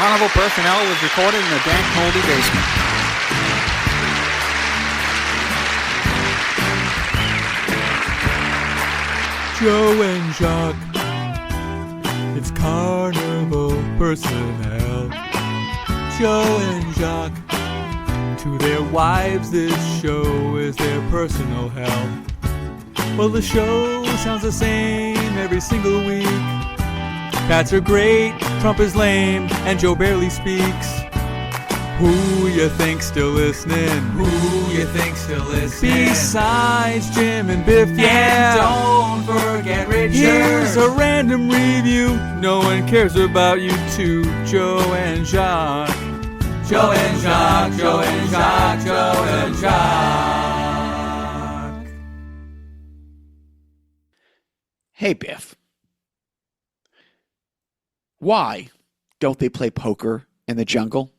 Carnival Personnel was recorded in a dank, moldy basement. Joe and Jacques, it's Carnival Personnel. Joe and Jacques, to their wives this show is their personal hell. Well, the show sounds the same every single week. Pats are great, Trump is lame, and Joe barely speaks. Who you think still listening? Who you think still listening? Besides Jim and Biff, yeah. And don't forget Richard. Here's a random review. No one cares about you two, Joe and Jacques. Joe and Jacques, Joe and Jacques, Joe and Jacques. Hey, Biff. Why don't they play poker in the jungle?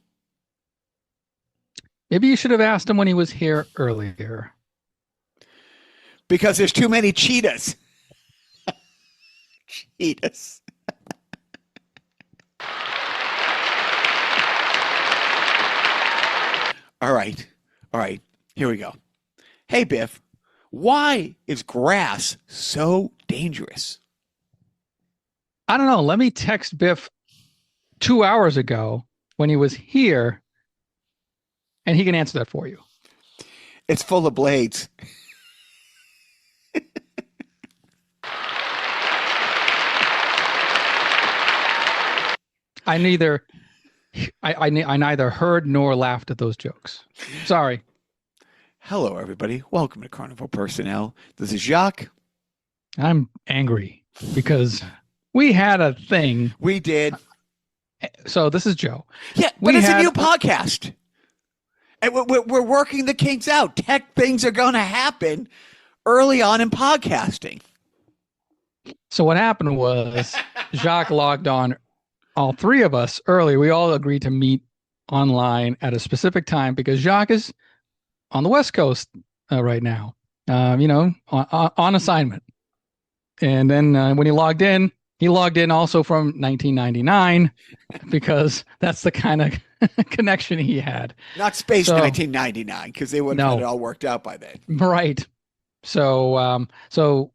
Maybe you should have asked him when he was here earlier. Because there's too many cheetahs. Cheetahs. All right. Here we go. Hey, Biff. Why is grass so dangerous? I don't know. Let me text Biff 2 hours ago when he was here, and he can answer that for you. It's full of blades. I neither heard nor laughed at those jokes. Sorry. Hello, everybody. Welcome to Carnival Personnel. This is Jacques. I'm angry because we had a thing. We did. So this is Joe. Yeah, but it's a new podcast. And we're working the kinks out. Tech things are going to happen early on in podcasting. So what happened was Jacques logged on, all three of us early. We all agreed to meet online at a specific time because Jacques is on the West Coast right now, on assignment. And then when he logged in also from 1999 because that's the kind of connection he had. Not Space 1999 because they wouldn't have it all worked out by then. Right. So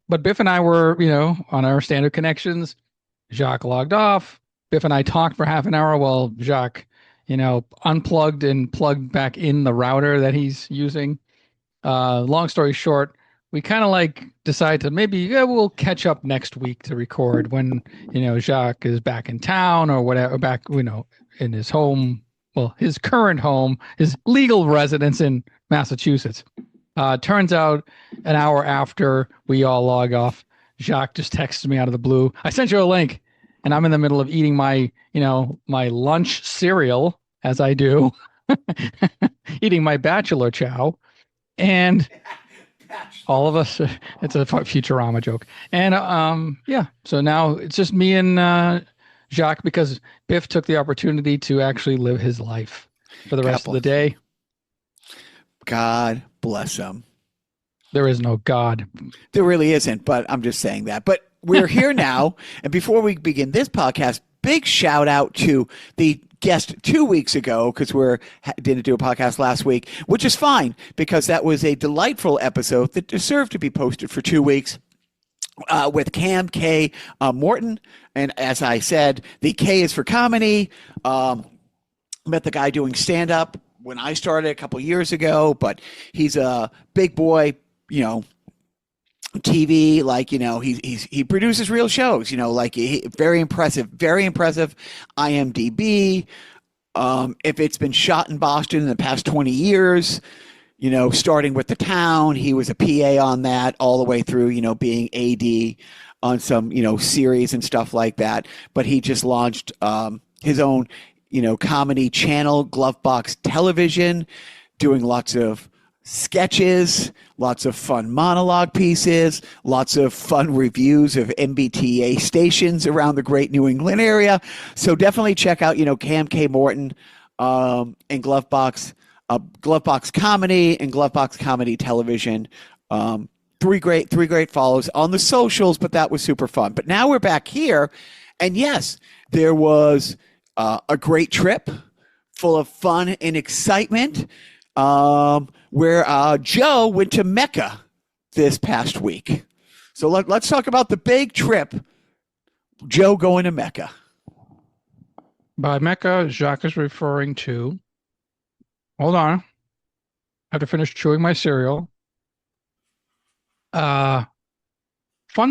but Biff and I were, on our standard connections. Jacques logged off. Biff and I talked for half an hour while Jacques, unplugged and plugged back in the router that he's using. Long story short, we kind of decide to maybe we'll catch up next week to record when, Jacques is back in town or whatever, back, in his home. Well, his current home, his legal residence in Massachusetts. Turns out an hour after we all log off, Jacques just texted me out of the blue. I sent you a link, and I'm in the middle of eating my lunch cereal, as I do, eating my bachelor chow, and all of us. It's a Futurama joke, and so now it's just me and Jacques because Biff took the opportunity to actually live his life for the rest of the day. God bless him. There is no God. There really isn't, but I'm just saying that. But we're here now, and before we begin this podcast, big shout out to the guest 2 weeks ago because we didn't do a podcast last week, which is fine because that was a delightful episode that deserved to be posted for 2 weeks. With Cam K. Morton. And as I said, the K is for comedy. Met the guy doing stand-up when I started a couple years ago, but he's a big boy, TV, he produces real shows, very impressive IMDb. If it's been shot in Boston in the past 20 years, starting with The Town, he was a PA on that all the way through, being AD on some, series and stuff like that. But he just launched his own, comedy channel, Glovebox Television, doing lots of sketches, lots of fun monologue pieces, lots of fun reviews of MBTA stations around the great New England area. So definitely check out, Cam K. Morton and Glovebox Comedy and Glovebox Comedy Television. Three great follows on the socials, but that was super fun. But now we're back here, and yes, there was a great trip full of fun and excitement, where Joe went to Mecca this past week. So let's talk about the big trip, Joe going to Mecca. By Mecca, Jacques is referring to, hold on, I have to finish chewing my cereal. Fun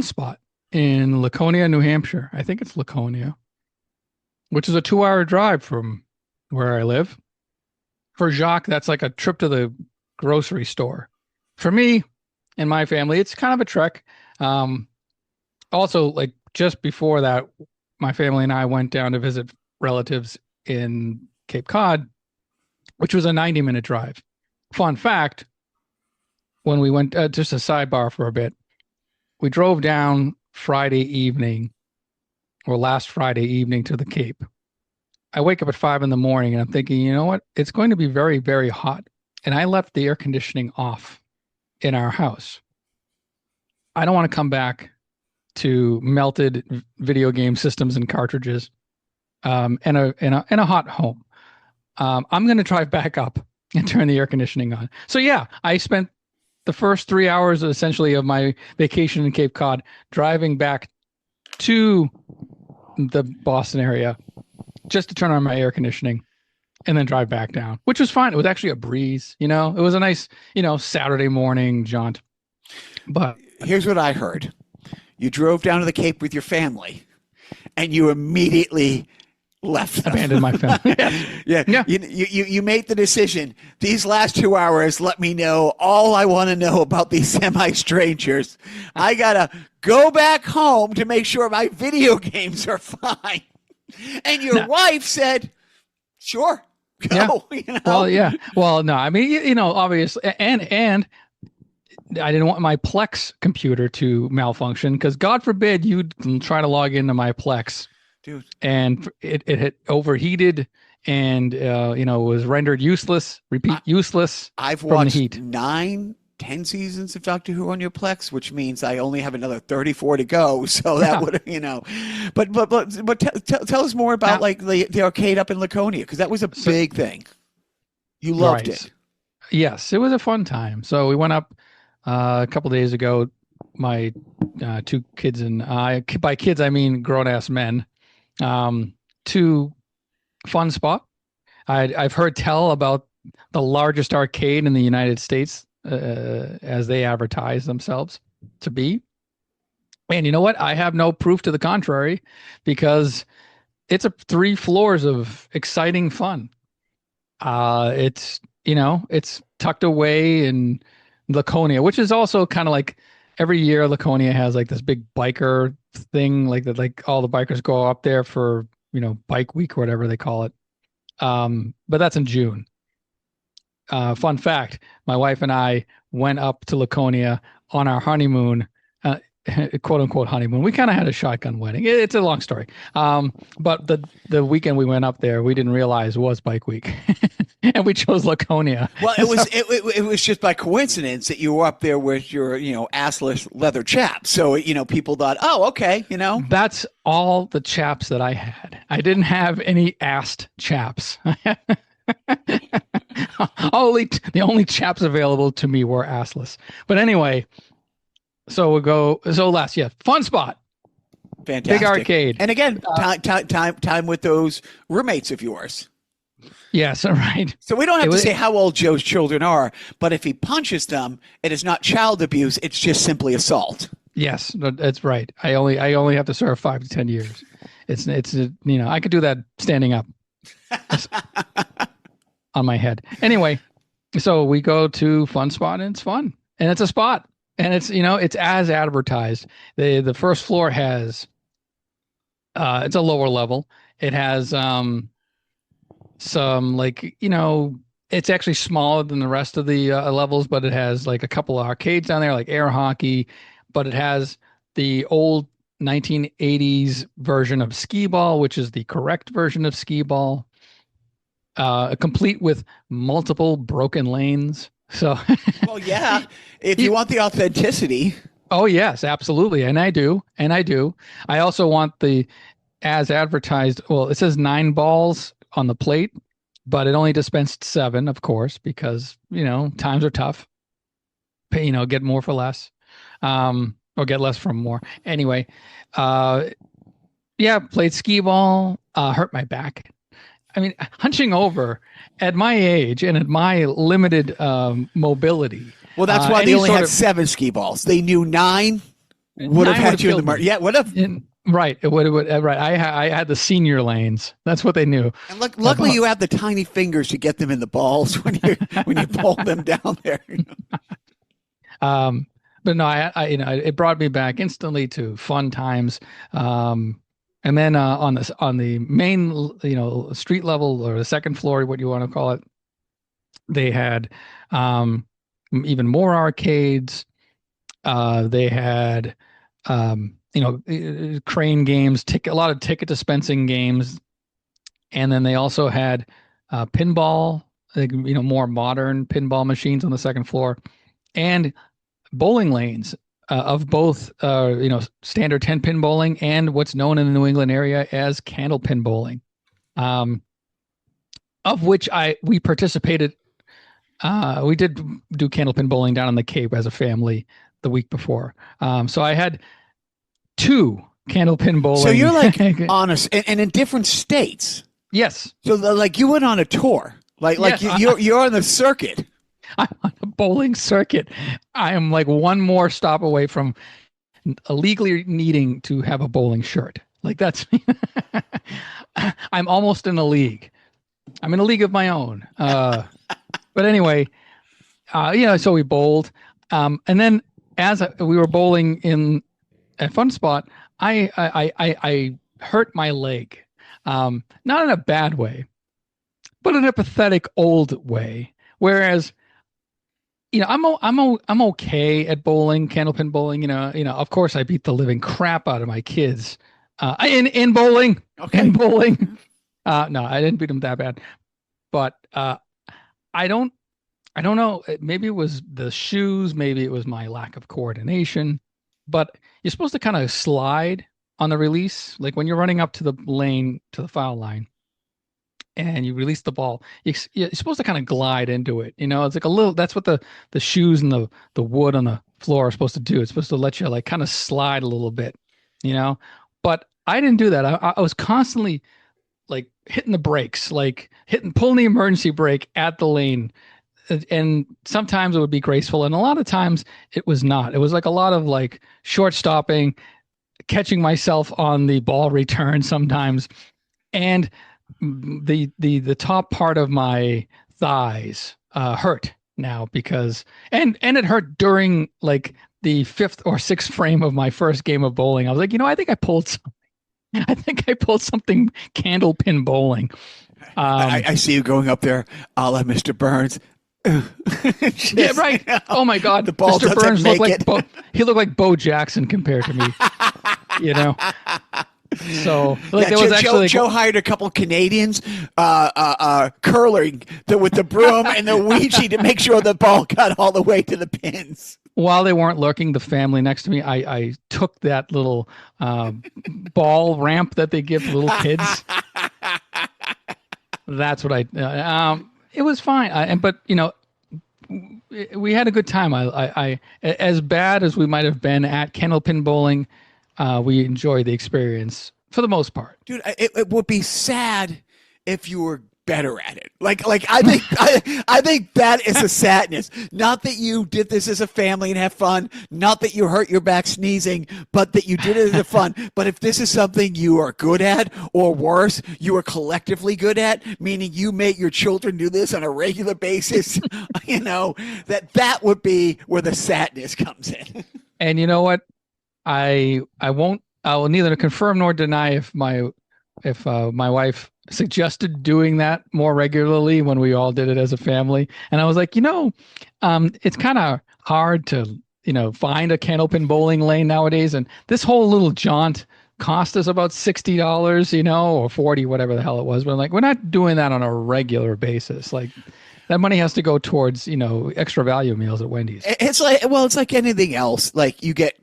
spot in Laconia, New Hampshire. I think it's Laconia, which is a 2-hour drive from where I live. For Jacques, that's like a trip to the grocery store. For me and my family, it's kind of a trek. Also, like just before that, my family and I went down to visit relatives in Cape Cod, which was a 90-minute drive. Fun fact, when we went, just a sidebar for a bit, we drove down Friday evening, or last Friday evening, to the Cape. I wake up at 5 a.m. and I'm thinking, you know what? It's going to be very, very hot. And I left the air conditioning off in our house. I don't want to come back to melted video game systems and cartridges in a hot home. I'm going to drive back up and turn the air conditioning on. So yeah, I spent the first 3 hours essentially of my vacation in Cape Cod driving back to the Boston area just to turn on my air conditioning and then drive back down, which was fine. It was actually a breeze, you know, it was a nice, you know, Saturday morning jaunt. But here's what I heard. You drove down to the Cape with your family and you immediately left them. Abandoned my family. Yeah. You made the decision. These last 2 hours, let me know all I want to know about these semi-strangers. I got to go back home to make sure my video games are fine. And your wife said, sure, go. Yeah. You know? Well, yeah. Well, no, I mean, you know, obviously, and I didn't want my Plex computer to malfunction because God forbid you try to log into my Plex. Dude. And it had overheated and, you know, was rendered useless, useless. I've from the watched heat. 9-10 seasons of Doctor Who on your Plex, which means I only have another 34 to go. So that would, you know, but tell us more about like the arcade up in Laconia, because that was a big thing. You loved it. Yes, it was a fun time. So we went up a couple days ago. My 2 kids and I, by kids I mean grown ass men, to Fun Spot. I've heard tell about the largest arcade in the United States, as they advertise themselves to be. And you know what? I have no proof to the contrary, because it's 3 floors of exciting fun. It's, you know, it's tucked away in Laconia, which is also kind of like every year Laconia has like this big biker thing, like that, like all the bikers go up there for, you know, bike week or whatever they call it. But that's in June. Fun fact, my wife and I went up to Laconia on our honeymoon, quote unquote honeymoon. We kind of had a shotgun wedding. It's a long story. But the weekend we went up there, we didn't realize was bike week. And we chose Laconia. Well, it was just by coincidence that you were up there with your, you know, assless leather chaps. So, you know, people thought, oh, okay, you know. That's all the chaps that I had. I didn't have any assed chaps. The only chaps available to me were assless. But anyway, so Fun Spot. Fantastic. Big arcade. And again, time with those roommates of yours. Yes, right. So we don't have to say how old Joe's children are, but if he punches them, it is not child abuse. It's just simply assault. Yes, that's right. I only have to serve 5 to 10 years. It's you know, I could do that standing up on my head. Anyway, so we go to Fun Spot and it's fun, and it's a spot, and it's, you know, it's as advertised. The first floor has it's a lower level. It has some, like, you know, it's actually smaller than the rest of the levels, but it has like a couple of arcades down there, like air hockey, but it has the old 1980s version of skee ball, which is the correct version of skee ball, complete with multiple broken lanes. So, well, yeah, if you want the authenticity. Oh yes, absolutely. And I do. I also want the as advertised. Well, it says 9 balls on the plate, but it only dispensed 7, of course, because, times are tough. Pay, get more for less, or get less from more. Anyway, played skee ball, hurt my back. I mean, hunching over at my age and at my limited mobility. Well, that's why they only had 7 skee balls. They knew 9 would have had you in the market. Yeah, would have. Right. It would. Right. I had the senior lanes. That's what they knew. And luckily, you have the tiny fingers to get them in the balls when you pull them down there. But no, I it brought me back instantly to fun times. And then on the main street level, or the second floor, what you want to call it, they had even more arcades. They had crane games, a lot of ticket dispensing games, and then they also had pinball, more modern pinball machines on the second floor, and bowling lanes of both standard 10-pin bowling and what's known in the New England area as candlepin bowling, of which we participated. We did do candlepin bowling down on the Cape as a family the week before. So I had 2 candlepin bowling. So you're like honest, and in different states. Yes. So like you went on a tour, like you're on the circuit. I'm on a bowling circuit. I am like one more stop away from legally needing to have a bowling shirt. Like that's, I'm almost in a league. I'm in a league of my own. But anyway, so we bowled. And then as we were bowling in a fun spot, I hurt my leg. Not in a bad way, but in a pathetic old way. Whereas, I'm okay at bowling, candlepin bowling. Of course, I beat the living crap out of my kids in bowling. Okay, in bowling. No, I didn't beat them that bad, but I don't know. Maybe it was the shoes. Maybe it was my lack of coordination. But you're supposed to kind of slide on the release, like when you're running up to the lane, to the foul line, and you release the ball, you're supposed to kind of glide into it. It's like a little, that's what the shoes and the wood on the floor are supposed to do. It's supposed to let you like kind of slide a little bit, but I didn't do that. I was constantly like hitting the brakes, like pulling the emergency brake at the lane. And sometimes it would be graceful. And a lot of times it was not. It was like a lot of like short stopping, catching myself on the ball return sometimes. And the top part of my thighs hurt now because and it hurt during like the 5th or 6th frame of my first game of bowling. I was like, I think I pulled something candlepin bowling. I see you going up there a la Mr. Burns. Yeah, right. Oh my God, the ball Mr. Burns looked like he looked like Bo Jackson compared to me. So like there was actually Joe hired a couple Canadians curling with the broom and the Ouija to make sure the ball got all the way to the pins. While they weren't lurking, the family next to me, I took that little ball ramp that they give little kids. That's what I. It was fine, but we had a good time. I as bad as we might have been at candlepin bowling, we enjoyed the experience for the most part. Dude, it would be sad if you were better at it. Like I think I think that is a sadness. Not that you did this as a family and have fun, not that you hurt your back sneezing, but that you did it as a fun. But if this is something you are good at, or worse, you are collectively good at, meaning you make your children do this on a regular basis, that would be where the sadness comes in. And you know what? I will neither confirm nor deny if my wife suggested doing that more regularly when we all did it as a family. And I was like, it's kind of hard to, find a candlepin bowling lane nowadays. And this whole little jaunt cost us about $60, or 40, whatever the hell it was. But I'm like, we're not doing that on a regular basis. Like that money has to go towards, extra value meals at Wendy's. It's like anything else. Like you get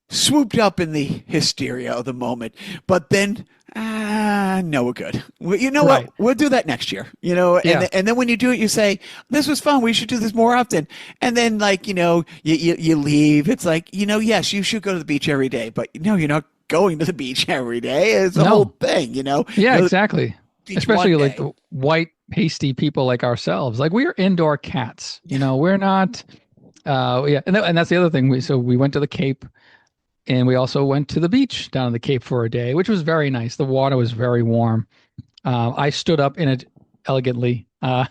swooped up in the hysteria of the moment, but then no, we're good. You know Right. what? We'll do that next year. You know, and Yeah. and then when you do it, you say, "This was fun. We should do this more often." And then, like, you know, you leave. It's like, you know, yes, you should go to the beach every day, but no, you're not going to the beach every day. It's the No. whole thing, you know. Yeah, Go to the exactly. beach Especially one like day. the white pasty people like ourselves. Like we are indoor cats. You know, we're not. Yeah, and that's the other thing. We went to the Cape, and we also went to the beach down in the Cape for a day, which was very nice. The water was very warm. I stood up in it elegantly. I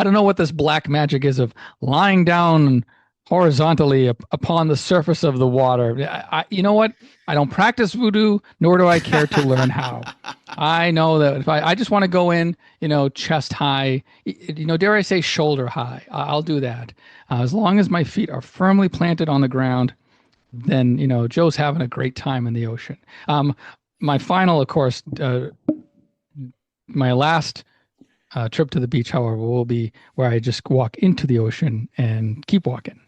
don't know what this black magic is of lying down horizontally upon the surface of the water. You know what? I don't practice voodoo, nor do I care to learn how. I know that if I just want to go in, you know, chest high, you know, dare I say shoulder high, I'll do that. As long as my feet are firmly planted on the ground, then, you know, Joe's having a great time in the ocean. My final, of course, my last trip to the beach, however, will be where I just walk into the ocean and keep walking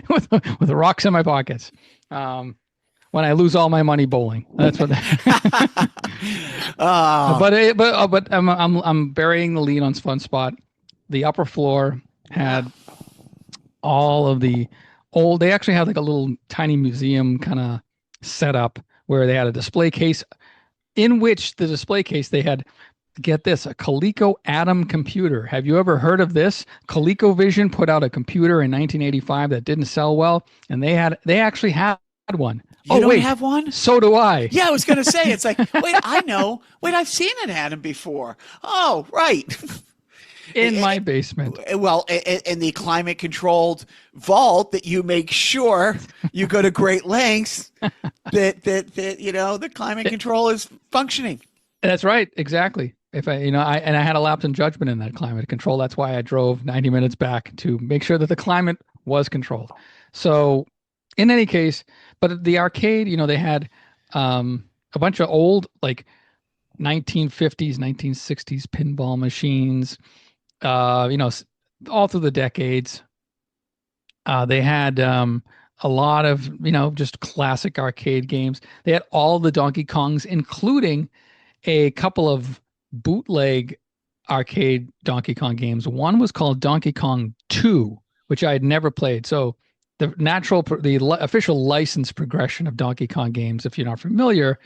with the rocks in my pockets. When I lose all my money bowling, that's what. But I'm burying the lead on Fun Spot. The upper floor had all of the old. They actually had like a little tiny museum kind of setup where they had a display case, in which the display case they had. Get this, a Coleco Atom computer. Have you ever heard of this? ColecoVision put out a computer in 1985 that didn't sell well, and they actually had one. You don't have one? So do I. Yeah, I was going to say, it's like, wait, I know. Wait, I've seen an Atom before. Oh, right. In my basement. Well, in the climate controlled vault that you make sure you go to great lengths that you know, the climate control is functioning. That's right. Exactly. If I had a lapse in judgment in that climate control. That's why I drove 90 minutes back to make sure that the climate was controlled. So in any case, but the arcade, you know, they had a bunch of old, like 1950s, 1960s pinball machines, you know, all through the decades. They had a lot of, you know, just classic arcade games. They had all the Donkey Kongs, including a couple of bootleg arcade Donkey Kong games. One was called Donkey Kong 2, which I had never played. So the official license progression of Donkey Kong games, if you're not familiar,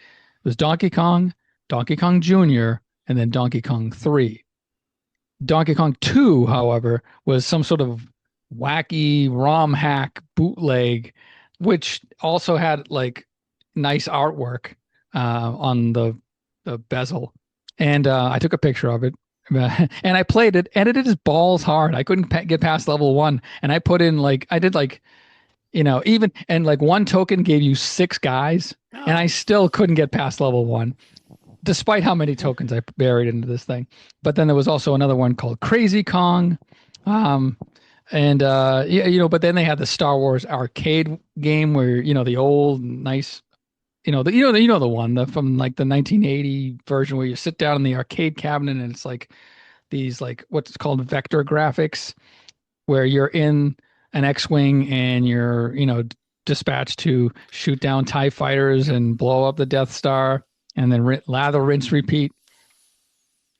was Donkey Kong Jr., and then Donkey Kong 3. Donkey Kong 2, however, was some sort of wacky ROM hack bootleg, which also had like nice artwork on the bezel. And I took a picture of it and I played it, and it is balls hard. I couldn't get past level 1. And I put in you know, even, and like one token gave you 6 guys, and I still couldn't get past level 1, despite how many tokens I buried into this thing. But then there was also another one called Crazy Kong. Yeah, you know, but then they had the Star Wars arcade game where, you know, the old nice, you know, the one from like the 1980 version where you sit down in the arcade cabinet and it's like these, like what's called vector graphics, where you're in an X-wing and you're, you know, dispatched to shoot down TIE fighters and blow up the Death Star, and then lather, rinse, repeat.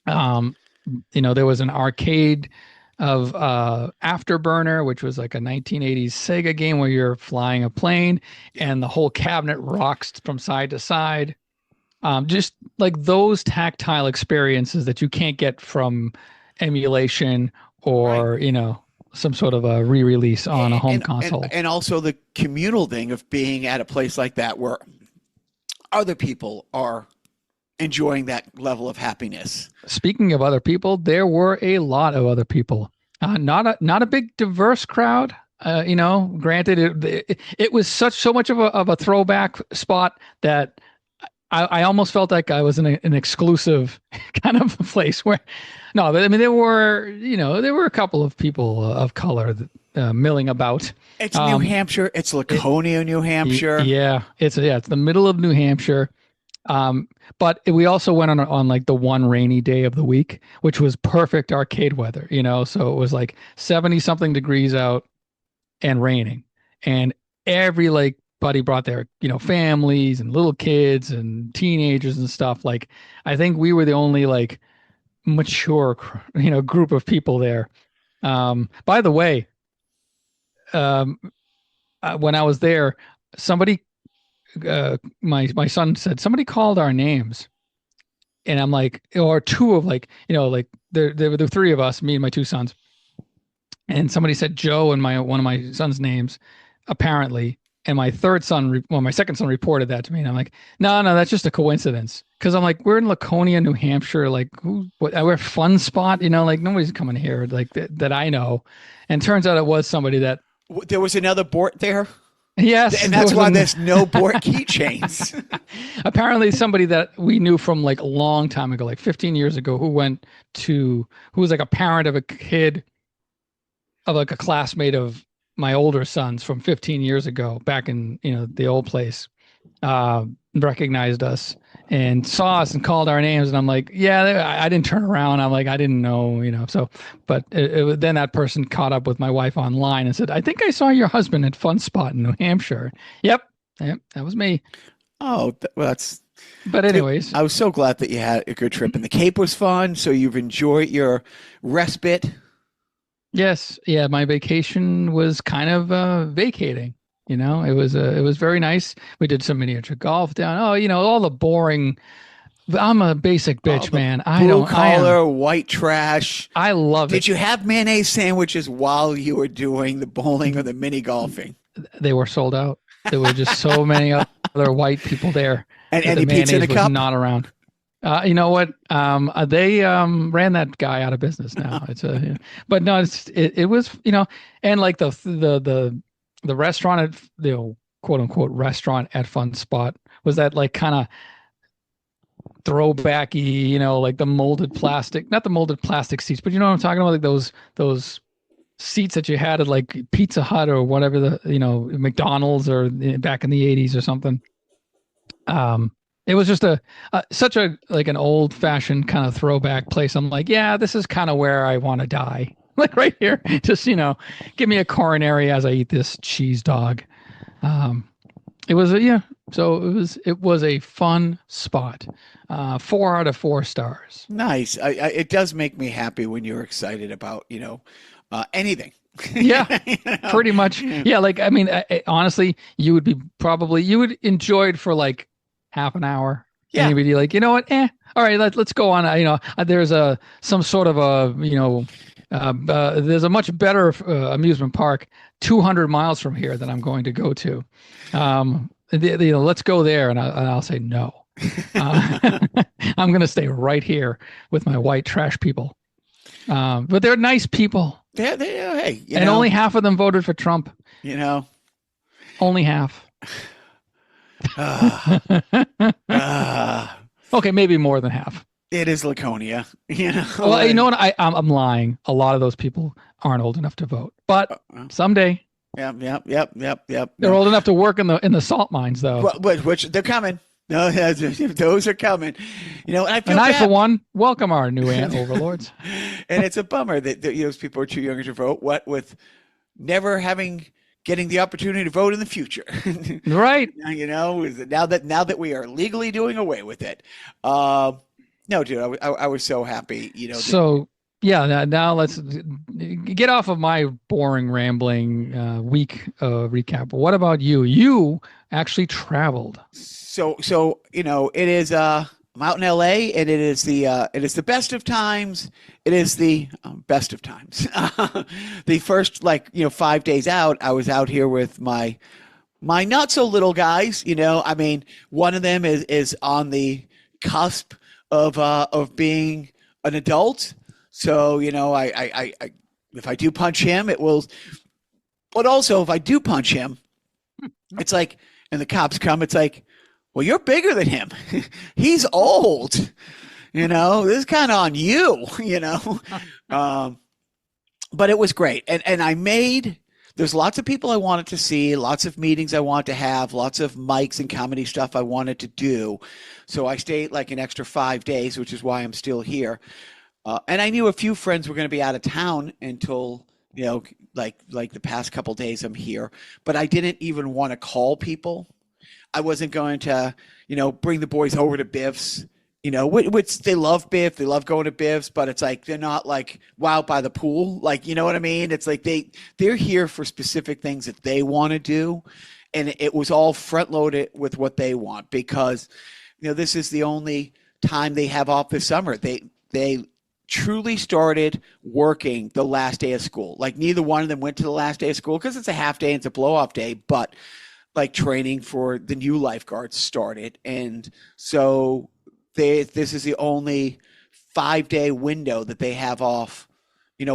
You know, there was an arcade of Afterburner, which was like a 1980s Sega game where you're flying a plane and the whole cabinet rocks from side to side. Just like those tactile experiences that you can't get from emulation or, you know, some sort of a re-release on a home console. And also the communal thing of being at a place like that where other people are enjoying that level of happiness. Speaking of other people, there were a lot of other people. Not a big diverse crowd. You know, granted, it was so much of a throwback spot that I almost felt like I was in an exclusive kind of place where, no, I mean, there were a couple of people of color milling about. It's New Hampshire. It's Laconia, New Hampshire. Yeah, it's the middle of New Hampshire. But we also went on like the one rainy day of the week, which was perfect arcade weather, you know, so it was like 70 something degrees out and raining. And every like everybody brought their, families and little kids and teenagers and stuff. Like, I think we were the only like mature, group of people there. By the way, when I was there, somebody, my son said, somebody called our names. And I'm like, or two of like, like there were the three of us, me and my two sons. And somebody said Joe and one of my son's names, apparently. And my my second son reported that to me. And I'm like, no, that's just a coincidence. Cause I'm like, we're in Laconia, New Hampshire. Like we're a fun spot, like nobody's coming here like that I know. And turns out it was somebody that. There was another Bort there. Yes. And that's why there's no Bort keychains. Apparently somebody that we knew from like a long time ago, like 15 years ago, who was like a parent of a kid of like a classmate of my older sons from 15 years ago back in, the old place, recognized us and saw us and called our names. And I'm like, yeah, I didn't turn around. I'm like, I didn't know, so, but then that person caught up with my wife online and said, I think I saw your husband at Fun Spot in New Hampshire. Yep. That was me. Oh, well, that's. But anyways, I was so glad that you had a good trip and the Cape was fun. So you've enjoyed your respite. Yes. Yeah. My vacation was kind of vacating. It was very nice. We did some miniature golf down. Oh, all the boring. I'm a basic bitch, man. Blue collar, white trash. I love it. Did you have mayonnaise sandwiches while you were doing the bowling or the mini golfing? They were sold out. There were just so many other white people there. And any pizza in a cup? Not around. You know what? They ran that guy out of business now. But no, it was, and like the restaurant at the quote unquote restaurant at Fun Spot was that like kind of throwbacky, like the molded plastic, not the molded plastic seats, but you know what I'm talking about? Like those seats that you had at like Pizza Hut or whatever McDonald's or back in the 80s or something. It was just such a like an old fashioned kind of throwback place. I'm like, yeah, this is kind of where I want to die. Like right here, just, give me a coronary as I eat this cheese dog. It was it was a fun spot. 4 out of 4 stars. Nice. It does make me happy when you're excited about, anything. Yeah, pretty much. Yeah. Like, I mean, honestly, you would enjoy it for like half an hour. Yeah. And you'd be like, you know what? All right, let's go on. There's some sort of there's a much better amusement park 200 miles from here that I'm going to go to. Let's go there, and I'll say no. I'm going to stay right here with my white trash people. But they're nice people. Hey, only half of them voted for Trump. Only half. Okay, maybe more than half. It is Laconia, Well, you know what? I'm lying. A lot of those people aren't old enough to vote, but someday. Yep. They're old enough to work in the salt mines, though. Which they're coming. No, those are coming. And I feel I, bad. for one, welcome our new overlords. And it's a bummer that those people are too young to vote. What with never getting the opportunity to vote in the future, right? Now that we are legally doing away with it. No, dude, I was so happy. So yeah, now let's get off of my boring rambling week recap. What about you? You actually traveled. So it is. I'm out in LA, and it is the best of times. It is the best of times. The first 5 days out, I was out here with my not so little guys. I mean, one of them is on the cusp of being an adult. So, I if I do punch him, it will, but also if I do punch him, it's like, and the cops come, it's like, well, you're bigger than him. He's old, this is kind of on you, but it was great. And there's lots of people I wanted to see, lots of meetings I wanted to have, lots of mics and comedy stuff I wanted to do. So I stayed like an extra 5 days, which is why I'm still here. And I knew a few friends were going to be out of town until you know, like the past couple days I'm here, but I didn't even want to call people. I wasn't going to, bring the boys over to Biff's, which they love Biff. They love going to Biff's, but it's like, they're not like wow by the pool. Like, you know what I mean? It's like they're here for specific things that they want to do. And it was all front loaded with what they want because, this is the only time they have off this summer. They truly started working the last day of school. Like neither one of them went to the last day of school because it's a half day and it's a blow off day, but like training for the new lifeguards started. And so this is the only 5-day window that they have off,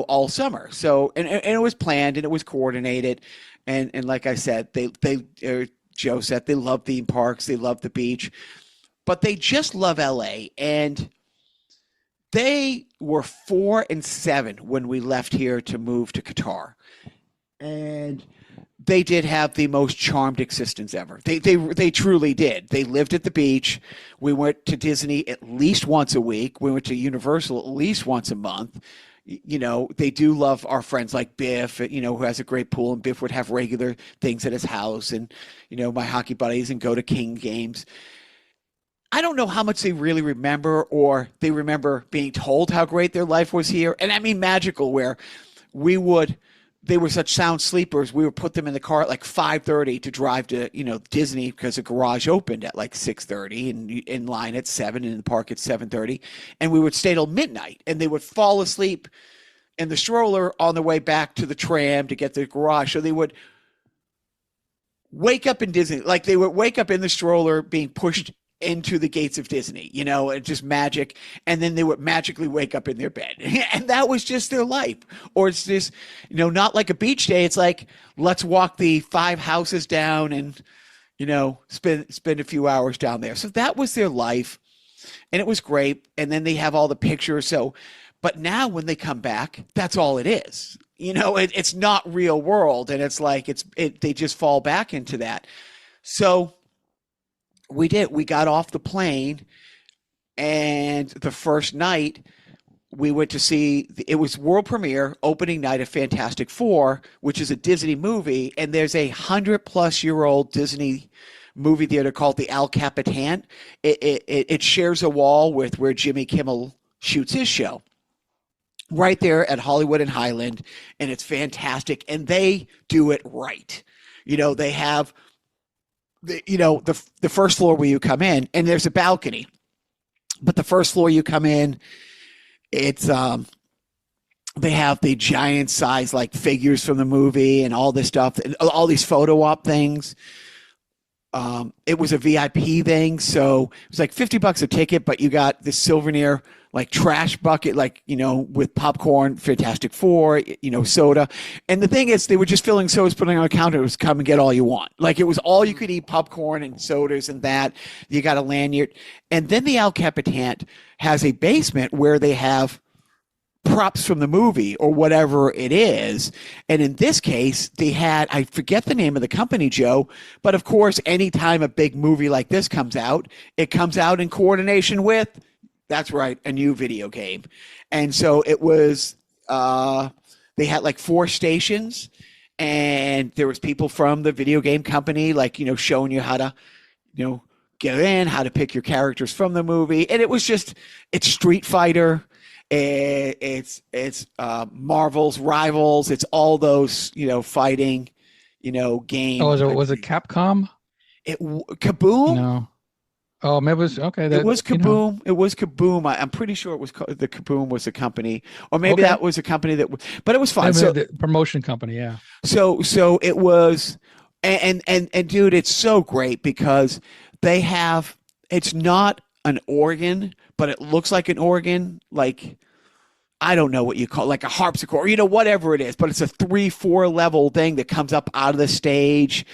all summer. So, and it was planned and it was coordinated. And like I said, Joe said, they love theme parks. They love the beach, but they just love LA. And they were 4 and 7 when we left here to move to Qatar. And they did have the most charmed existence ever. They truly did. They lived at the beach. We went to Disney at least once a week. We went to Universal at least once a month. They do love our friends like Biff, who has a great pool, and Biff would have regular things at his house, and, my hockey buddies, and go to King games. I don't know how much they really remember, or they remember being told how great their life was here. And I mean magical, where they were such sound sleepers. We would put them in the car at like 5:30 to drive to, Disney because the garage opened at like 6:30 and in line at 7 and in the park at 7:30. And we would stay till midnight, and they would fall asleep in the stroller on the way back to the tram to get to the garage. So they would wake up in Disney, like they would wake up in the stroller being pushed into the gates of Disney, and just magic. And then they would magically wake up in their bed. And that was just their life. Or it's just, not like a beach day. It's like, let's walk the 5 houses down and, spend a few hours down there. So that was their life. And it was great. And then they have all the pictures. So, but now when they come back, that's all it is. It's not real world. And it's like, they just fall back into that. So we got off the plane, and the first night we went to see, it was world premiere opening night of Fantastic Four, which is a Disney movie. And there's a 100-plus-year-old Disney movie theater called the El Capitan. It shares a wall with where Jimmy Kimmel shoots his show, right there at Hollywood and Highland. And it's fantastic. And they do it right. They have the first floor where you come in, and there's a balcony, but the first floor you come in, it's they have the giant size like figures from the movie and all this stuff, and all these photo op things. It was a VIP thing, so it was like $50 a ticket, but you got this souvenir like trash bucket, like, with popcorn, Fantastic Four, soda. And the thing is, they were just filling sodas, putting on a counter. It was come and get all you want. Like, it was all you could eat, popcorn and sodas and that. You got a lanyard. And then the El Capitan has a basement where they have props from the movie or whatever it is. And in this case, they had, I forget the name of the company, Joe, but of course, anytime a big movie like this comes out, it comes out in coordination with, that's right, a new video game. And so it was, they had like 4 stations, and there was people from the video game company, like, showing you how to, get in, how to pick your characters from the movie. And it was just, it's Street Fighter. It's Marvel's Rivals. It's all those, fighting, games. Oh, was it Capcom? Kaboom? No. Oh, maybe it was okay. It was Kaboom. It was Kaboom. I'm pretty sure it was the Kaboom was a company, or maybe that was a company that. But it was fun. So the promotion company, yeah. So it was, and dude, it's so great because they have. It's not an organ, but it looks like an organ, like. I don't know what you call it, like a harpsichord, whatever it is, but it's a 3-4 level thing that comes up out of the stage.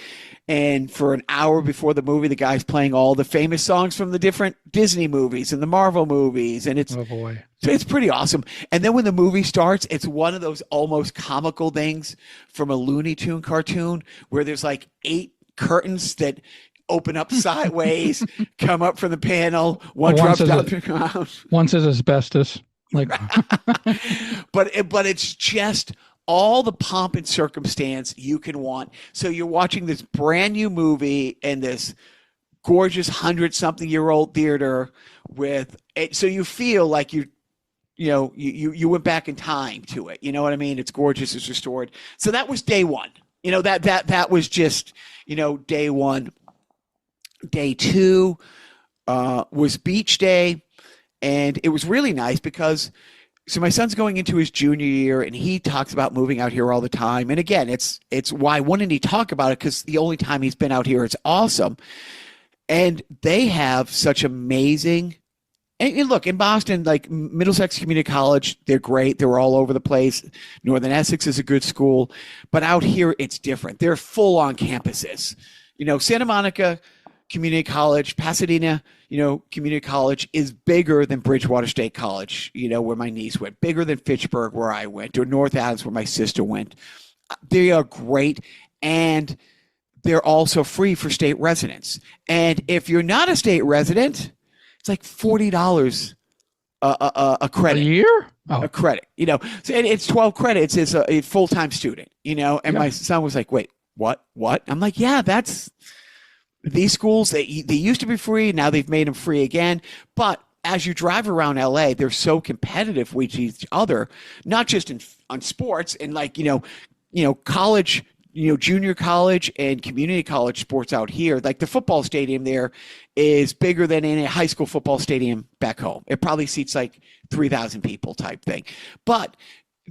And for an hour before the movie, the guy's playing all the famous songs from the different Disney movies and the Marvel movies. And it's, oh boy, it's pretty awesome. And then when the movie starts, it's one of those almost comical things from a Looney Tune cartoon where there's like 8 curtains that open up sideways, come up from the panel. One drops down to the ground. One says asbestos. Like, but it's just all the pomp and circumstance you can want. So you're watching this brand new movie in this gorgeous 100-something-year-old theater with it, so you feel like you went back in time to it. You know what I mean? It's gorgeous. It's restored. So that was day one. That was just, day one. Day two was beach day, and it was really nice because so my son's going into his junior year, and he talks about moving out here all the time. And again, it's why wouldn't he talk about it? Because the only time he's been out here, it's awesome. And they have such amazing. And look, in Boston, like Middlesex Community College, they're great. They're all over the place. Northern Essex is a good school. But out here, it's different. They're full-on campuses. Santa Monica Community College, Pasadena, Community College is bigger than Bridgewater State College, where my niece went, bigger than Fitchburg, where I went, or North Adams, where my sister went. They are great, and they're also free for state residents. And if you're not a state resident, it's like $40 a credit. A year? A credit, So, and it's 12 credits as a full-time student, and my son was like, wait, what? I'm like, yeah, that's these schools. They used to be free. Now they've made them free again. But as you drive around LA, they're so competitive with each other, not just on sports and college, junior college and community college sports out here. Like the football stadium there is bigger than any high school football stadium back home. It probably seats like 3,000 people type thing. But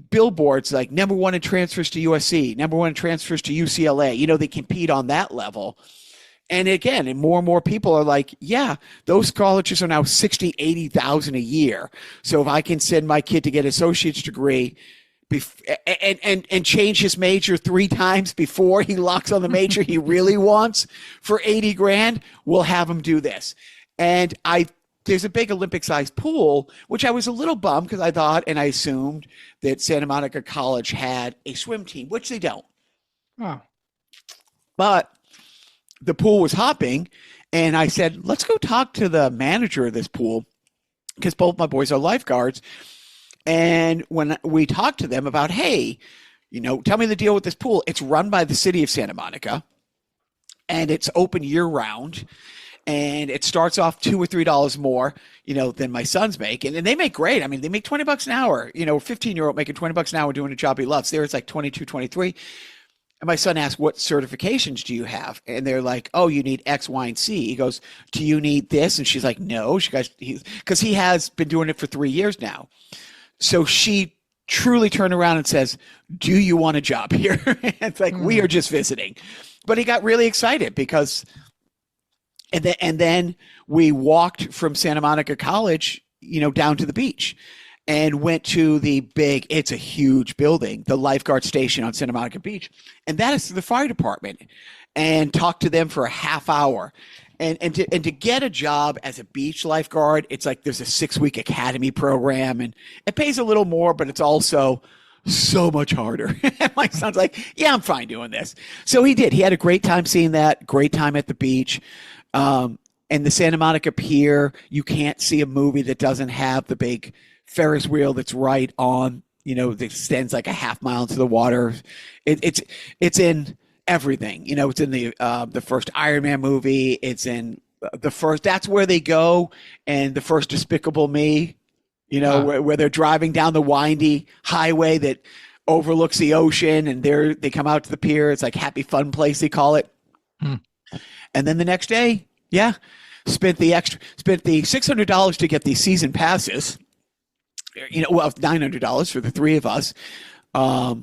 billboards like number one in transfers to USC, number one in transfers to UCLA, they compete on that level. And again, and more people are like, yeah, those colleges are now 60, 80,000 a year. So if I can send my kid to get an associate's degree and change his major 3 times before he locks on the major he really wants for 80 grand, we'll have him do this. And there's a big Olympic-sized pool, which I was a little bummed because I thought and I assumed that Santa Monica College had a swim team, which they don't. Oh. But the pool was hopping, and I said, let's go talk to the manager of this pool because both my boys are lifeguards. And when we talked to them about, hey, tell me the deal with this pool. It's run by the city of Santa Monica, and it's open year-round. And it starts off $2 or $3 more, than my sons make. And they make great. I mean, they make $20 an hour, a 15-year-old making $20 an hour doing a job he loves. There it's like 22, 23. And my son asked, what certifications do you have? And they're like, oh, you need X, Y, and C. He goes, do you need this? And she's like, no. Because he has been doing it for 3 years now. So she truly turned around and says, do you want a job here? It's like, we are just visiting. But he got really excited because and then we walked from Santa Monica College, down to the beach and went to it's a huge building, the lifeguard station on Santa Monica Beach. And that is the fire department, and talked to them for a half hour. And to get a job as a beach lifeguard, it's like there's a 6-week academy program, and it pays a little more, but it's also so much harder. My son's like, yeah, I'm fine doing this. So he did. He had a great time seeing that, great time at the beach. And the Santa Monica Pier, you can't see a movie that doesn't have the big Ferris wheel that's right on, that extends like a half mile into the water. It's in everything. It's in the first Iron Man movie. It's in the first. That's where they go, and the first Despicable Me. Where they're driving down the windy highway that overlooks the ocean, and they come out to the pier. It's like Happy Fun Place, they call it. And then the next day, spent the $600 to get the season passes. $900 for the 3 of us. But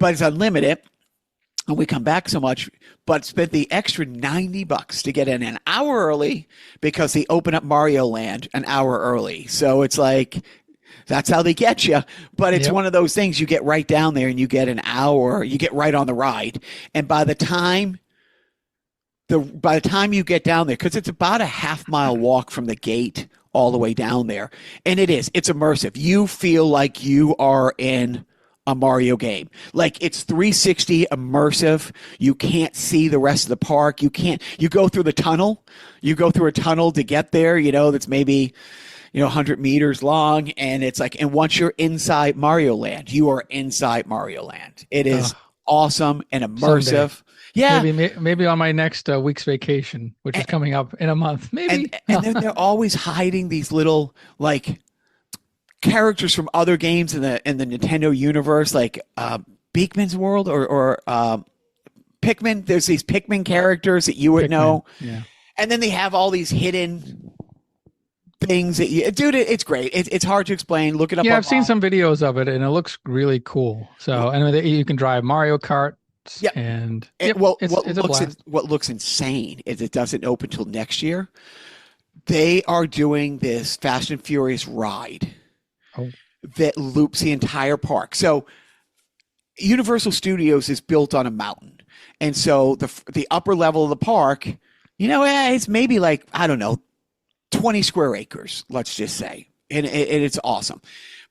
it's unlimited. And we come back so much, but spent the extra $90 to get in an hour early because they open up Mario Land an hour early. So it's like, that's how they get you. But it's one of those things, you get right down there and you get an hour, you get right on the ride. And by the time you get down there, because it's about a half-mile walk from the gate all the way down there, and it's immersive. You feel like you are in a Mario game. Like it's 360 immersive. You can't see the rest of the park. You go through the tunnel. You go through a tunnel to get there, that's maybe 100 meters long. And it's like, and once you're inside Mario Land, you are inside Mario Land. It is awesome and immersive. Someday. Yeah. Maybe on my next week's vacation, which is coming up in a month, maybe. And then they're always hiding these little like characters from other games in the Nintendo universe, like Beakman's World or Pikmin. There's these Pikmin characters that you would know. Yeah. And then they have all these hidden things that dude, it's great. It's hard to explain. Look it up. Yeah, I've seen some videos of it and it looks really cool. So, and you can drive Mario Kart. Yeah. And what looks insane is it doesn't open till next year. They are doing this Fast and Furious ride that loops the entire park. So Universal Studios is built on a mountain. And so the upper level of the park, it's maybe like, I don't know, 20 square acres, let's just say. And it's awesome.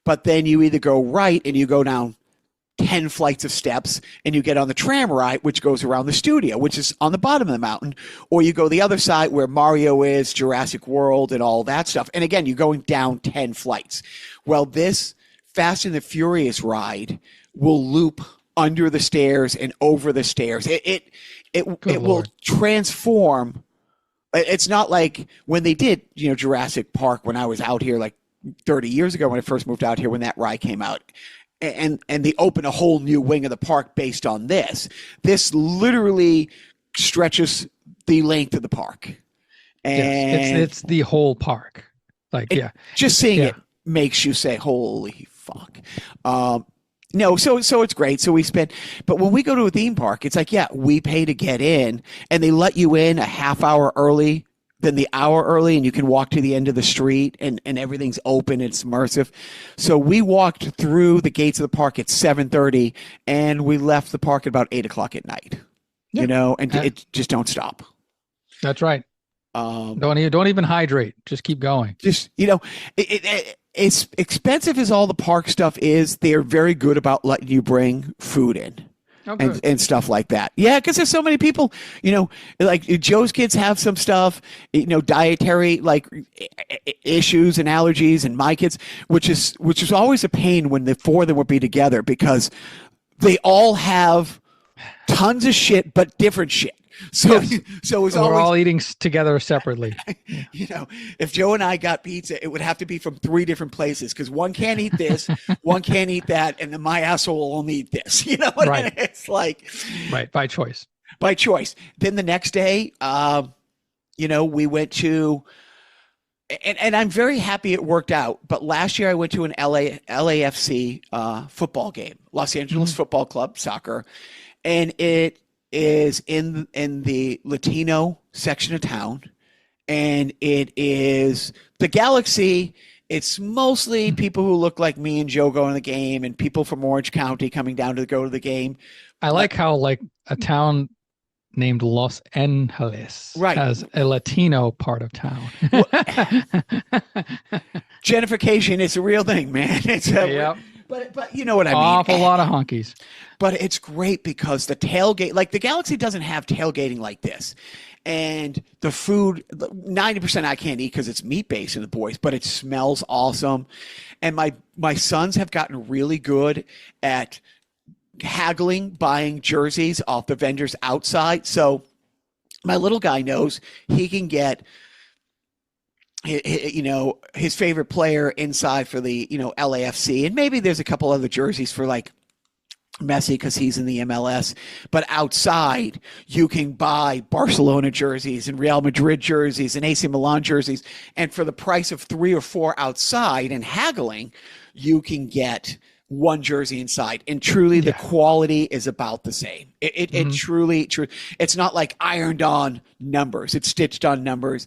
But then you either go right and you go down 10 flights of steps and you get on the tram ride, which goes around the studio, which is on the bottom of the mountain, or you go the other side where Mario is, Jurassic World and all that stuff. And again, you're going down 10 flights. Well, this Fast and the Furious ride will loop under the stairs and over the stairs. It will transform. It's not like when they did, Jurassic Park when I was out here like 30 years ago when I first moved out here when that ride came out. And they open a whole new wing of the park based on this. This literally stretches the length of the park. And it's the whole park. Like, just seeing it makes you say, holy fuck. No, so it's great. So but when we go to a theme park, it's like, we pay to get in and they let you in a half hour early than the hour early, and you can walk to the end of the street and everything's open. It's immersive. So we walked through the gates of the park at 7:30 and we left the park at about 8:00 at night, and it just don't stop. That's right. Don't even hydrate. Just keep going. Just, it's expensive as all the park stuff is. They're very good about letting you bring food in. And stuff like that. Yeah, because there's so many people, like Joe's kids have some stuff, dietary like issues and allergies, and my kids, which is always a pain when the four of them would be together because they all have tons of shit but different shit. So we're all eating together separately. If Joe and I got pizza, it would have to be from 3 different places because one can't eat this, one can't eat that, and then my asshole will only eat this. What I mean? It's like by choice. By choice. Then the next day, we went to, and I'm very happy it worked out. But last year I went to an LAFC football game, Los Angeles Football Club soccer, and it is in the Latino section of town, and it is the Galaxy. It's mostly people who look like me and Joe going to the game, and people from Orange County coming down to go to the game. I like how like a town named Los Angeles has a Latino part of town. Gentrification is a real thing, man. It's But you know what I mean. Awful lot of honkies. But it's great because the tailgate, like the Galaxy doesn't have tailgating like this. And the food, 90% I can't eat because it's meat-based in the boys, but it smells awesome. And my sons have gotten really good at haggling, buying jerseys off the vendors outside. So my little guy knows he can get his favorite player inside for the, LAFC. And maybe there's a couple other jerseys for like Messi because he's in the MLS. But outside, you can buy Barcelona jerseys and Real Madrid jerseys and AC Milan jerseys. And for the price of 3 or 4 outside and haggling, you can get one jersey inside. And truly, the quality is about the same. It truly, it's not like ironed on numbers. It's stitched on numbers.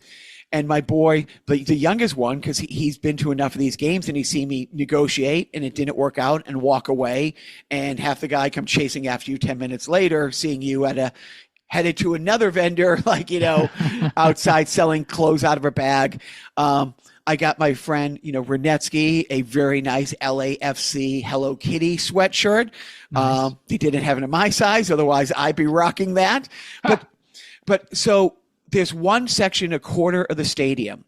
And my boy, the youngest one, because he's been to enough of these games and he's seen me negotiate and it didn't work out and walk away and have the guy come chasing after you 10 minutes later, seeing you headed to another vendor, outside selling clothes out of a bag. I got my friend, Renetsky, a very nice LAFC Hello Kitty sweatshirt. Nice. He didn't have it in my size. Otherwise I'd be rocking that. But so there's one section, a quarter of the stadium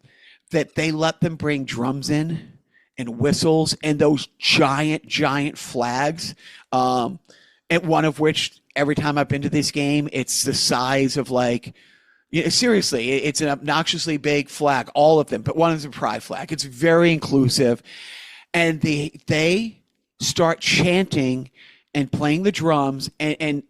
that they let them bring drums in and whistles and those giant flags. And one of which, every time I've been to this game, it's the size of like, seriously, it's an obnoxiously big flag, all of them, but one is a pride flag. It's very inclusive. And they start chanting and playing the drums and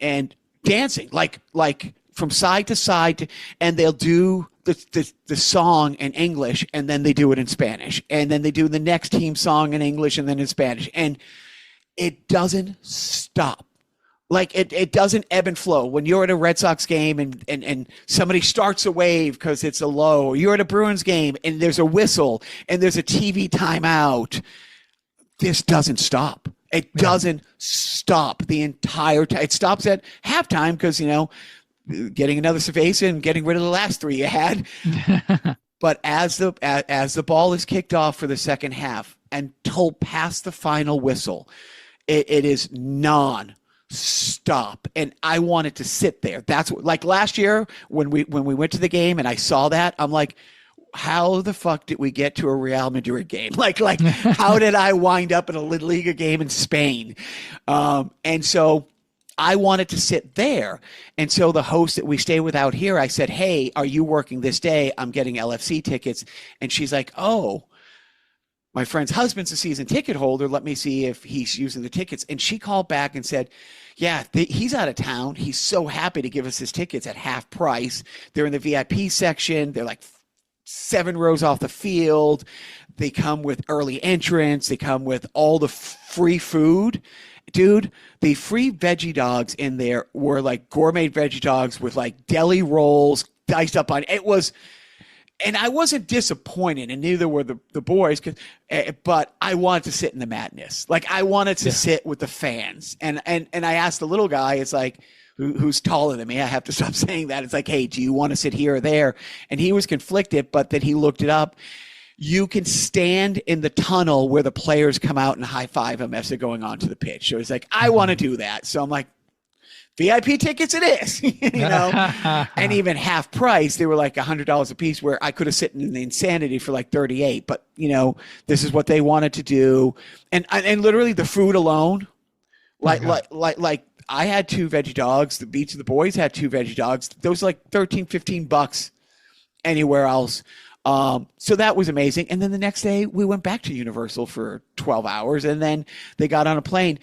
dancing like from side to side, and they'll do the song in English, and then they do it in Spanish, and then they do the next team song in English and then in Spanish, and it doesn't stop. Like it doesn't ebb and flow. When you're at a Red Sox game and somebody starts a wave because it's a low, or you're at a Bruins game and there's a whistle and there's a TV timeout, this doesn't stop. It doesn't stop the entire time. It stops at halftime because, getting another cerveza and getting rid of the last three you had. But as the ball is kicked off for the second half until past the final whistle, it is non-stop. And I wanted to sit there. That's what, like last year when we went to the game and I saw that, I'm like, how the fuck did we get to a Real Madrid game? Like how did I wind up in a Little Liga game in Spain? And so I wanted to sit there. And so the host that we stay with out here, I said, hey, are you working this day? I'm getting LFC tickets. And she's like, oh, my friend's husband's a season ticket holder. Let me see if he's using the tickets. And she called back and said, yeah, he's out of town. He's so happy to give us his tickets at half price. They're in the VIP section. They're like 7 rows off the field. They come with early entrance. They come with all the free food. Dude, the free veggie dogs in there were like gourmet veggie dogs with like deli rolls diced up on it. Was, and I wasn't disappointed, and neither were the boys, but I wanted to sit in the madness. Like I wanted to sit with the fans. And I asked the little guy, it's like, who's taller than me, I have to stop saying that. It's like, hey, do you want to sit here or there? And he was conflicted, but then he looked it up. You can stand in the tunnel where the players come out and high five them as they're going onto the pitch. So he's like, I want to do that. So I'm like, VIP tickets it is, and even half price, they were like $100 a piece, where I could have sit in the Insanity for like 38, but this is what they wanted to do. And literally the food alone, like I had 2 veggie dogs. The Beach of the Boys had 2 veggie dogs. Those like $13-15 anywhere else. So that was amazing. And then the next day we went back to Universal for 12 hours, and then they got on a plane.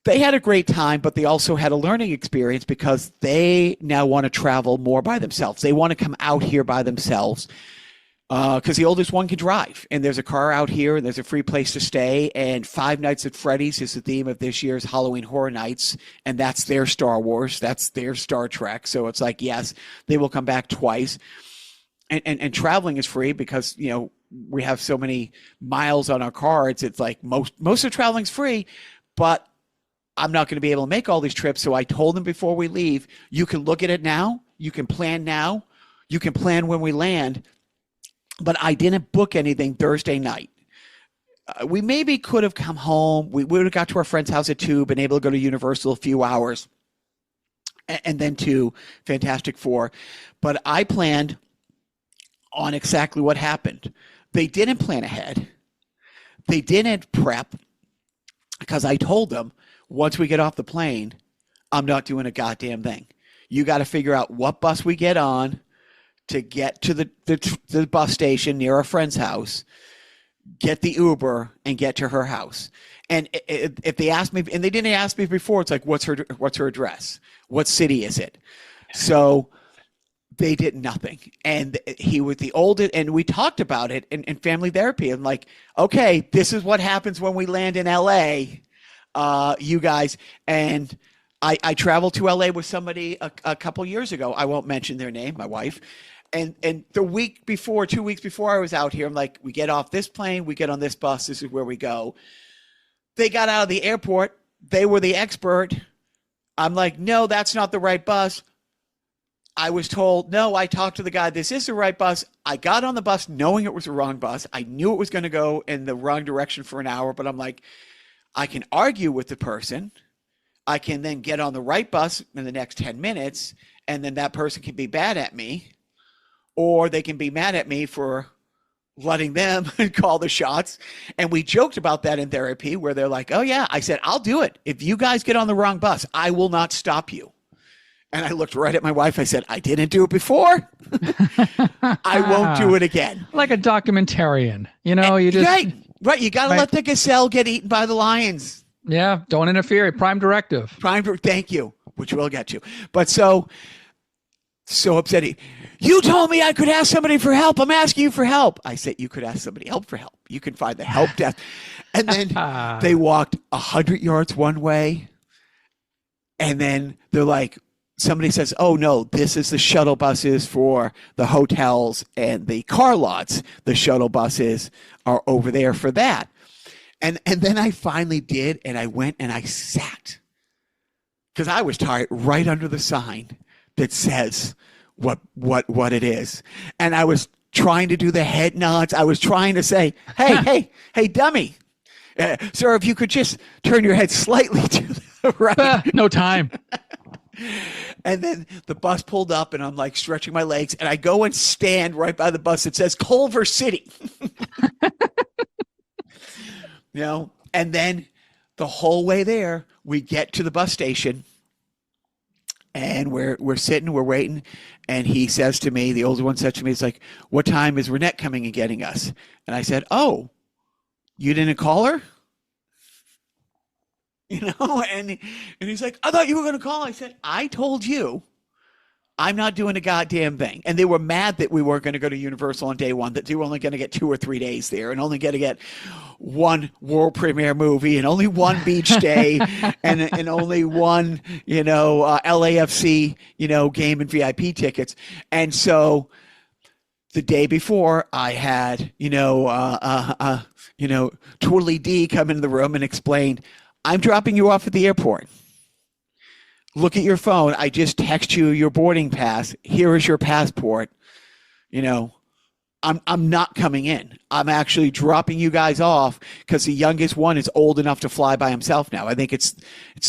They had a great time, but they also had a learning experience because they now want to travel more by themselves. They want to come out here by themselves because the oldest one can drive, and there's a car out here, and there's a free place to stay. And Five Nights at Freddy's is the theme of this year's Halloween Horror Nights, and that's their Star Wars. That's their Star Trek. So it's like, yes, they will come back twice. And traveling is free because, we have so many miles on our cards. It's like most of traveling's free, but I'm not going to be able to make all these trips. So I told them before we leave, you can look at it now. You can plan now. You can plan when we land. But I didn't book anything Thursday night. We maybe could have come home. We would have got to our friend's house at 2, been able to go to Universal a few hours, and then to Fantastic Four. But I planned on exactly what happened. They didn't plan ahead. They didn't prep, because I told them, once we get off the plane, I'm not doing a goddamn thing. You got to figure out what bus we get on to get to the bus station near our friend's house, get the Uber, and get to her house. And if they ask me, and they didn't ask me before, it's like, what's her address? What city is it? So they did nothing. And he was the oldest, and we talked about it in family therapy. I'm like, okay, this is what happens when we land in LA, you guys. And I traveled to LA with somebody a couple years ago. I won't mention their name, my wife. And the week before, 2 weeks before I was out here, I'm like, we get off this plane, we get on this bus, this is where we go. They got out of the airport. They were the expert. I'm like, no, that's not the right bus. I was told, no, I talked to the guy, this is the right bus. I got on the bus knowing it was the wrong bus. I knew it was going to go in the wrong direction for an hour, but I'm like, I can argue with the person. I can then get on the right bus in the next 10 minutes, and then that person can be bad at me, or they can be mad at me for letting them call the shots. And we joked about that in therapy where they're like, oh yeah, I said, I'll do it. If you guys get on the wrong bus, I will not stop you. And I looked right at my wife. I said, I didn't do it before. I won't do it again. Like a documentarian, you know, you just. Right. You got to let the gazelle get eaten by the lions. Yeah. Don't interfere. Prime directive. Thank you, which we'll get to. But so upsetting. You told me I could ask somebody for help. I'm asking you for help. I said, you could ask somebody help for help. You can find the help desk. And then they walked 100 yards one way. And then they're like, somebody says, oh no, this is the shuttle buses for the hotels and the car lots. The shuttle buses are over there for that. And then I finally did. And I went and I sat because I was tired right under the sign that says what it is. And I was trying to do the head nods. I was trying to say, hey, dummy. Sir, if you could just turn your head slightly to the right. No time. And then the bus pulled up and I'm like stretching my legs and I go and stand right by the bus that says Culver City. You know, and then the whole way there, we get to the bus station and we're sitting, we're waiting. And he says to me, the older one said to me, it's like, what time is Ronak coming and getting us? And I said, oh, you didn't call her? You know, and he's like, I thought you were going to call. I said, I told you I'm not doing a goddamn thing. And they were mad that we weren't going to go to Universal on day one, that they were only going to get 2 or 3 days there and only going to get one world premiere movie and only one beach day and only one, you know, LAFC, you know, game and VIP tickets. And so the day before I had, Tweedly D come into the room and explain, I'm dropping you off at the airport. Look at your phone. I just text you your boarding pass. Here is your passport. You know, I'm not coming in. I'm actually dropping you guys off because the youngest one is old enough to fly by himself now. I think it's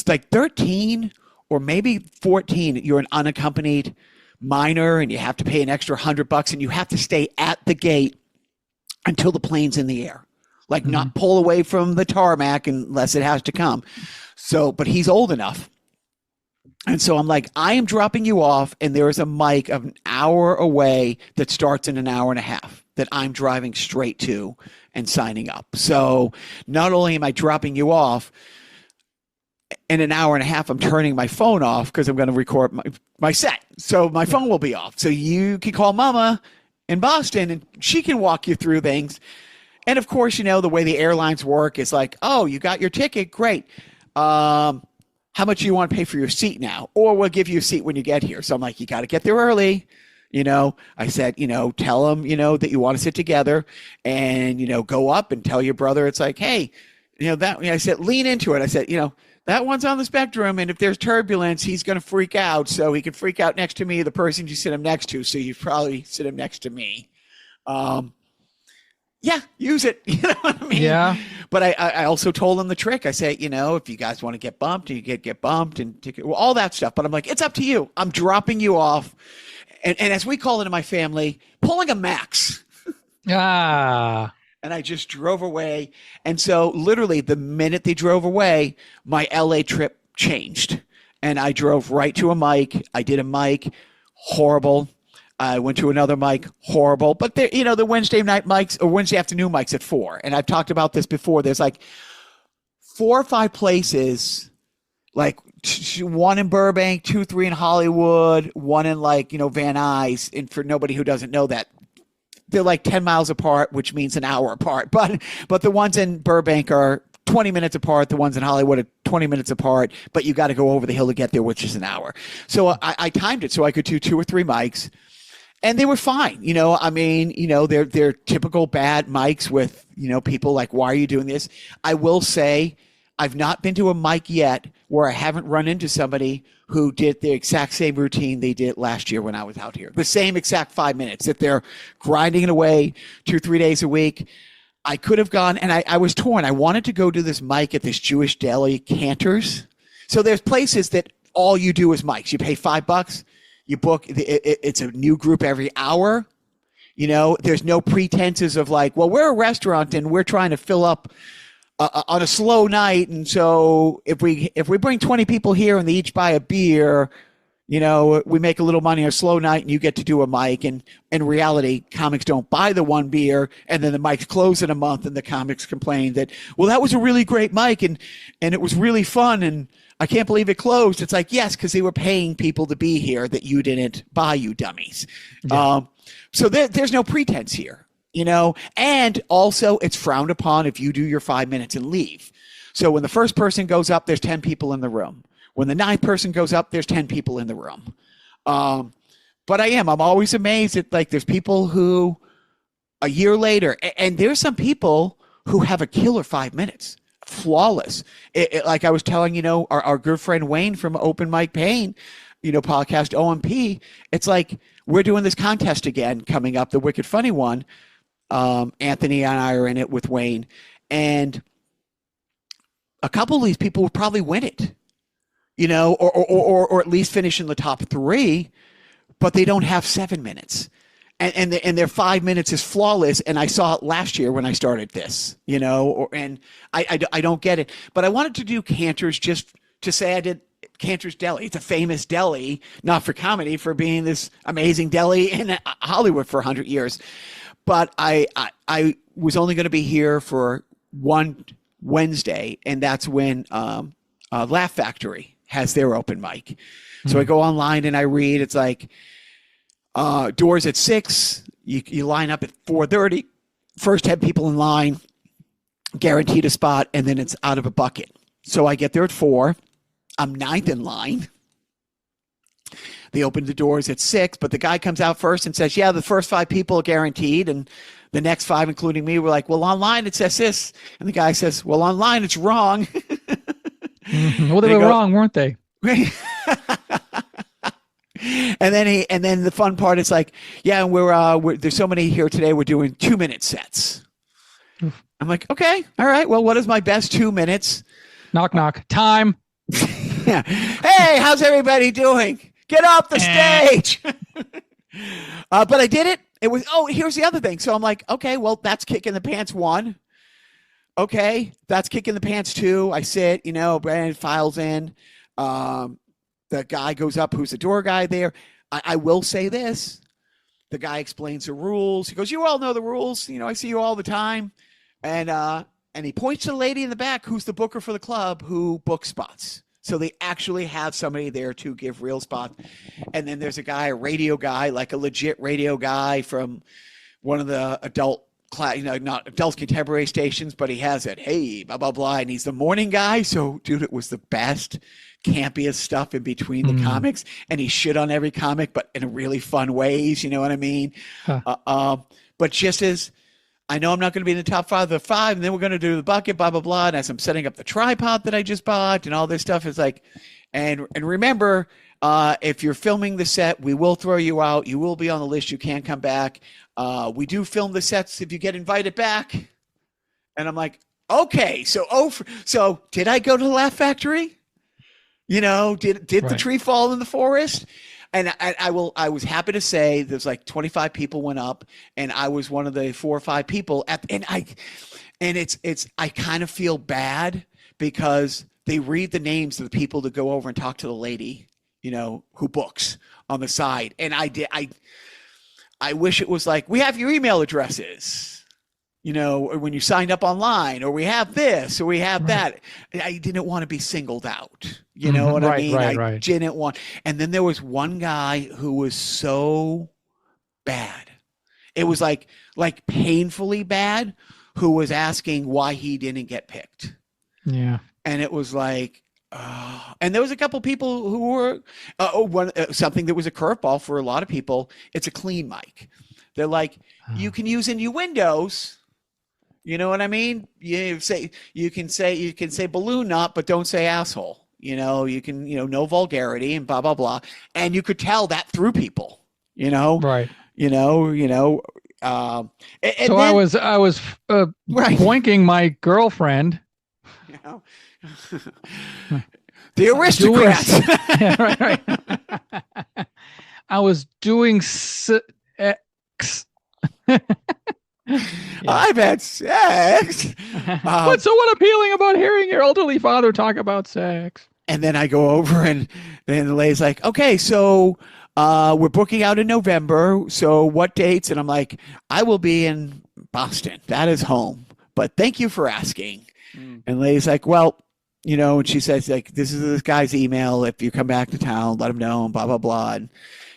like 13 or maybe 14. You're an unaccompanied minor and you have to pay an extra $100 and you have to stay at the gate until the plane's in the air. Like not pull away from the tarmac unless it has to come. So, but he's old enough. And so I'm like, I am dropping you off and there is a mic of an hour away that starts in an hour and a half that I'm driving straight to and signing up. So not only am I dropping you off, in an hour and a half, I'm turning my phone off because I'm going to record my set. So my phone will be off. So you can call Mama in Boston and she can walk you through things. And of course, you know, the way the airlines work is like, oh, you got your ticket. Great. How much do you want to pay for your seat now? Or we'll give you a seat when you get here. So I'm like, you got to get there early. You know, I said, you know, tell them, you know, that you want to sit together and, you know, go up and tell your brother. It's like, hey, you know, that, I said, lean into it. I said, you know, that one's on the spectrum. And if there's turbulence, he's going to freak out. So he can freak out next to me, the person you sit him next to. So you probably sit him next to me. Yeah, use it. You know what I mean? Yeah. But I also told him the trick. I say, you know, if you guys want to get bumped, you get bumped and all that stuff. But I'm like, it's up to you. I'm dropping you off. And as we call it in my family, pulling a max. And I just drove away. And so literally the minute they drove away, my LA trip changed. And I drove right to a mic. I did a mic. Horrible. I went to another mic, horrible. But there, you know, the Wednesday night mics or Wednesday afternoon mics at 4. And I've talked about this before. There's like 4 or 5 places, like one in Burbank, 2, 3 in Hollywood, one in like, you know, Van Nuys. And for nobody who doesn't know that, they're like 10 miles apart, which means an hour apart. But the ones in Burbank are 20 minutes apart. The ones in Hollywood are 20 minutes apart. But you got to go over the hill to get there, which is an hour. So I timed it so I could do 2 or 3 mics. And they were fine. You know, I mean, you know, they're typical bad mics with, you know, people like, why are you doing this? I will say I've not been to a mic yet where I haven't run into somebody who did the exact same routine they did last year when I was out here. The same exact 5 minutes that they're grinding it away 2 or 3 days a week. I could have gone and I was torn. I wanted to go to this mic at this Jewish deli, Cantor's. So there's places that all you do is mics. You pay $5. You book, it's a new group every hour. There's no pretenses of like, well, we're a restaurant and we're trying to fill up on a slow night. And so if we bring 20 people here and they each buy a beer, we make a little money on a slow night and you get to do a mic. And in reality, comics don't buy the one beer and then the mic's close in a month and the comics complain that, well, that was a really great mic and it was really fun and I can't believe it closed. It's like, yes, because they were paying people to be here that you didn't buy, you dummies. Yeah. So there's no pretense here, and also it's frowned upon if you do your 5 minutes and leave. So when the first person goes up, there's 10 people in the room. When the ninth person goes up, there's 10 people in the room. But I'm always amazed at like there's people who a year later, and there's some people who have a killer 5 minutes. Flawless. Like I was telling, our good friend Wayne from Open Mic Pain, podcast OMP, it's like we're doing this contest again coming up, the Wicked Funny one. Anthony and I are in it with Wayne, and a couple of these people will probably win it, or at least finish in the top 3, but they don't have 7 minutes. And their 5 minutes is flawless. And I saw it last year when I started this, and I don't get it. But I wanted to do Cantor's just to say I did Cantor's Deli. It's a famous deli, not for comedy, for being this amazing deli in Hollywood for 100 years. But I was only going to be here for one Wednesday, and that's when Laugh Factory has their open mic. Mm-hmm. So I go online and I read. It's like, doors at 6, you line up at 4:30, first 10 people in line, guaranteed a spot, and then it's out of a bucket. So I get there at 4, I'm 9th in line. They open the doors at 6, but the guy comes out first and says, yeah, the first 5 people are guaranteed, and the next 5, including me, were like, well, online it says this, and the guy says, well, online it's wrong. Mm-hmm. Well, they were wrong, weren't they? And then the fun part is like, yeah, we're there's so many here today. We're doing 2-minute sets. I'm like, okay, all right. Well, what is my best 2 minutes? Knock, knock. Time. Yeah. Hey, how's everybody doing? Get off the stage. But I did it. It was, here's the other thing. So I'm like, okay, well, that's kicking the pants 1. Okay, that's kicking the pants 2. I sit, Brandon files in. The guy goes up, who's the door guy there. I will say this. The guy explains the rules. He goes, you all know the rules. I see you all the time. And he points to the lady in the back who's the booker for the club who books spots. So they actually have somebody there to give real spots. And then there's a radio guy, like a legit radio guy from one of the adult not adult contemporary stations, but he has it. Hey, blah, blah, blah. And he's the morning guy. So, dude, it was the best, campiest stuff in between the comics. And he shit on every comic, but in really fun ways. You know what I mean? Huh. But just as I know I'm not going to be in the top 5 of the 5, and then we're going to do the bucket, blah, blah, blah. And as I'm setting up the tripod that I just bought and all this stuff, it's like, and remember, if you're filming the set, we will throw you out. You will be on the list. You can't come back. We do film the sets if you get invited back. And I'm like, okay, so did I go to the Laugh Factory? Did the tree fall in the forest? And I was happy to say there's like 25 people went up, and I was one of the 4 or 5 people I kind of feel bad because they read the names of the people to go over and talk to the lady, who books on the side. And I wish it was like, we have your email addresses, or when you signed up online, or we have this, or we have that. I didn't want to be singled out. You know what I mean? I didn't want. And then there was one guy who was so bad. It was like painfully bad, who was asking why he didn't get picked. Yeah. And it was like, and there was a couple people who were something that was a curveball for a lot of people. It's a clean mic. They're like, you can use innuendos. You know what I mean? You can say balloon knot, but don't say asshole. You can no vulgarity and blah blah blah. And you could tell that through people. Right. So I was boinking my girlfriend. The aristocrats. Right. I was doing I've had sex. What's so unappealing about hearing your elderly father talk about sex? And then I go over and then the lady's like, okay, so we're booking out in November. So what dates? And I'm like, I will be in Boston. That is home. But thank you for asking. And the lady's like, well, you know, and she says, like, this is this guy's email. If you come back to town, let him know, and blah, blah, blah. And,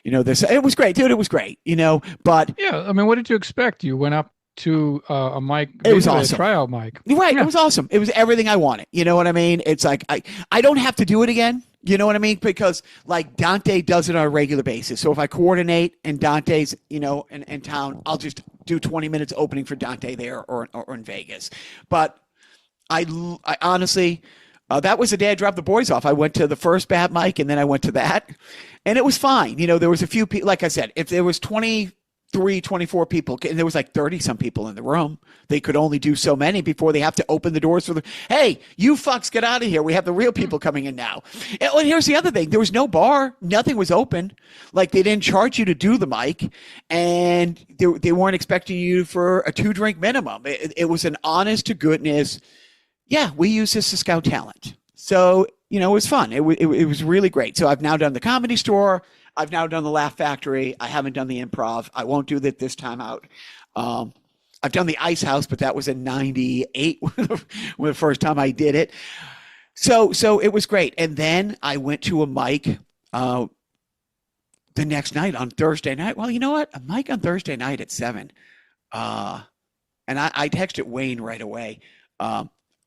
you know, this, it was great, dude. It was great, you know, but. Yeah. I mean, what did you expect? You went up to a mic. It was awesome. A tryout mic. Right. It was awesome. It was everything I wanted. You know what I mean? It's like, I don't have to do it again. You know what I mean? Because like Dante does it on a regular basis. So if I coordinate and Dante's, you know, in town, I'll just do 20 minutes opening for Dante there or in Vegas. But I honestly, that was the day I dropped the boys off. I went to the first Bat mic and then I went to that and it was fine. You know, there was a few people, like I said, if there was 24 people, and there was like 30 some people in the room. They could only do so many before they have to open the doors for hey, you fucks get out of here. We have the real people coming in now. And here's the other thing. There was no bar. Nothing was open. Like they didn't charge you to do the mic and they weren't expecting you for a 2-drink minimum. It was an honest to goodness. Yeah, we use this to scout talent. So, you know, it was fun. It was really great. So I've now done the Comedy Store. I've now done the Laugh Factory. I haven't done the Improv. I won't do that this time out. I've done the Ice House, but that was in '98 when the first time I did it. So it was great. And then I went to a mic the next night on Thursday night. Well, you know what? A mic on Thursday night at 7. And I texted Wayne right away.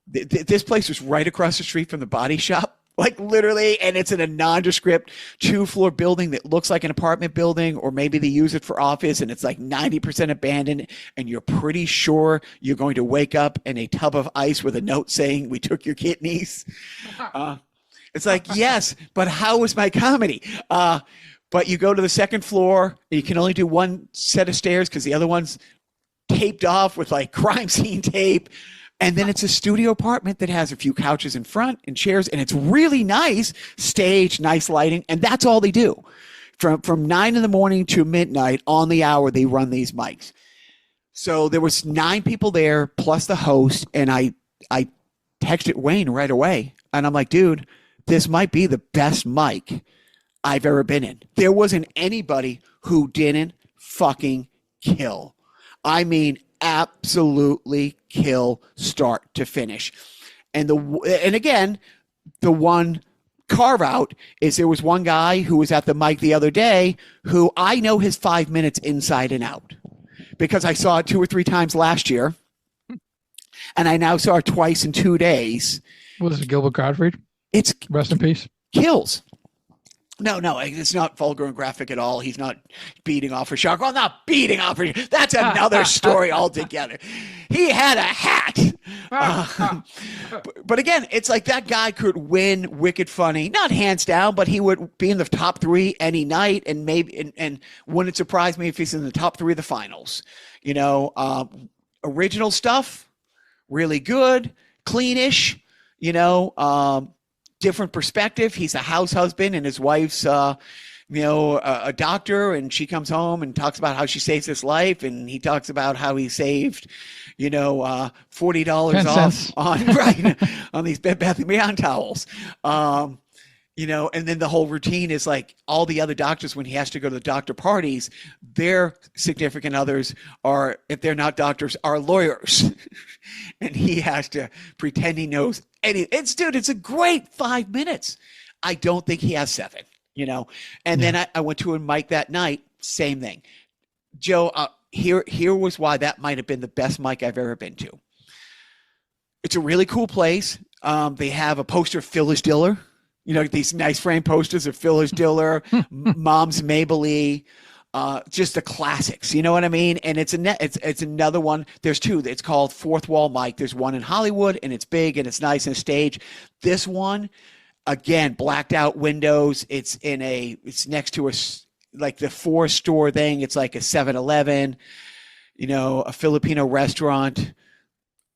This place was right across the street from the Body Shop. Like literally, and it's in a nondescript 2-floor building that looks like an apartment building, or maybe they use it for office, and it's like 90% abandoned, and you're pretty sure you're going to wake up in a tub of ice with a note saying, "We took your kidneys." It's like, yes, but how was my comedy? But you go to the second floor, and you can only do one set of stairs because the other one's taped off with like crime scene tape. And then it's a studio apartment that has a few couches in front and chairs, and it's really nice stage, nice lighting, and that's all they do. From 9 in the morning to midnight on the hour, they run these mics. So there was 9 people there plus the host, and I texted Wayne right away, and I'm like, dude, this might be the best mic I've ever been in. There wasn't anybody who didn't fucking kill. I mean, absolutely kill start to finish. And again, the one carve out is there was one guy who was at the mic the other day who I know his 5 minutes inside and out because I saw it 2 or 3 times last year. And I now saw it twice in 2 days. Was it Gilbert Gottfried? It's rest in peace. Kills. No, it's not vulgar and graphic at all. He's not beating off a shark. Well, not beating off a shark. That's another story altogether. He had a hat. But again, it's like that guy could win Wicked Funny. Not hands down, but he would be in the top 3 any night, and maybe and wouldn't surprise me if he's in the top 3 of the finals. You know, original stuff, really good, cleanish, you know, different perspective. He's a house husband and his wife's, a doctor, and she comes home and talks about how she saves his life. And he talks about how he saved, $40 off on these Bed Bath & Beyond towels. And then the whole routine is like all the other doctors, when he has to go to the doctor parties, their significant others are, if they're not doctors, are lawyers. And he has to pretend he knows anything. It's a great 5 minutes. I don't think he has 7, And then I went to a mic that night, same thing. Joe, here was why that might have been the best mic I've ever been to. It's a really cool place. They have a poster of Phyllis Diller. These nice frame posters of Phyllis Diller, Moms Mabley, just the classics. You know what I mean? And it's another one. There's 2. It's called Fourth Wall Mic. There's one in Hollywood, and it's big and it's nice and stage. This one, again, blacked out windows. It's next to like the 4-store thing. It's like a 7-Eleven, a Filipino restaurant.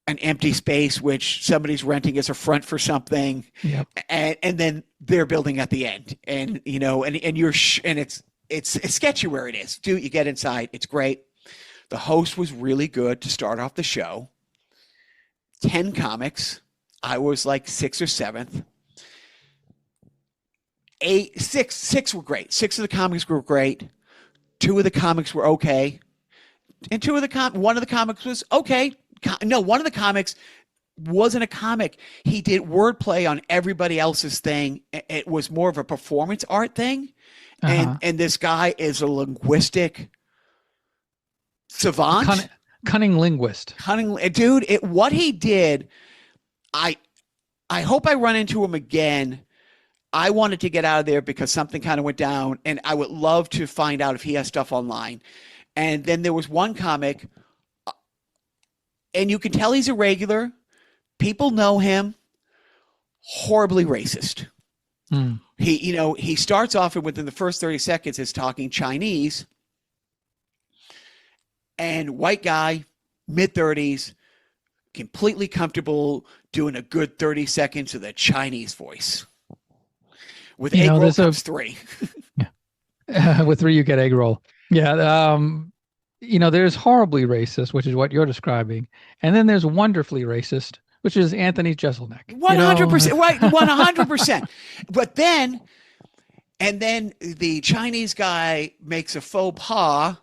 An empty space which somebody's renting as a front for something. Yep. And then they're building at the end, and and it's sketchy where it is. You get inside, it's great. The host was really good to start off the show. 10 comics. I was like 6th or 7th. Six were great. 6 of the comics were great. 2 of the comics were okay. And one of the comics was okay. No, one of the comics wasn't a comic. He did wordplay on everybody else's thing. It was more of a performance art thing. And this guy is a linguistic savant. Cunning linguist. Dude, what he did, I hope I run into him again. I wanted to get out of there because something kind of went down, and I would love to find out if he has stuff online. And then there was one comic, and you can tell he's a regular. People know him. Horribly racist. He starts off and within the first 30 seconds is talking Chinese, and white guy, mid-30s, completely comfortable doing a good 30 seconds of the Chinese voice. With egg roll comes 3. With 3, you get egg roll. Yeah. There's horribly racist, which is what you're describing. And then there's wonderfully racist, which is Anthony Jeselnik. 100%. Right. 100%. But then the Chinese guy makes a faux pas,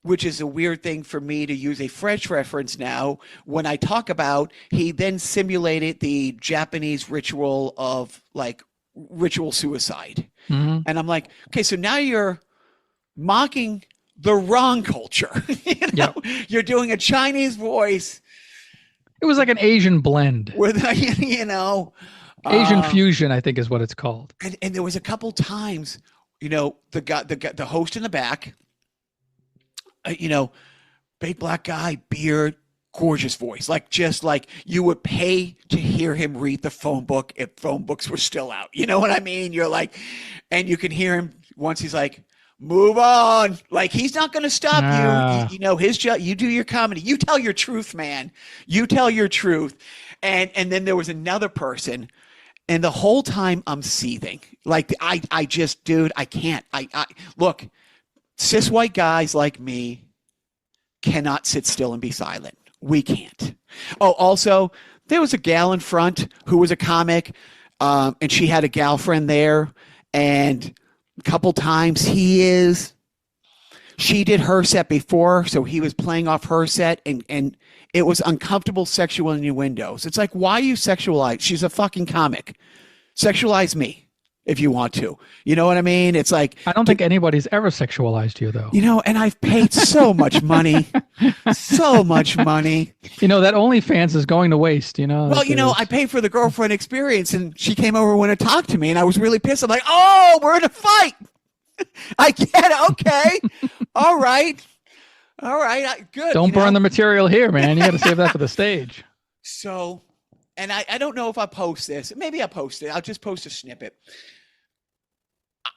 which is a weird thing for me to use a French reference now. When I talk about, he then simulated the Japanese ritual of ritual suicide. And I'm like, okay, so now you're mocking the wrong culture. You're doing a Chinese voice. It was like an Asian blend with, Asian fusion, I think is what it's called. And there was a couple times, the host in the back, big black guy, beard, gorgeous voice, just like you would pay to hear him read the phone book if phone books were still out. You know what I mean? You're like, and you can hear him once he's like, move on. Like, he's not going to stop you. His job, you do your comedy. You tell your truth, man. You tell your truth. And then there was another person, and the whole time I'm seething. Like, I just, dude, I can't. I look, cis white guys like me cannot sit still and be silent. We can't. Oh, also, there was a gal in front who was a comic, and she had a gal friend there, and a couple times she did her set before, so he was playing off her set, and it was uncomfortable sexual innuendos. It's like, why you sexualize? She's a fucking comic. Sexualize me if you want to. You know what I mean? It's like, I don't think anybody's ever sexualized you, though. And I've paid so much money. So much money. That OnlyFans is going to waste, Well, I paid for the girlfriend experience, and she came over and wanted to talk to me, and I was really pissed. I'm like, oh, we're in a fight. I get it. Okay. All right. Good. Don't burn the material here, man. You got to save that for the stage. So, and I don't know if I'll post this. Maybe I'll post it. I'll just post a snippet.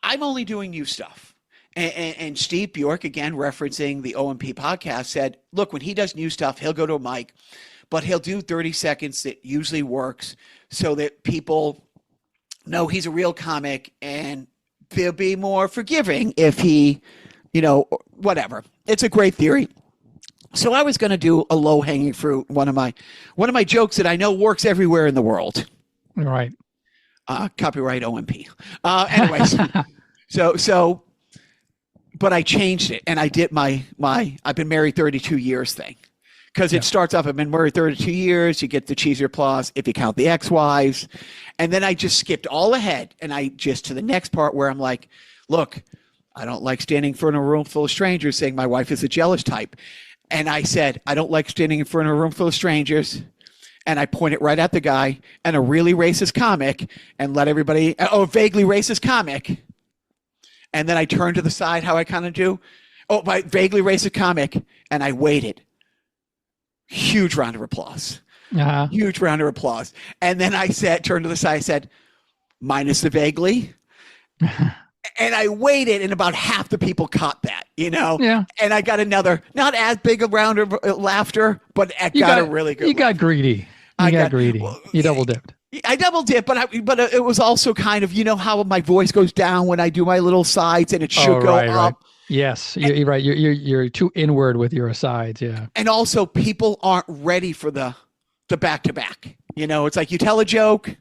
I'm only doing new stuff. And Steve Bjork, again, referencing the OMP podcast, said, look, when he does new stuff, he'll go to a mic, but he'll do 30 seconds that usually works so that people know he's a real comic, and they'll be more forgiving if he, whatever. It's a great theory. So I was going to do a low-hanging fruit, one of my jokes that I know works everywhere in the world. Right. Copyright OMP. Anyways, so, but I changed it, and I did my I've been married 32 years thing, because it starts off, I've been married 32 years. You get the cheesier applause if you count the ex-wives, and then I just skipped all ahead, and I just to the next part where I'm like, look, I don't like standing in front of a room full of strangers saying my wife is a jealous type. And I said, I don't like standing in front of a room full of strangers. And I pointed right at the guy and a really racist comic and let everybody, vaguely racist comic. And then I turned to the side, how I kind of do. Oh, my vaguely racist comic. And I waited. Huge round of applause. Huge round of applause. And then I turned to the side, I said, minus the vaguely. And I waited, and about half the people caught that, Yeah. And I got another, not as big a round of laughter, but I got a really good. You got greedy. You got greedy. You double dipped. I double dipped, but it was also kind of, how my voice goes down when I do my little sides, and it should go up. Right. Yes, you're right. You're too inward with your asides. Yeah. And also, people aren't ready for the back-to-back. It's like you tell a joke,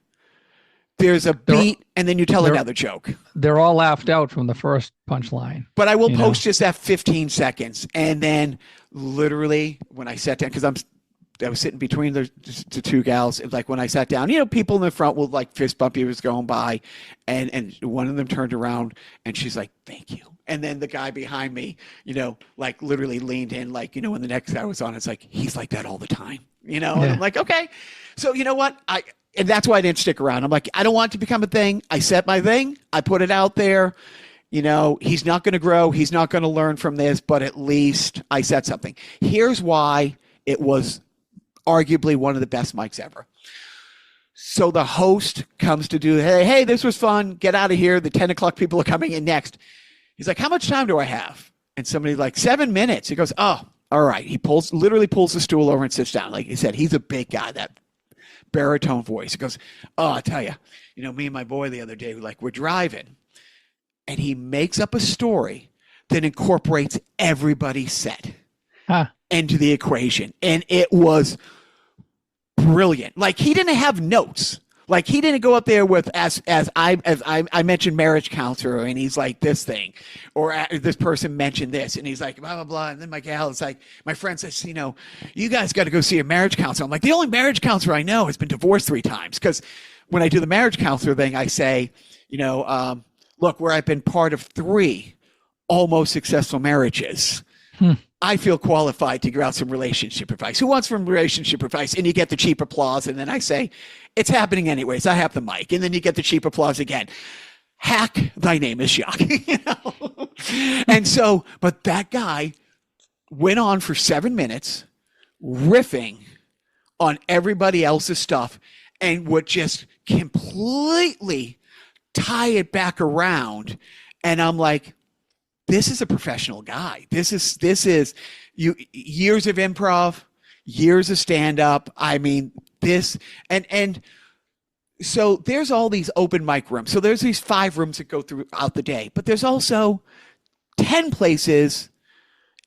there's a beat, and then you tell another joke. They're all laughed out from the first punchline. But I will post just that 15 seconds. And then literally when I sat down, because I was sitting between the two gals, like when I sat down, people in the front will like fist bump you as going by. And one of them turned around and she's like, thank you. And then the guy behind me, like literally leaned in, like, when the next guy was on, it's like, he's like that all the time, And I'm like, okay. So you know what? And that's why I didn't stick around. I'm like, I don't want it to become a thing. I set my thing. I put it out there. He's not going to grow. He's not going to learn from this, but at least I said something. Here's why it was arguably one of the best mics ever. So the host comes to do, hey, this was fun. Get out of here. The 10 o'clock people are coming in next. He's like, how much time do I have? And somebody like 7 minutes. He goes, oh, all right. He literally pulls the stool over and sits down. Like he said, he's a big guy, that baritone voice. He goes, oh, I'll tell you, me and my boy the other day, we're driving and he makes up a story that incorporates everybody's set into the equation. And it was brilliant. Like he didn't have notes. Like he didn't go up there with as I mentioned marriage counselor and he's like this thing, or this person mentioned this and he's like blah blah blah, and then my gal is like, my friend says, you guys got to go see a marriage counselor. I'm like, the only marriage counselor I know has been divorced 3 times, because when I do the marriage counselor thing, I say, look, where I've been part of 3 almost successful marriages. I feel qualified to give out some relationship advice. Who wants some relationship advice? And you get the cheap applause. And then I say, it's happening anyways. I have the mic. And then you get the cheap applause again. Hack, thy name is Jacques. And so, but that guy went on for 7 minutes riffing on everybody else's stuff and would just completely tie it back around. And I'm like, this is a professional guy. This is you, years of improv, years of stand-up. I mean, this, and so there's all these open mic rooms. So there's these 5 rooms that go throughout the day, but there's also 10 places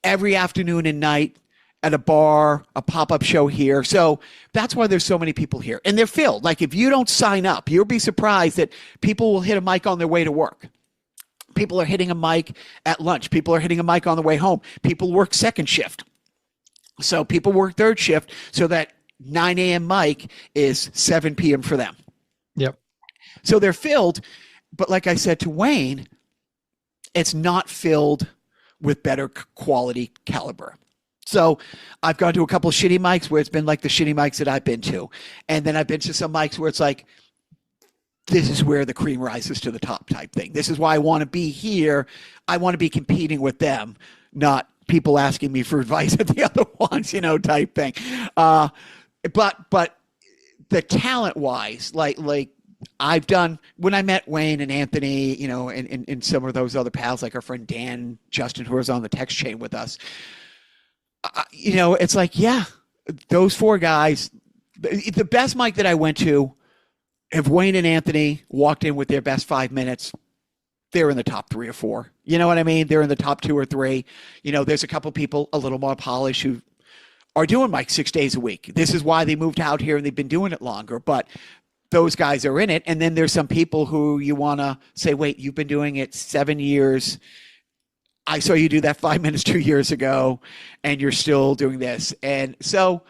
every afternoon and night at a bar, a pop-up show here. So that's why there's so many people here, and they're filled. Like if you don't sign up, you'll be surprised that people will hit a mic on their way to work. People are hitting a mic at lunch. People are hitting a mic on the way home. People work second shift. So people work third shift, so that 9 a.m. mic is 7 p.m. for them. Yep. So they're filled. But like I said to Wayne, it's not filled with better quality caliber. So I've gone to a couple of shitty mics where it's been like the shitty mics that I've been to. And then I've been to some mics where it's like, this is where the cream rises to the top type thing. This is why I want to be here. I want to be competing with them, not people asking me for advice at the other ones, type thing. But the talent wise, like I've done, when I met Wayne and Anthony, and some of those other pals, like our friend Dan, Justin, who was on the text chain with us, it's like, yeah, those 4 guys, the best mic that I went to, if Wayne and Anthony walked in with their best 5 minutes, they're in the top 3 or 4. You know what I mean? They're in the top 2 or 3. There's a couple people a little more polished who are doing mic 6 days a week. This is why they moved out here and they've been doing it longer. But those guys are in it. And then there's some people who you want to say, wait, you've been doing it 7 years. I saw you do that 5 minutes 2 years ago, and you're still doing this. And so,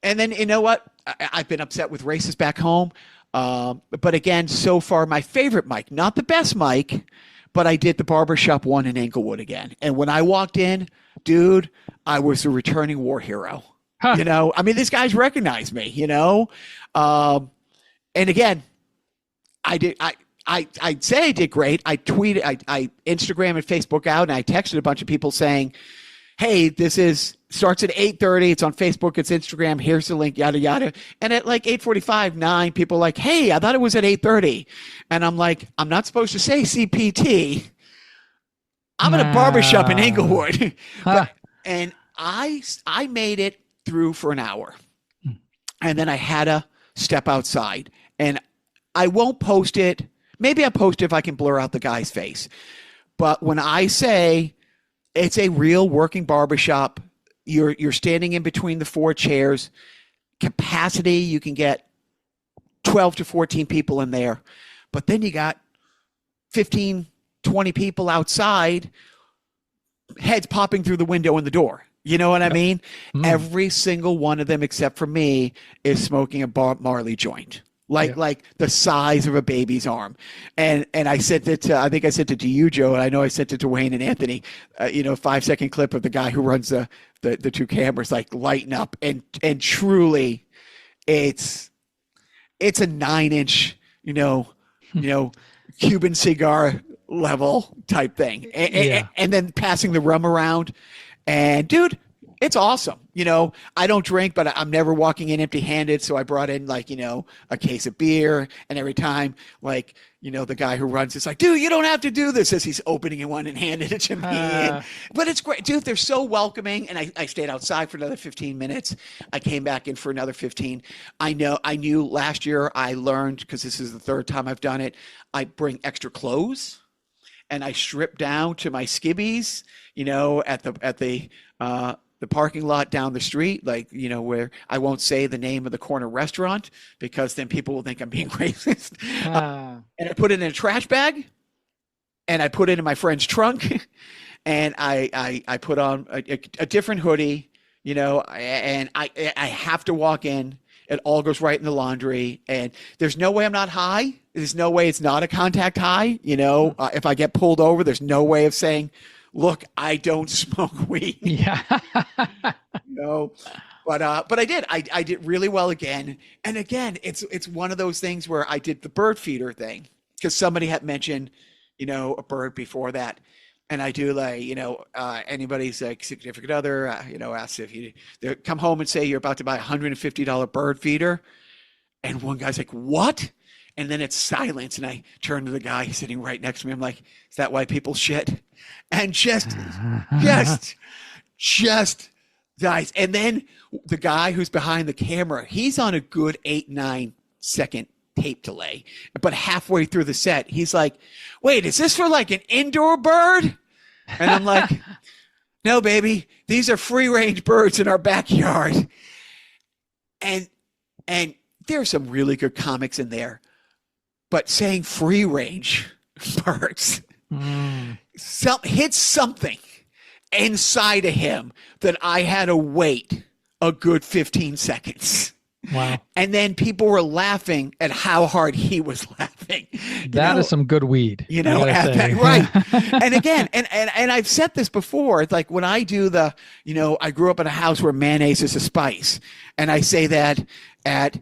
and then you know what? I've been upset with races back home. But again, so far, my favorite mic, not the best mic, but I did the barbershop one in Englewood again. And when I walked in, dude, I was a returning war hero. Huh. I mean, these guys recognize me, and again, I'd say I did great. I tweeted, I Instagram and Facebook out, and I texted a bunch of people saying, hey, starts at 8:30. It's on Facebook. It's Instagram. Here's the link, yada, yada. And at like 8:45, 9, people are like, hey, I thought it was at 8:30. And I'm like, I'm not supposed to say CPT. I'm in a barbershop in Englewood. And I made it through for an hour. And then I had to step outside. And I won't post it. Maybe I'll post it if I can blur out the guy's face. But when I say it's a real working barbershop. You're standing in between the 4 chairs. Capacity, you can get 12 to 14 people in there. But then you got 15, 20 people outside, heads popping through the window and the door. You know what I mean? Every single one of them, except for me, is smoking a Bob Marley joint. Like the size of a baby's arm. And I sent it to, I think I sent it to you, Joe, and I know I sent it to Wayne and Anthony, 5-second clip of the guy who runs the 2 cameras, like lighting up. And truly it's a 9-inch, Cuban cigar level type thing. And then passing the rum around. And dude, it's awesome. I don't drink, but I'm never walking in empty-handed. So I brought in a case of beer, and every time the guy who runs it's like, dude, you don't have to do this, as he's opening one and handing it to me. But it's great, dude. They're so welcoming. And I stayed outside for another 15 minutes. I came back in for another 15. I knew last year I learned, because this is the 3rd time I've done it, I bring extra clothes and I strip down to my skivvies, at the parking lot down the street, where I won't say the name of the corner restaurant, because then people will think I'm being racist. And I put it in a trash bag, and I put it in my friend's trunk, and I put on a different hoodie, and I have to walk in. It all goes right in the laundry, and there's no way I'm not high. There's no way it's not a contact high. If I get pulled over, there's no way of saying, look, I don't smoke weed. Yeah. But I did. I did really well again. And again, it's one of those things where I did the bird feeder thing, because somebody had mentioned, a bird before that. And I do anybody's significant other, asks if they come home and say you're about to buy a $150 bird feeder. And one guy's like, what? And then it's silence. And I turn to the guy sitting right next to me. I'm like, is that why people shit? And just dies. And then the guy who's behind the camera, he's on a good 8-9 second tape delay. But halfway through the set, he's like, wait, is this for an indoor bird? And I'm like, no, baby, these are free range birds in our backyard. And there's some really good comics in there. But saying free range birds hit something inside of him that I had to wait a good 15 seconds. Wow. And then people were laughing at how hard he was laughing. That is some good weed. Right. And again, and I've said this before. It's like when I do I grew up in a house where mayonnaise is a spice. And I say that at,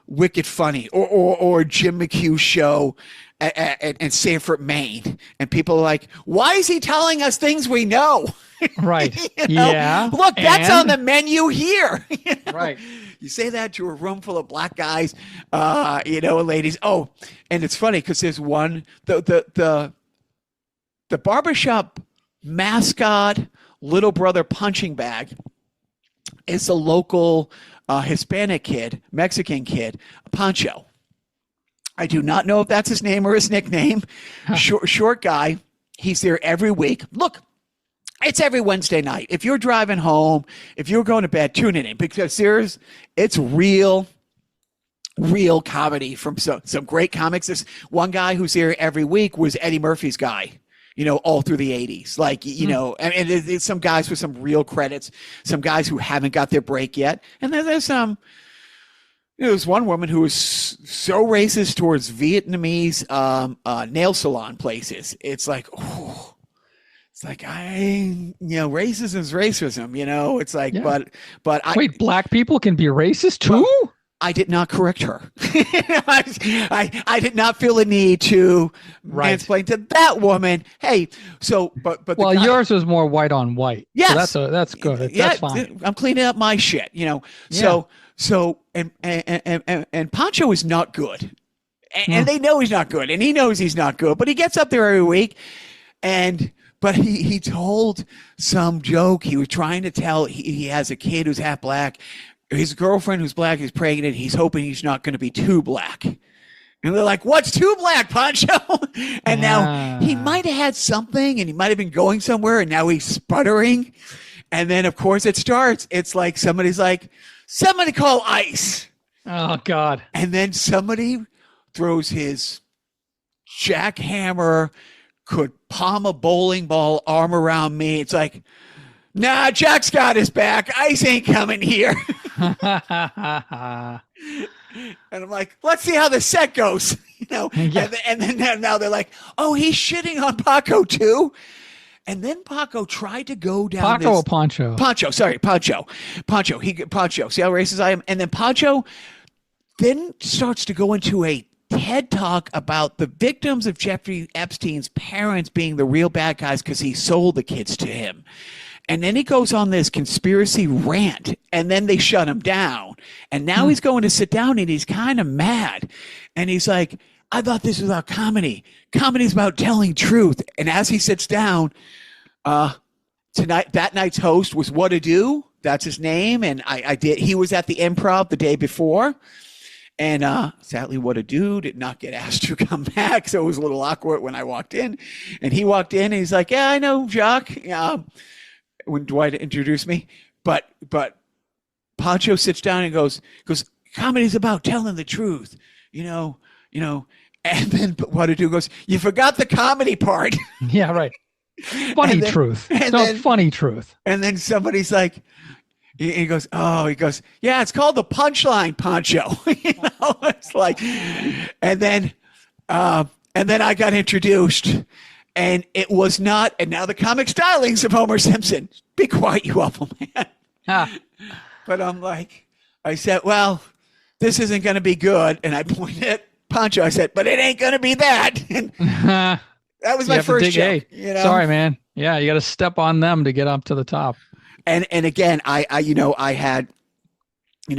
Wicked Funny or Jim McHugh's show in Sanford, Maine. And people are like, why is he telling us things we know? Right. Yeah. Look, that's on the menu here. Right. You say that to a room full of black guys, and ladies. Oh, and it's funny because there's one, the barbershop mascot little brother punching bag is a local Hispanic kid, Mexican kid, Pancho. I do not know if that's his name or his nickname. Short guy. He's there every week. Look, it's every Wednesday night. If you're driving home, if you're going to bed, tune it in, because it's real comedy from some great comics. This one guy who's here every week was Eddie Murphy's guy, all through the 80s. And there's some guys with some real credits, some guys who haven't got their break yet. And then there's there's one woman who was so racist towards Vietnamese nail salon places. It's like, oh. It's like, racism is racism, it's like, yeah. but wait, black people can be racist too? Well, I did not correct her. I did not feel a need to explain to that woman, hey, but well, yours was more white on white. Yes. So that's good. Yeah, that's fine. I'm cleaning up my shit, So and Pancho is not good. And they know he's not good, and he knows he's not good, but he gets up there every week but he told some joke. He was trying to tell he has a kid who's half black. His girlfriend who's black is pregnant. He's hoping he's not going to be too black. And they're like, what's too black, Pancho? And now he might have had something and he might have been going somewhere and now he's sputtering. And then, of course, it starts. It's like somebody's like, somebody call ICE. Oh, God. And then somebody throws his jackhammer, could palm a bowling ball arm around me. It's like, nah, Jack's got his back. ICE ain't coming here. And I'm like, let's see how the set goes. Yeah. And then now they're like, oh, he's shitting on Paco too. And then Paco tried to go down Paco or Pancho? Pancho. See how racist I am? And then Pancho then starts to go into a TED talk about the victims of Jeffrey Epstein's parents being the real bad guys because he sold the kids to him. And then he goes on this conspiracy rant, and then they shut him down. And now he's going to sit down, and he's kind of mad. And he's like, I thought this was about comedy. Comedy's about telling truth. And as he sits down, that night's host was What to Do. That's his name. And he was at the Improv the day before. And sadly, What to Do did not get asked to come back. So it was a little awkward when I walked in. And he walked in, and he's like, yeah, I know, Jacques. When Dwight introduced me, but Pancho sits down and goes, comedy's about telling the truth, and then What to Do goes, you forgot the comedy part. Yeah, right. Funny truth. Funny truth. And then somebody's like, he goes, yeah, it's called the punchline, Pancho. It's like, and then I got introduced. And it was not, and now the comic stylings of Homer Simpson. Be quiet, you awful man. But I'm like, I said, well, this isn't going to be good. And I pointed at Pancho. I said, but it ain't going to be that. And that was my first joke. Sorry, man. Yeah, you got to step on them to get up to the top. And again, I had,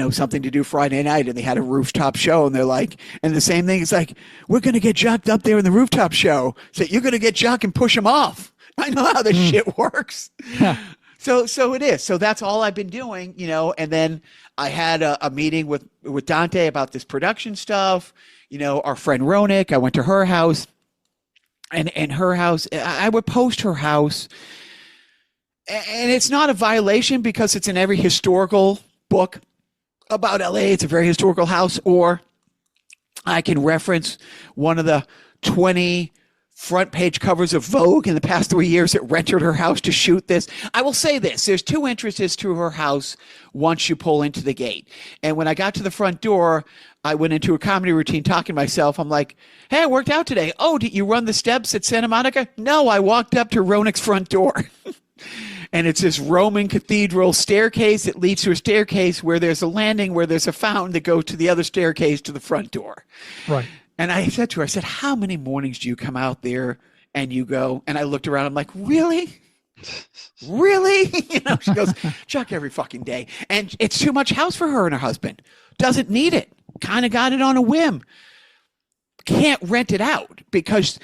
something to do Friday night, and they had a rooftop show, and they're like, and the same thing is like, we're going to get Jacques up there in the rooftop show. So you're going to get Jacques and push him off. I know how this shit works. So it is. So that's all I've been doing, and then I had a meeting with Dante about this production stuff. Our friend Ronak, I went to her house, and her house, I would post her house, and it's not a violation because it's in every historical book about LA. It's a very historical house, or I can reference one of the 20 front page covers of Vogue in the past 3 years that rented her house to shoot this. I will say this, there's two entrances to her house once you pull into the gate. And when I got to the front door, I went into a comedy routine talking to myself. I'm like, hey, I worked out today. Oh, did you run the steps at Santa Monica? No, I walked up to Ronak's front door. And it's this Roman cathedral staircase that leads to a staircase where there's a landing, where there's a fountain that goes to the other staircase to the front door. Right. And I said to her, how many mornings do you come out there and you go? And I looked around. I'm like, really? Really? She goes, Chuck, every fucking day. And it's too much house for her and her husband. Doesn't need it. Kind of got it on a whim. Can't rent it out because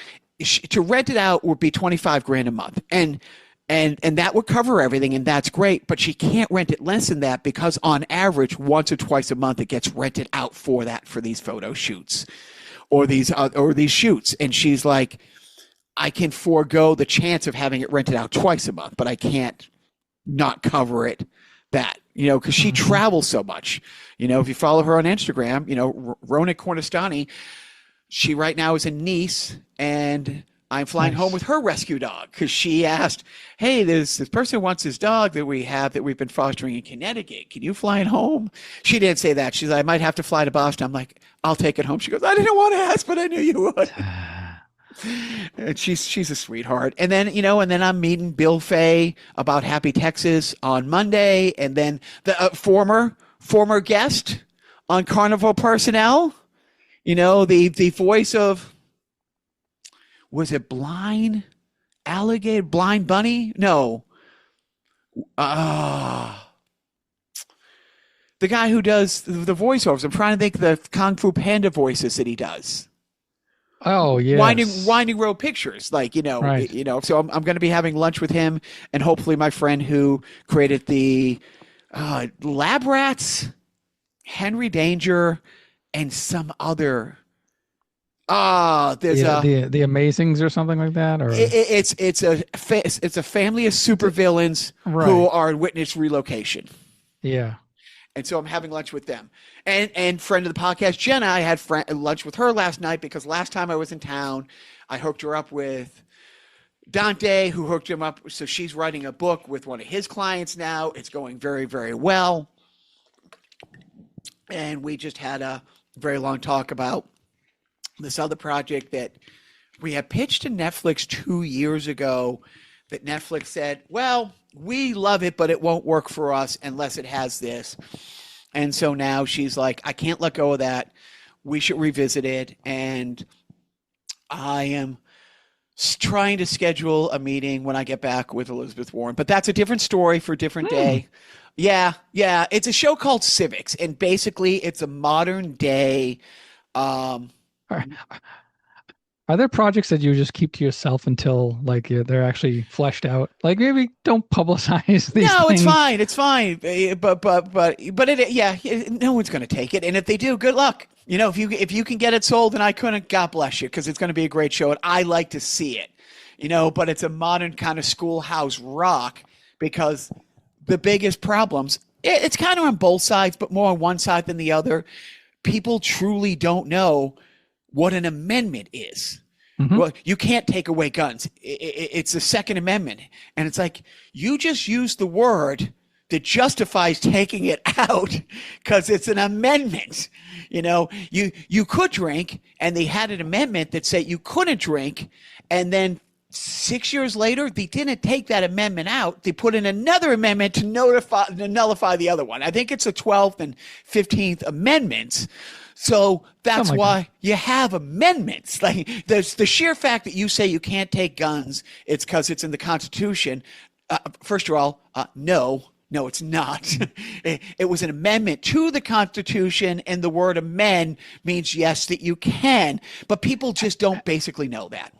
to rent it out would be $25,000 a month. And that would cover everything, and that's great. But she can't rent it less than that because on average, once or twice a month, it gets rented out for these photo shoots or these shoots. And she's like, I can forego the chance of having it rented out twice a month, but I can't not cover it because she travels so much. If you follow her on Instagram, Ronak Cornestani, she right now is in Nice, and I'm flying home with her rescue dog because she asked, hey, this person wants this dog that we've been fostering in Connecticut. Can you fly it home? She didn't say that. She's like, I might have to fly to Boston. I'm like, I'll take it home. She goes, I didn't want to ask, but I knew you would. And she's a sweetheart. And then, and I'm meeting Bill Fay about Happy Texas on Monday. And then the former guest on Carnival Personnel, the voice of, was it Blind Alligator? Blind Bunny? No. The guy who does the voiceovers. I'm trying to think of the Kung Fu Panda voices that he does. Oh, yeah. Winding Road Pictures. Right. So I'm going to be having lunch with him and hopefully my friend who created the Lab Rats, Henry Danger, and some other There's the Amazings or something like that, or it's a family of supervillains who are in witness relocation. Yeah. And so I'm having lunch with them. And friend of the podcast, Jenna, I had lunch with her last night because last time I was in town, I hooked her up with Dante, who hooked him up. So she's writing a book with one of his clients now. It's going very, very well. And we just had a very long talk about this other project that we had pitched to Netflix 2 years ago that Netflix said, well, we love it, but it won't work for us unless it has this. And so now she's like, I can't let go of that. We should revisit it. And I am trying to schedule a meeting when I get back with Elizabeth Warren, but that's a different story for a different day. Yeah. It's a show called Civics, and basically it's a modern day. Are there projects that you just keep to yourself until like they're actually fleshed out? Like maybe don't publicize these. No, things. It's fine. But no one's going to take it, and if they do, good luck. You know, if you can get it sold, and I couldn't, God bless you, because it's going to be a great show, and I like to see it. You know, but it's a modern kind of schoolhouse rock because the biggest problems, it's kind of on both sides, but more on one side than the other. People truly don't know what an amendment is. Mm-hmm. Well, you can't take away guns. It's the Second Amendment. And it's like, you just use the word that justifies taking it out because it's an amendment. You know, you could drink, and they had an amendment that said you couldn't drink. And then 6 years later, they didn't take that amendment out. They put in another amendment to nullify the other one. I think it's the 12th and 15th amendments. So that's why you have amendments. Like there's the sheer fact that you say you can't take guns, it's because it's in the Constitution. First of all, no, it's not. It was an amendment to the Constitution, and the word amend means yes, that you can. But people just don't basically know that.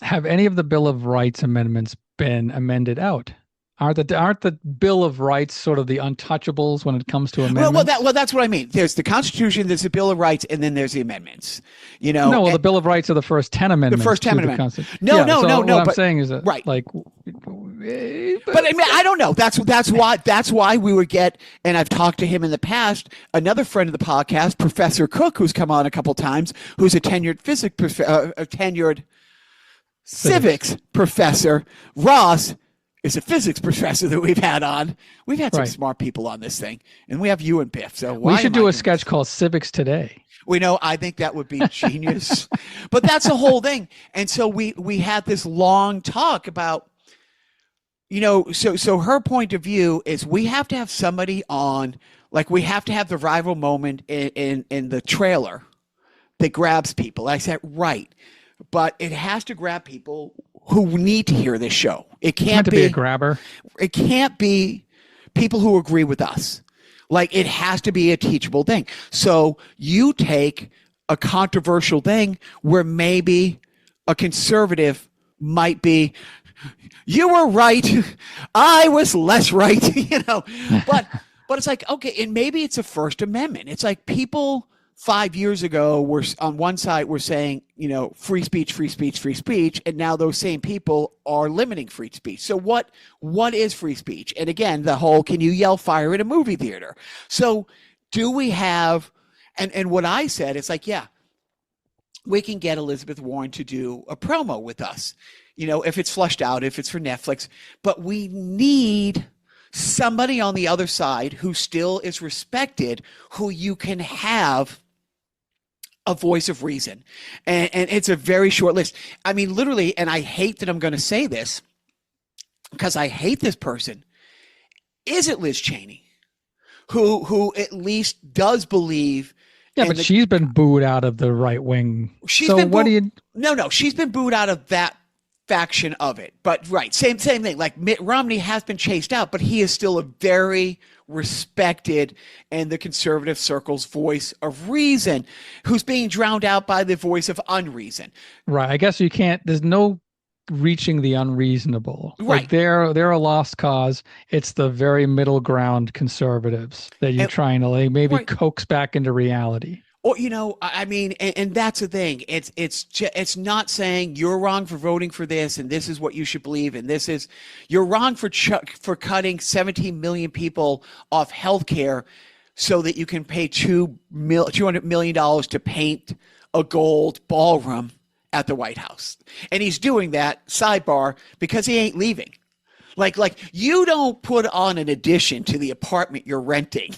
Have any of the Bill of Rights amendments been amended out? Aren't the Bill of Rights sort of the untouchables when it comes to amendments? Well, that's what I mean. There's the Constitution, there's the Bill of Rights, and then there's the amendments. You know, the Bill of Rights are the first 10 amendments. The first 10 amendments. No. What I'm but, saying is that, right. Like, but I mean, I don't know. That's why we would get, and I've talked to him in the past. Another friend of the podcast, Professor Cook, who's come on a couple times, who's a tenured civics professor. Ross is a physics professor that we've had on. We've had some smart people on this thing, and we have you and Biff. So we should do a sketch called Civics Today. We know. I think that would be genius. But that's the whole thing. And so we had this long talk about, you know, so her point of view is we have to have somebody on, like we have to have the rival moment in the trailer that grabs people. I said, right. But it has to grab people who need to hear this show. It can't be a grabber. It can't be people who agree with us. Like, it has to be a teachable thing. So you take a controversial thing where maybe a conservative might be, you were right, I was less right, you know. But it's like, okay, and maybe it's a First Amendment. It's like people 5 years ago were on one side were saying, you know, free speech, and now those same people are limiting free speech. So what is free speech? And again, the whole, can you yell fire in a movie theater? So do we have, and what I said, it's like, yeah, we can get Elizabeth Warren to do a promo with us, you know, if it's flushed out, if it's for Netflix, but we need somebody on the other side who still is respected, who you can have a voice of reason. And it's a very short list. I mean, literally, and I hate that I'm going to say this because I hate this person. Is it Liz Cheney, who at least does believe? Yeah, but she's been booed out of the right wing. No, she's been booed out of that faction of it. But right, same thing. Like Mitt Romney has been chased out, but he is still a very respected in the conservative circles voice of reason, who's being drowned out by the voice of unreason. Right. I guess you can't. There's no reaching the unreasonable. Right. Like they're a lost cause. It's the very middle ground conservatives that you're trying to like maybe coax back into reality. Or, I mean, and that's the thing. It's not saying you're wrong for voting for this and this is what you should believe and you're wrong for cutting 17 million people off healthcare so that you can pay $200 million to paint a gold ballroom at the White House. And he's doing that, sidebar, because he ain't leaving. Like you don't put on an addition to the apartment you're renting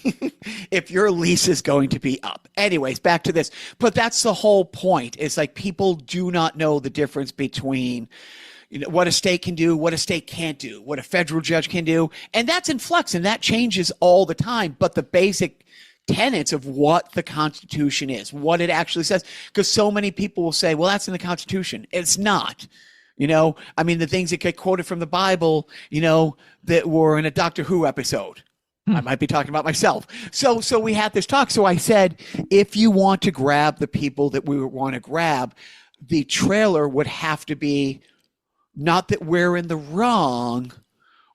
if your lease is going to be up. Anyways, back to this. But that's the whole point. It's like people do not know the difference between what a state can do, what a state can't do, what a federal judge can do. And that's in flux, and that changes all the time. But the basic tenets of what the Constitution is, what it actually says, because so many people will say, well, that's in the Constitution. It's not. I mean, the things that get quoted from the Bible, that were in a Doctor Who episode. I might be talking about myself. So we had this talk. So I said, if you want to grab the people that we want to grab, the trailer would have to be not that we're in the wrong,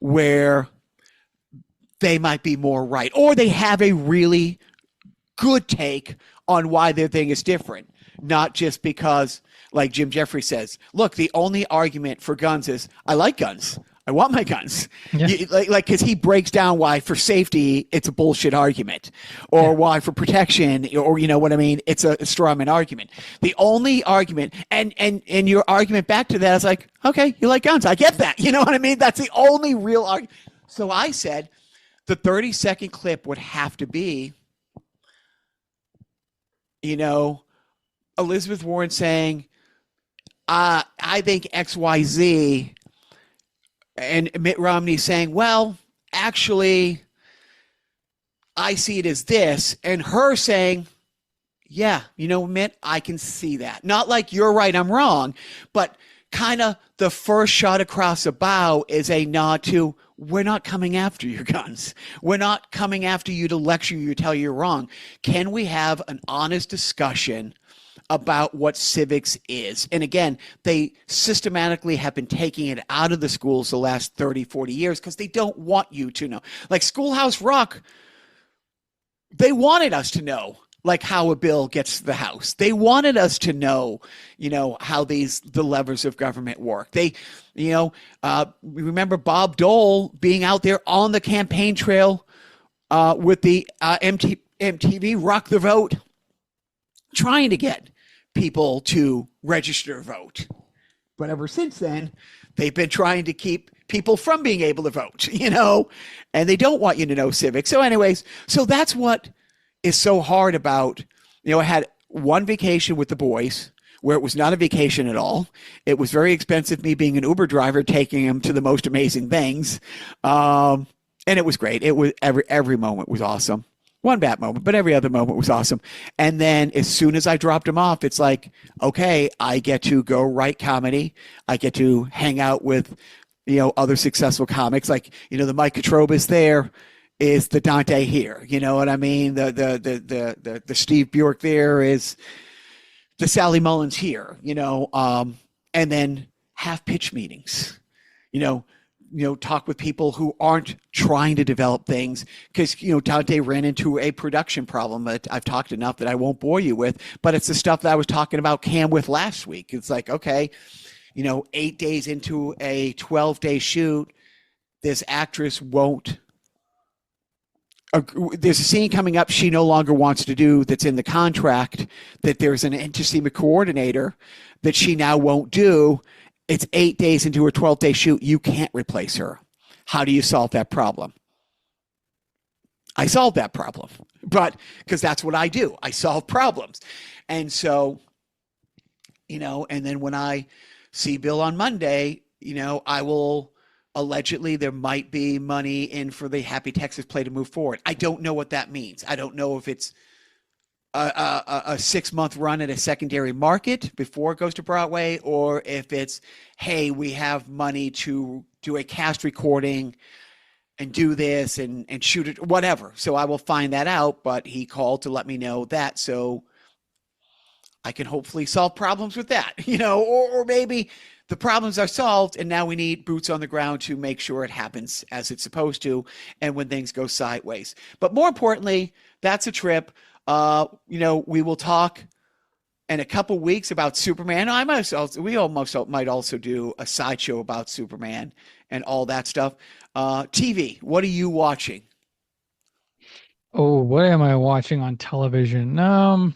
where they might be more right, or they have a really good take on why their thing is different, not just because, like Jim Jeffries says, look, the only argument for guns is I like guns. I want my guns. Yeah. Because he breaks down why for safety it's a bullshit argument, or why for protection, or what I mean, it's a straw man argument. The only argument, and your argument back to that is like, okay, you like guns. I get that. You know what I mean? That's the only real argument. So I said the 30-second clip would have to be, Elizabeth Warren saying, I think XYZ, and Mitt Romney saying, well, actually, I see it as this, and her saying, yeah, Mitt, I can see that. Not like you're right, I'm wrong, but kind of the first shot across the bow is a nod to, we're not coming after your guns. We're not coming after you to lecture you, tell you you're wrong. Can we have an honest discussion about what civics is? And again, they systematically have been taking it out of the schools the last 30, 40 years because they don't want you to know. Like Schoolhouse Rock, they wanted us to know like how a bill gets to the House. They wanted us to know, how the levers of government work. They, remember Bob Dole being out there on the campaign trail with the MTV Rock the Vote, trying to get people to register to vote. But ever since then, they've been trying to keep people from being able to vote, and they don't want you to know civics. So anyways, so that's what is so hard about, I had one vacation with the boys where it was not a vacation at all. It was very expensive, me being an Uber driver, taking them to the most amazing things. And it was great. It was every moment was awesome. One bad moment, but every other moment was awesome. And then as soon as I dropped him off, it's like, okay, I get to go write comedy. I get to hang out with, other successful comics. Like, the Mike Katrobas there is the Dante here. You know what I mean? The Steve Bjork there is the Sally Mullins here, and then have pitch meetings, talk with people who aren't trying to develop things, because, Dante ran into a production problem that I've talked enough that I won't bore you with, but it's the stuff that I was talking about Cam with last week. It's like, okay, 8 days into a 12-day shoot, this actress won't, there's a scene coming up she no longer wants to do that's in the contract, that there's an antecedent coordinator that she now won't do. It's 8 days into a 12-day shoot. You can't replace her. How do you solve that problem? I solved that problem, but because that's what I do. I solve problems. And so, and then when I see Bill on Monday, I will allegedly, there might be money in for the Happy Texas play to move forward. I don't know what that means. I don't know if it's a 6-month run at a secondary market before it goes to Broadway, or if it's, hey, we have money to do a cast recording and do this and shoot it, whatever. So I will find that out, but he called to let me know that, so I can hopefully solve problems with that, or maybe the problems are solved and now we need boots on the ground to make sure it happens as it's supposed to, and when things go sideways. But more importantly, that's a trip. we will talk in a couple weeks about Superman. We almost might also do a sideshow about Superman and all that stuff. TV, what are you watching? Oh, what am I watching on television? Not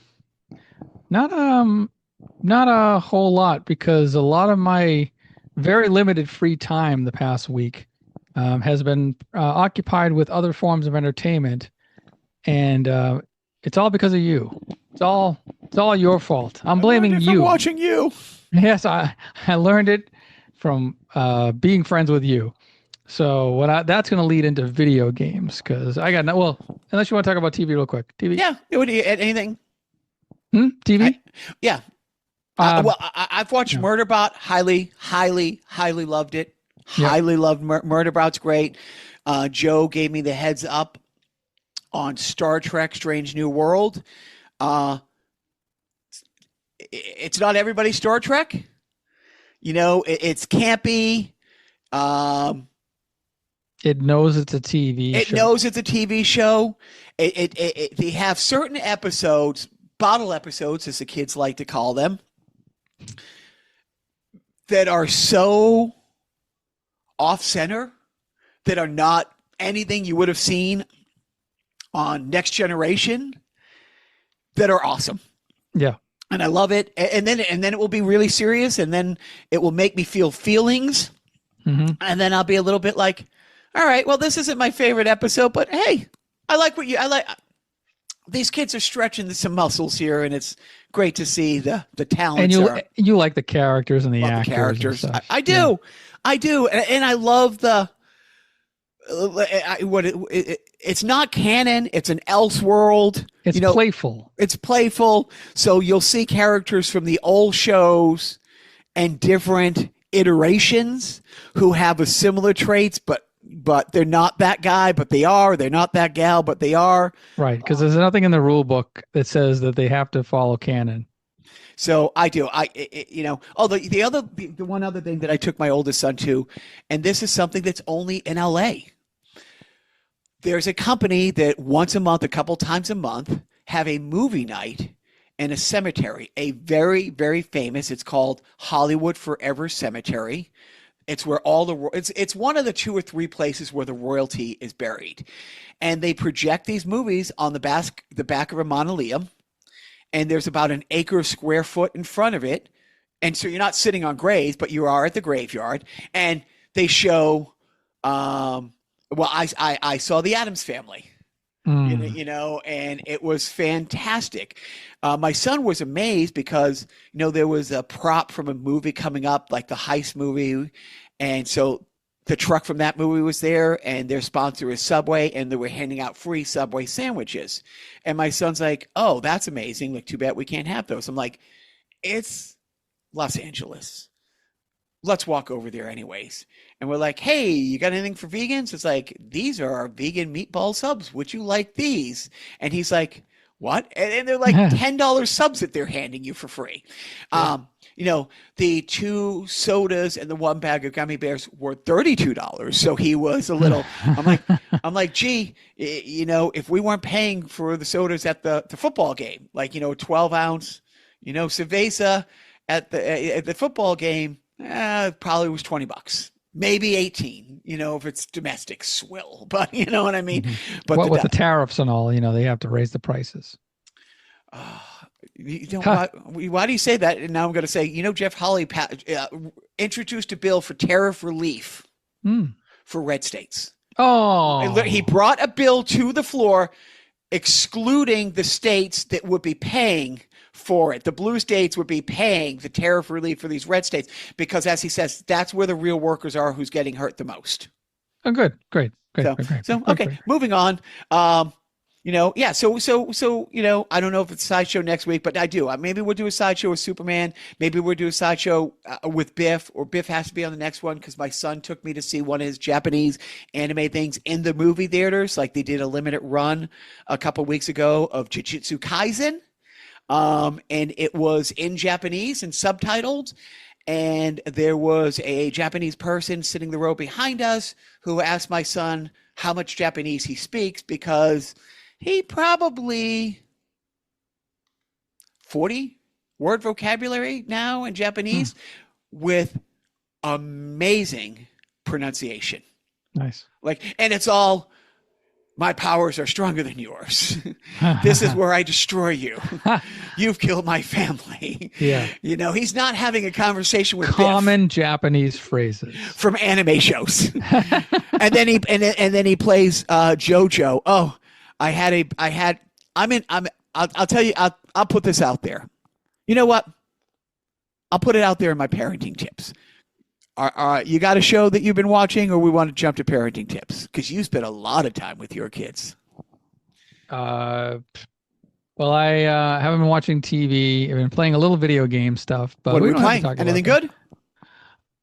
a whole lot, because a lot of my very limited free time the past week has been occupied with other forms of entertainment, and it's all because of you. It's all your fault. I'm blaming you. Watching you. Yes, I learned it from being friends with you. So that's going to lead into video games, because I got unless you want to talk about TV real quick. TV. Yeah. Anything? TV. Yeah. I've watched Murderbot. Highly loved it. Yep. Highly loved Murderbot's great. Joe gave me the heads up on Star Trek: Strange New World. It's not everybody's Star Trek. It's campy. It knows it's a TV show. It knows it's a TV show. They have certain episodes, bottle episodes, as the kids like to call them, that are so off-center, that are not anything you would have seen on Next Generation, that are awesome. Yeah. And I love it. And then it will be really serious, and then it will make me feel feelings. Mm-hmm. And then I'll be a little bit like, all right, well, this isn't my favorite episode, but hey, I like. These kids are stretching some muscles here, and it's great to see the talents. And you like the characters and the actors. The characters. And stuff. I do. Yeah. I do. And I love it's not canon. It's an Elseworld. It's playful. It's playful. So you'll see characters from the old shows and different iterations who have a similar traits, but they're not that guy, but they are. They're not that gal, but they are. Right, because there's nothing in the rule book that says that they have to follow canon. So I do. The one other thing that I took my oldest son to, and this is something that's only in LA. There's a company that once a month, a couple times a month, have a movie night in a cemetery, a very, very famous. It's called Hollywood Forever Cemetery. It's where it's one of the 2 or 3 places where the royalty is buried, and they project these movies on the back of a mausoleum, and there's about an acre of square foot in front of it, and so you're not sitting on graves, but you are at the graveyard, and they show. I saw the Addams Family. And it was fantastic. My son was amazed because, there was a prop from a movie coming up, like the heist movie. And so the truck from that movie was there, and their sponsor is Subway, and they were handing out free Subway sandwiches. And my son's like, oh, that's amazing. Like, too bad we can't have those. I'm like, it's Los Angeles. Let's walk over there anyways. And we're like, hey, you got anything for vegans? It's like, these are our vegan meatball subs. Would you like these? And he's like, what? And they're like $10 subs that they're handing you for free. Yeah. The 2 sodas and the 1 bag of gummy bears were $32. So he was a little, I'm like, gee, if we weren't paying for the sodas at the football game, like, 12 ounce, cerveza at the football game, probably was $20, maybe 18, if it's domestic swill, but you know what I mean? But with the tariffs and all, they have to raise the prices. Why do you say that? And now I'm going to say, Jeff Hawley introduced a bill for tariff relief for red states. Oh, he brought a bill to the floor excluding the states that would be paying for it. The blue states would be paying the tariff relief for these red states because, as he says, that's where the real workers are who's getting hurt the most. Oh, good. Great. Okay, moving on. So, I don't know if it's a sideshow next week, but I do. Maybe we'll do a sideshow with Superman. Maybe we'll do a sideshow with Biff, or Biff has to be on the next one because my son took me to see one of his Japanese anime things in the movie theaters. Like they did a limited run a couple weeks ago of Jujutsu Kaisen. And it was in Japanese and subtitled. And there was a Japanese person sitting the row behind us who asked my son how much Japanese he speaks because he probably 40 word vocabulary now in Japanese with amazing pronunciation. Nice. And it's all, my powers are stronger than yours. This is where I destroy you. You've killed my family. Yeah. He's not having a conversation with common Biff Japanese phrases from anime shows. and then he plays JoJo. Oh, I'll tell you, I'll put this out there. You know what? I'll put it out there in my parenting tips. You got a show that you've been watching, or we want to jump to parenting tips? Because you spend a lot of time with your kids. Well, I haven't been watching TV. I've been playing a little video game stuff. But what are we don't have to playing? talk Anything about good?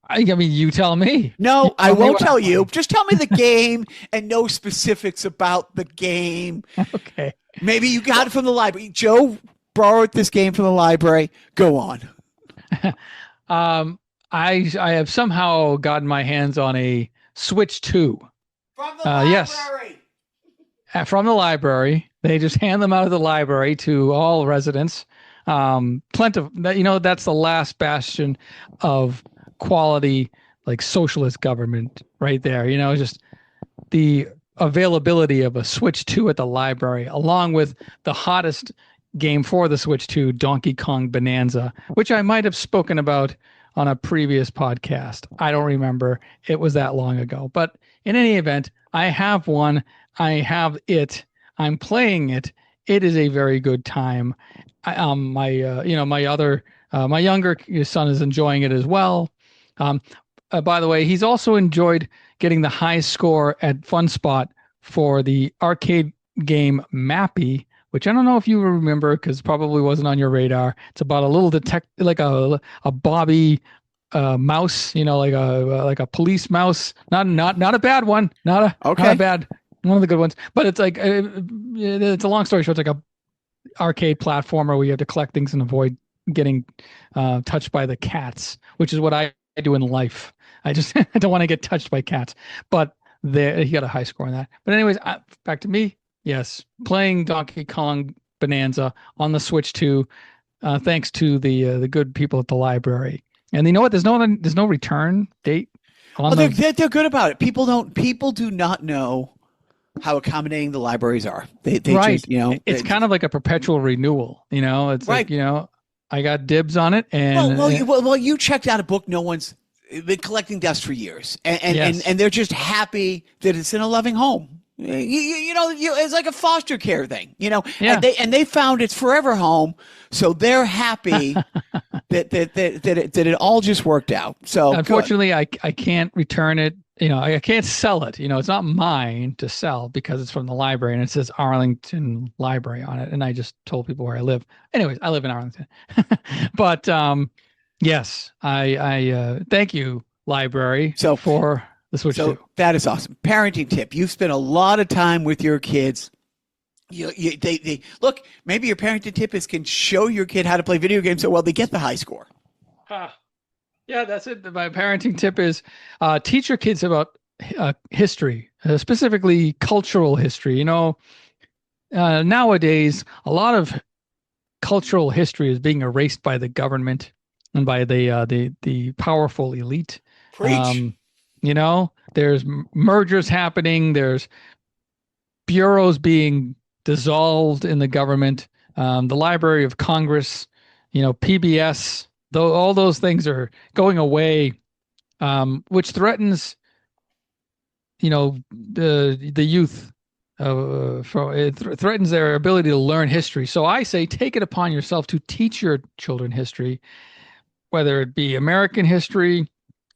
I mean, you tell me. No, I won't tell I'm you. Just tell me the game and no specifics about the game. Okay. Maybe you got it from the library. Joe borrowed this game from the library. Go on. I have somehow gotten my hands on a Switch 2. From the library. Yes. From the library. They just hand them out of the library to all residents. Plenty of, that's the last bastion of quality, like socialist government right there. Just the availability of a Switch 2 at the library, along with the hottest game for the Switch 2, Donkey Kong Bonanza, which I might have spoken about on a previous podcast. I don't remember. It was that long ago. But in any event, I have one. I have it. I'm playing it. It is a very good time. My younger son is enjoying it as well. By the way, he's also enjoyed getting the high score at Fun Spot for the arcade game Mappy, which I don't know if you remember because probably wasn't on your radar. It's about a little like a Bobby mouse, like a police mouse. Not a bad one. Not a bad one of the good ones. But it's like it's a long story short. It's like a arcade platformer where you have to collect things and avoid getting touched by the cats, which is what I do in life. I just I don't want to get touched by cats. But he got a high score on that. But anyways, back to me. Yes, playing Donkey Kong Bonanza on the Switch 2, thanks to the good people at the library. And you know what? There's no return date. They're good about it. People do not know how accommodating the libraries are. They right. Just, it's kind of like a perpetual renewal. It's right. Like I got dibs on it. And well, you checked out a book no one's been collecting dust for years, and yes. and they're just happy that it's in a loving home. It's like a foster care thing, Yeah. and they found its forever home, so they're happy that it all just worked out. So unfortunately, I can't return it. I can't sell it. It's not mine to sell because it's from the library and it says Arlington Library on it. And I just told people where I live. Anyways, I live in Arlington. But yes, I thank you, library, for the Switch 2. That is awesome. Parenting tip. You've spent a lot of time with your kids. They look, maybe your parenting tip is can show your kid how to play video games so well they get the high score. Yeah, that's it. My parenting tip is teach your kids about history, specifically cultural history. Nowadays, a lot of cultural history is being erased by the government and by the powerful elite. Preach. There's mergers happening. There's bureaus being dissolved in the government. The Library of Congress, PBS, though all those things are going away, which threatens, the youth. It threatens their ability to learn history. So I say, take it upon yourself to teach your children history, whether it be American history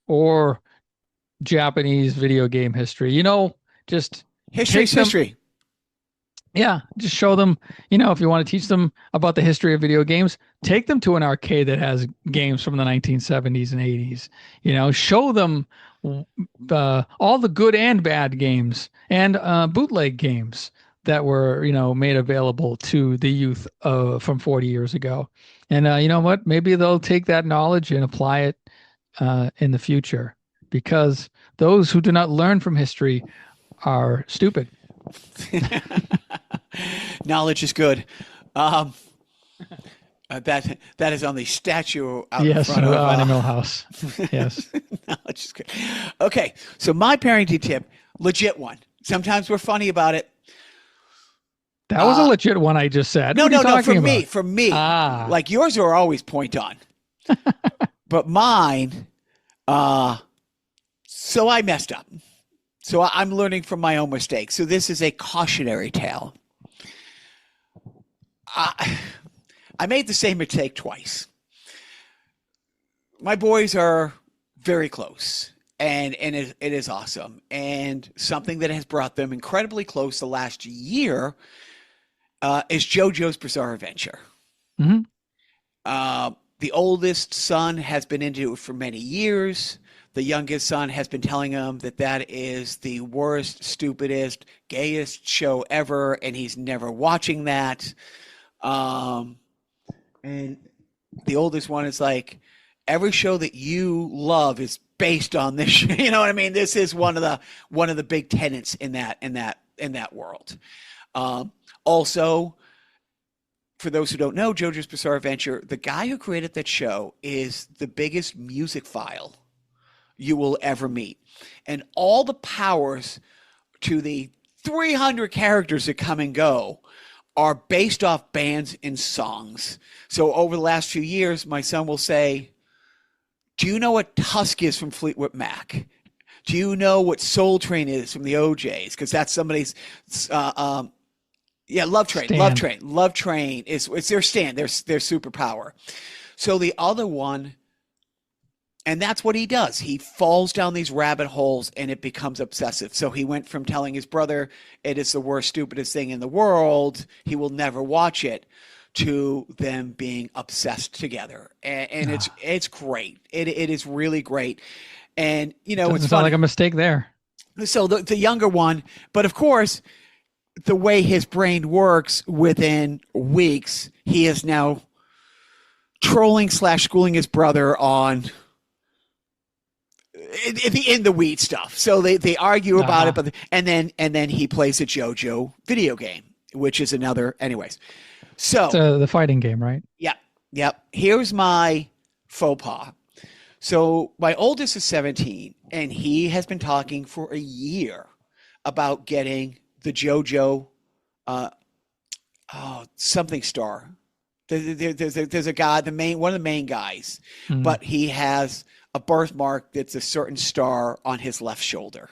or Japanese video game history. Just history. Yeah, just show them, if you want to teach them about the history of video games, take them to an arcade that has games from the 1970s and 80s. Show them all the good and bad games and bootleg games that were, made available to the youth from 40 years ago. And you know what? Maybe they'll take that knowledge and apply it in the future, because those who do not learn from history are stupid. Knowledge is good. That is on the statue out in Yes, front of Animal House. Yes. No, just kidding. Okay, so my parenting tip, legit one. Sometimes we're funny about it. That was a legit one I just said. No, What are you no, talking about? from me. Ah. Like yours are always point on. But mine, so I messed up. So I'm learning from my own mistakes. So this is a cautionary tale. I made the same mistake twice. My boys are very close, and it is awesome. And something that has brought them incredibly close the last year is JoJo's Bizarre Adventure. Mm-hmm. The oldest son has been into it for many years. The youngest son has been telling him that is the worst, stupidest, gayest show ever, and he's never watching that. And the oldest one is like, every show that you love is based on this. You know what I mean? This is one of the big tenets in that world. Also, for those who don't know, JoJo's Bizarre Adventure, the guy who created that show is the biggest music file you will ever meet. And all the powers to the 300 characters that come and go are based off bands and songs. So over the last few years, my son will say, do you know what Tusk is from Fleetwood Mac? Do you know what Soul Train is from the OJs? Because that's somebody's, Love Train. Stand. Love Train is their stand, their superpower. So the other one, and that's what he does. He falls down these rabbit holes and it becomes obsessive. So he went from telling his brother it is the worst, stupidest thing in the world, he will never watch it, to them being obsessed together. And it's great. It is really great. And, Doesn't it's sound funny. like a mistake there. So the younger one, but of course, the way his brain works, within weeks, he is now trolling / schooling his brother on in the weed stuff. So they argue about it, but and then he plays a JoJo video game, which is another. Anyways, so It's the fighting game, right? Yep. Here's my faux pas. So my oldest is 17, and he has been talking for a year about getting the JoJo something star. There's a guy, one of the main guys, but he has a birthmark that's a certain star on his left shoulder.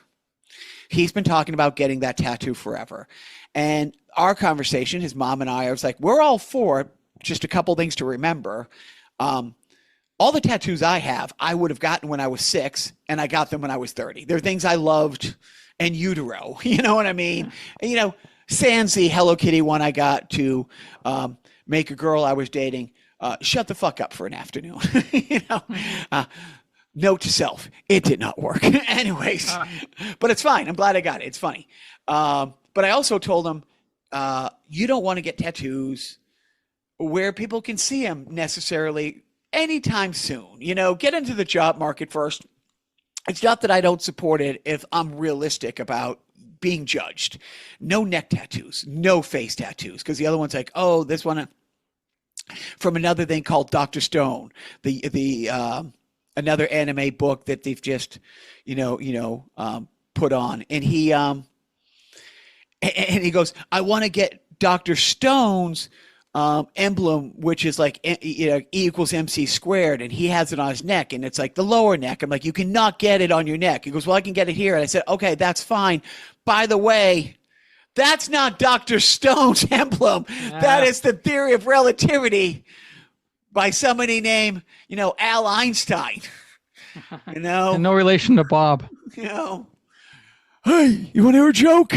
He's been talking about getting that tattoo forever. And our conversation, his mom and I was like, we're all for it. Just a couple things to remember. All the tattoos I have, I would have gotten when I was 6, and I got them when I was 30. They're things I loved, and utero, you know what I mean? And, sans the Hello Kitty one I got to make a girl I was dating shut the fuck up for an afternoon. Note to self, it did not work. Anyways, but it's fine. I'm glad I got it. It's funny. But I also told him, you don't want to get tattoos where people can see them necessarily anytime soon. Get into the job market first. It's not that I don't support it if I'm realistic about being judged. No neck tattoos, no face tattoos, because the other one's like, oh, this one from another thing called Dr. Stone, the another anime book that they've just put on, and he goes, I want to get Dr. Stone's emblem, which is like E equals MC squared, and he has it on his neck, and it's like the lower neck. I'm like, you cannot get it on your neck. He goes, well, I can get it here. And I said, okay, that's fine. By the way, that's not Dr. Stone's emblem. That is the theory of relativity by somebody named Al Einstein. And no relation to Bob. Hey, you want to hear a joke?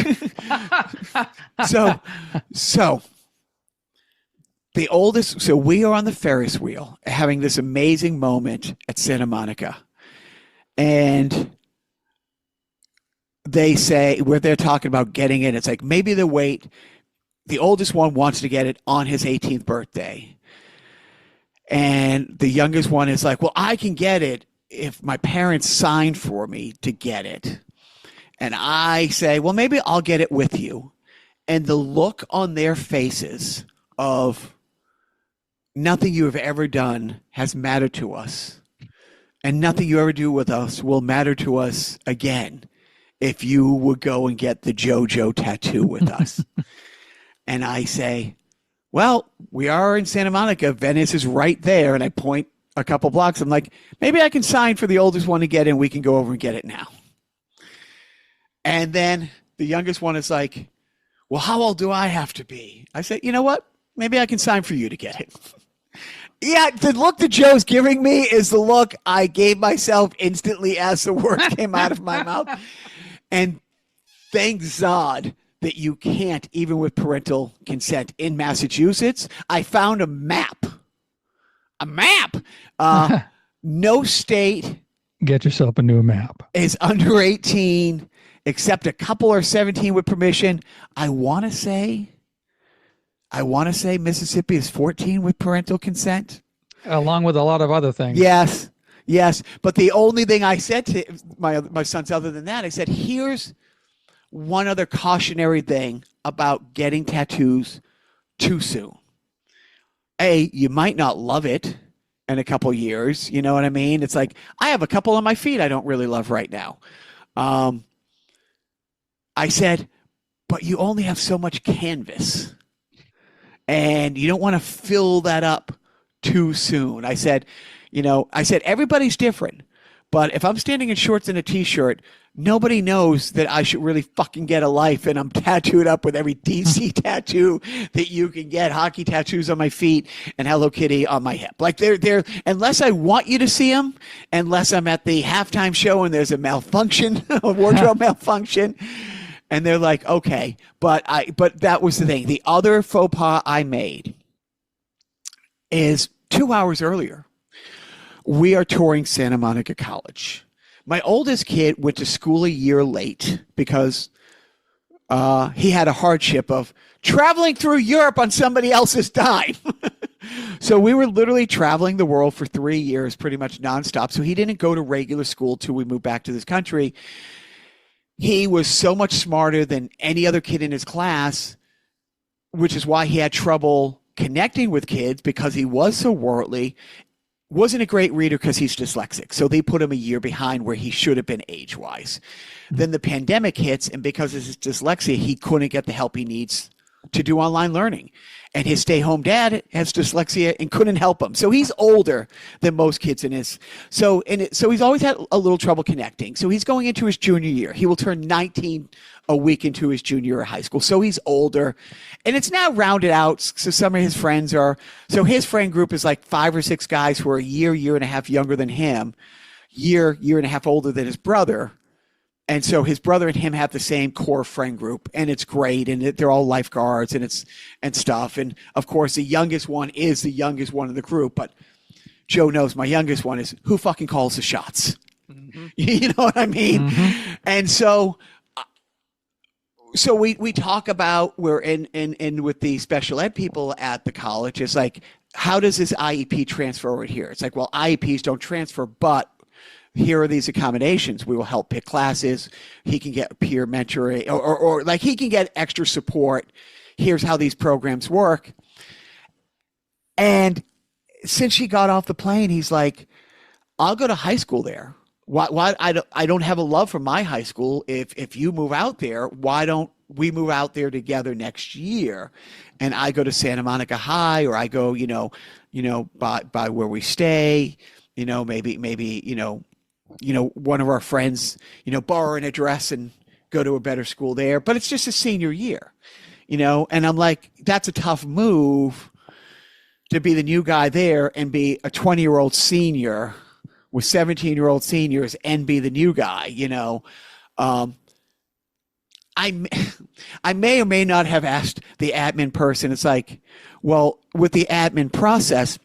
So the oldest, so we are on the Ferris wheel having this amazing moment at Santa Monica. And they say, where they're talking about getting it, it's like, maybe the oldest one wants to get it on his 18th birthday. And the youngest one is like, well, I can get it if my parents signed for me to get it. And I say, well, maybe I'll get it with you. And the look on their faces of nothing you have ever done has mattered to us. And nothing you ever do with us will matter to us again if you would go and get the JoJo tattoo with us. And I say, well, we are in Santa Monica. Venice is right there. And I point a couple blocks. I'm like, maybe I can sign for the oldest one to get in. We can go over and get it now. And then the youngest one is like, well, how old do I have to be? I said, you know what? Maybe I can sign for you to get it. Yeah, the look that Joe's giving me is the look I gave myself instantly as the word came out of my mouth. And thank God that you can't, even with parental consent in Massachusetts. I found a map. No state Get yourself a new map. is under 18, except a couple are 17 with permission. I want to say Mississippi is 14 with parental consent. Along with a lot of other things. Yes. But the only thing I said to my sons other than that, I said, here's one other cautionary thing about getting tattoos too soon. A, you might not love it in a couple years. You know what I mean? It's like, I have a couple on my feet I don't really love right now. I said, but you only have so much canvas. And you don't want to fill that up too soon. I said, everybody's different. But if I'm standing in shorts and a T-shirt, nobody knows that I should really fucking get a life. And I'm tattooed up with every DC tattoo that you can get. Hockey tattoos on my feet and Hello Kitty on my hip. Like they're unless I want you to see them, unless I'm at the halftime show and there's a malfunction, a wardrobe malfunction. And they're like, okay, but that was the thing. The other faux pas I made is 2 hours earlier. We are touring Santa Monica College. My oldest kid went to school a year late because he had a hardship of traveling through Europe on somebody else's dime. So we were literally traveling the world for 3 years, pretty much nonstop. So he didn't go to regular school till we moved back to this country. He was so much smarter than any other kid in his class, which is why he had trouble connecting with kids because he was so worldly. Wasn't a great reader because he's dyslexic. So they put him a year behind where he should have been age-wise. Then the pandemic hits, and because of his dyslexia, he couldn't get the help he needs to do online learning. And his stay-home dad has dyslexia and couldn't help him. So he's older than most kids in his. So he's always had a little trouble connecting. So he's going into his junior year. He will turn 19 a week into his junior year of high school. So he's older. And it's now rounded out. So some of his friends are. So his friend group is like 5 or 6 guys who are a year and a half younger than him, year and a half older than his brother. And so his brother and him have the same core friend group, and it's great, and they're all lifeguards and stuff. And of course, the youngest one is the youngest one in the group, but Joe knows my youngest one is who fucking calls the shots. Mm-hmm. You know what I mean? Mm-hmm. And so we talk about we're in with the special ed people at the college. It's like, how does this IEP transfer over here? It's like, well, IEPs don't transfer, but here are these accommodations. We will help pick classes. He can get peer mentoring or like he can get extra support. Here's how these programs work. And since she got off the plane, he's like, I'll go to high school there. Why I don't have a love for my high school. If you move out there, why don't we move out there together next year? And I go to Santa Monica High, or I go, by where we stay, maybe, one of our friends, borrow an address and go to a better school there. But it's just a senior year, and I'm like, that's a tough move to be the new guy there and be a 20-year-old senior with 17-year-old seniors and be the new guy, I may or may not have asked the admin person. It's like, well, with the admin process,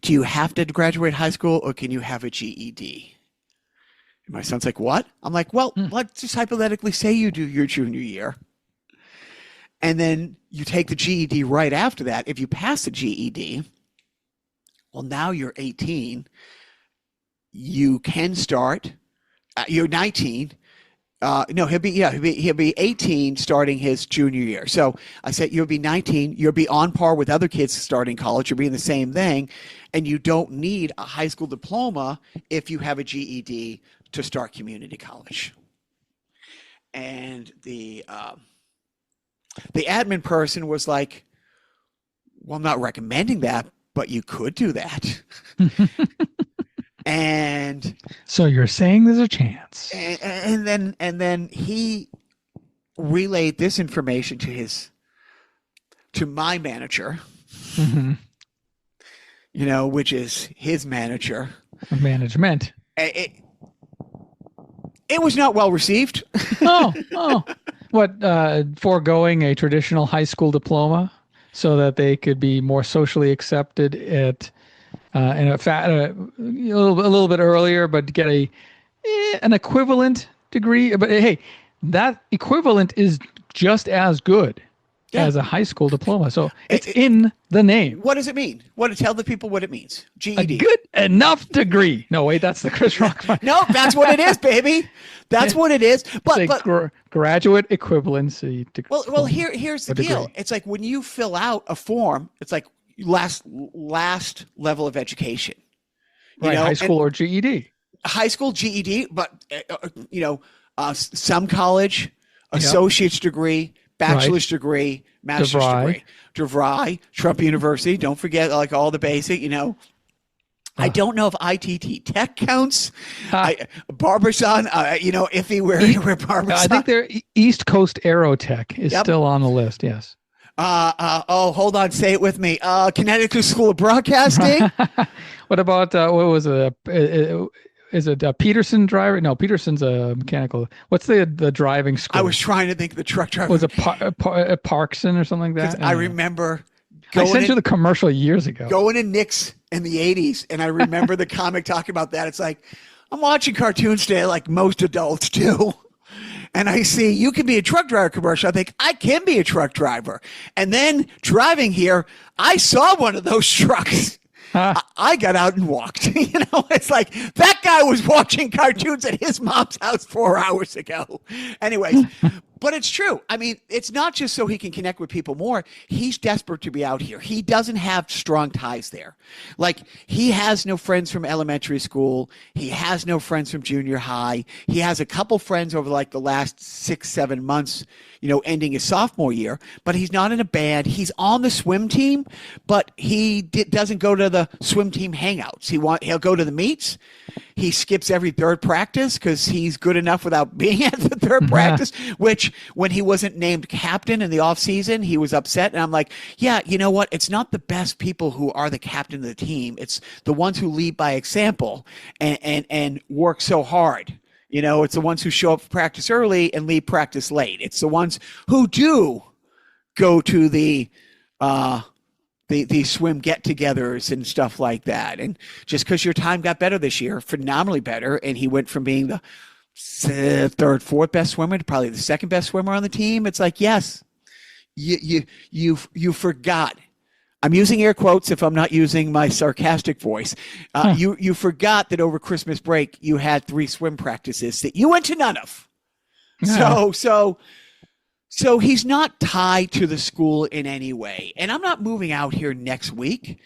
do you have to graduate high school or can you have a GED? And my son's like, what? I'm like, well, let's just hypothetically say you do your junior year. And then you take the GED right after that. If you pass the GED, well, now you're 18. You can start, you're 19. No, he'll be 18 starting his junior year. So I said, you'll be 19. You'll be on par with other kids starting college. You'll be in the same thing. And you don't need a high school diploma if you have a GED to start community college. And the admin person was like, well, I'm not recommending that, but you could do that. And so you're saying there's a chance. And then he relayed this information to my manager, Mm-hmm. Which is his manager. Management. It was not well received. Oh. What, foregoing a traditional high school diploma so that they could be more socially accepted at a little bit earlier, but get an equivalent degree. But hey, that equivalent is just as good as a high school diploma. So it's in the name. What does it mean? Tell the people what it means. GED. A good enough degree. No, wait, that's the Chris Rock one. No, that's what it is, baby. That's what it is. But graduate equivalency. Well, here's the deal. It's like when you fill out a form, it's like last level of education. Right, high school or GED. High school, GED, but some college, associate's degree, bachelor's degree, master's degree. DeVry, Trump University. Don't forget, like all the basic. I don't know if ITT Tech counts. Barbizon, iffy where Barbizon. I think they're East Coast Aerotech is still on the list. Yes. Hold on. Say it with me. Connecticut School of Broadcasting. What about, what was it? Is it a Peterson driver? No, Peterson's a mechanical. What's the driving school? I was trying to think of the truck driver. Was it Parkson or something like that? I remember I sent you the commercial years ago. Going to Nick's in the 80s, and I remember the comic talking about that. It's like, I'm watching cartoons today like most adults do. And I see you can be a truck driver commercial. I think I can be a truck driver. And then driving here, I saw one of those trucks. I got out and walked. It's like that guy was watching cartoons at his mom's house 4 hours ago. Anyways, but it's true. I mean, it's not just so he can connect with people more. He's desperate to be out here. He doesn't have strong ties there. Like, he has no friends from elementary school. He has no friends from junior high. He has a couple friends over like the last 6-7 months, ending his sophomore year, but he's not in a band. He's on the swim team, but he doesn't go to the swim team hangouts. He'll go to the meets. He skips every third practice because he's good enough without being at the third practice, which when he wasn't named captain in the off season, he was upset. And I'm like, yeah, you know what? It's not the best people who are the captain of the team. It's the ones who lead by example and work so hard. It's the ones who show up for practice early and leave practice late. It's the ones who do go to the swim get-togethers and stuff like that. And just because your time got better this year, phenomenally better, and he went from being the third, fourth best swimmer to probably the second best swimmer on the team, it's like, yes, you forgot. I'm using air quotes if I'm not using my sarcastic voice. You forgot that over Christmas break you had 3 swim practices that you went to none of. Yeah. So he's not tied to the school in any way. And I'm not moving out here next week,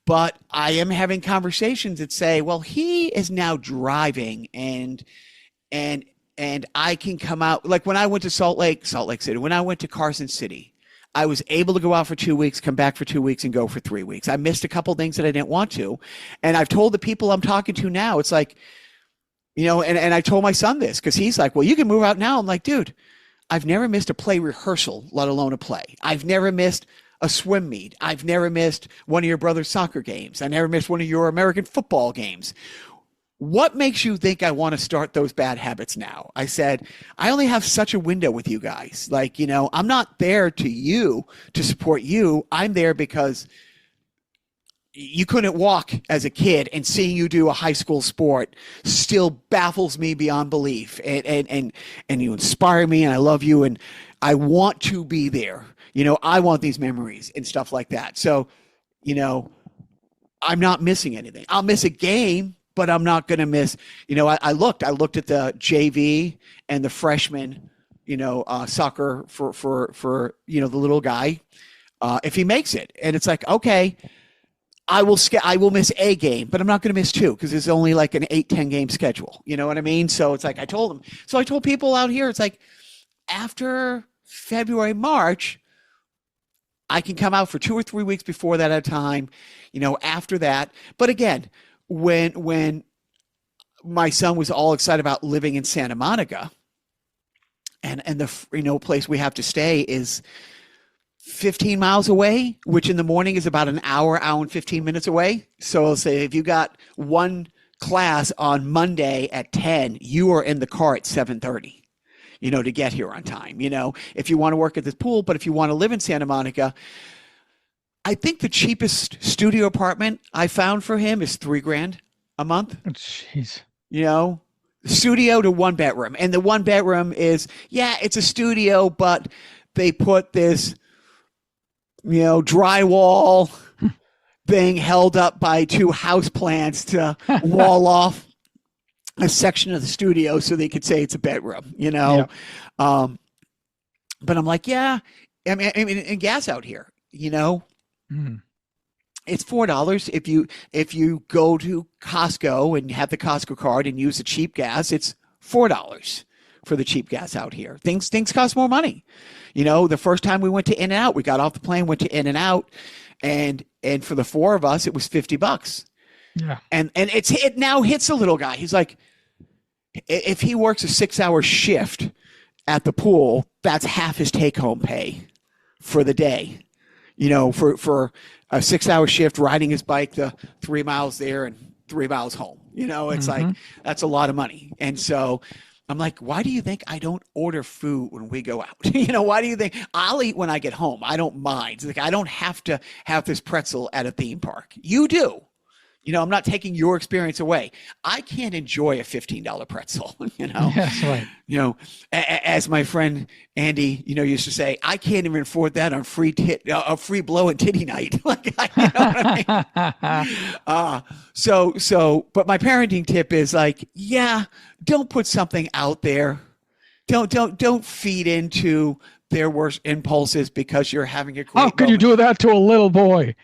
but I am having conversations that say, well, he is now driving and I can come out. Like when I went to Salt Lake City, when I went to Carson City, I was able to go out for 2 weeks, come back for 2 weeks, and go for 3 weeks. I missed a couple things that I didn't want to. And I've told the people I'm talking to now, it's like, and I told my son this because he's like, well, you can move out now. I'm like, dude, I've never missed a play rehearsal, let alone a play. I've never missed a swim meet. I've never missed one of your brother's soccer games. I never missed one of your American football games. What makes you think I want to start those bad habits now? I said, I only have such a window with you guys. Like, I'm not there to support you. I'm there because you couldn't walk as a kid, and seeing you do a high school sport still baffles me beyond belief. And you inspire me, and I love you, and I want to be there. I want these memories and stuff like that. So, I'm not missing anything. I'll miss a game, but I'm not going to miss, I looked at the JV and the freshman, soccer for the little guy, if he makes it. And it's like, okay, I will miss a game, but I'm not going to miss two because there's only like an 8-10 game schedule. You know what I mean? So it's like, I told people out here, it's like after February, March, I can come out for 2 or 3 weeks before that at a time, after that. But again, when my son was all excited about living in Santa Monica and the, place we have to stay is 15 miles away, which in the morning is about an hour and 15 minutes away. So I'll say if you got one class on Monday at 10, you are in the car at 7:30, to get here on time, if you want to work at this pool. But if you want to live in Santa Monica, I think the cheapest studio apartment I found for him is $3,000 a month. Jeez. Studio to 1 bedroom. And the 1 bedroom is, it's a studio, but they put this, drywall thing held up by 2 house plants to wall off a section of the studio so they could say it's a bedroom, But I'm like, I mean, and gas out here, It's $4 if you go to Costco and have the Costco card and use the cheap gas. It's $4 for the cheap gas out here. Things cost more money. The first time we went to In-N-Out, we got off the plane, went to In-N-Out, and for the 4 of us, it was $50. Yeah, and it now hits a little guy. He's like, if he works a 6-hour shift at the pool, that's half his take-home pay for the day. For a 6-hour shift, riding his bike the 3 miles there and 3 miles home. It's like, that's a lot of money. And so I'm like, why do you think I don't order food when we go out? Why do you think I'll eat when I get home? I don't mind. It's like, I don't have to have this pretzel at a theme park. You do. I'm not taking your experience away. I can't enjoy a $15 pretzel, That's right. As my friend Andy, used to say, I can't even afford that on free blow and titty night. Like, what I mean? But my parenting tip is like, don't put something out there. Don't feed into their worst impulses because you're having a great How could you do that to a little boy?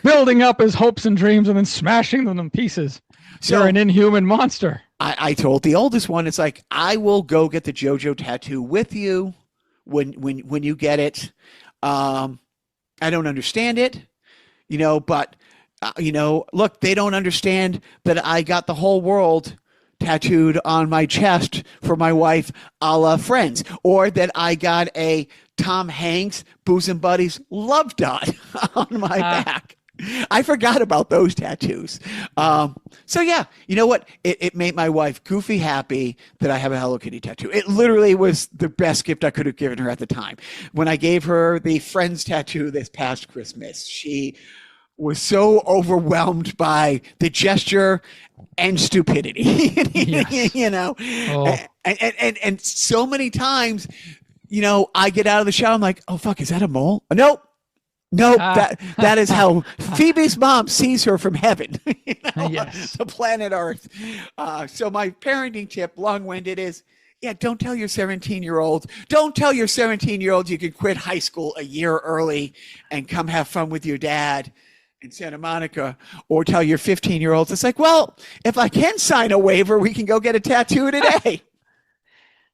Building up his hopes and dreams and then smashing them in pieces. So, you're an inhuman monster. I told the oldest one, it's like, I will go get the JoJo tattoo with you when you get it. I don't understand it, but look, they don't understand that I got the whole world tattooed on my chest for my wife, a la Friends, or that I got a Tom Hanks Bosom Buddies love dot on my back. I forgot about those tattoos. So you know what? It made my wife goofy happy that I have a Hello Kitty tattoo. It literally was the best gift I could have given her at the time. When I gave her the Friends tattoo this past Christmas, she was so overwhelmed by the gesture and stupidity, Yes. and so many times, I get out of the shower, I'm like, oh fuck, is that a mole? Nope. That is how Phoebe's mom sees her from heaven, Yes. the planet Earth. So my parenting tip, long-winded, is, don't tell your 17-year-old. Don't tell your 17-year-old you can quit high school a year early and come have fun with your dad in Santa Monica, or tell your 15-year-olds, it's like, well, if I can sign a waiver, we can go get a tattoo today.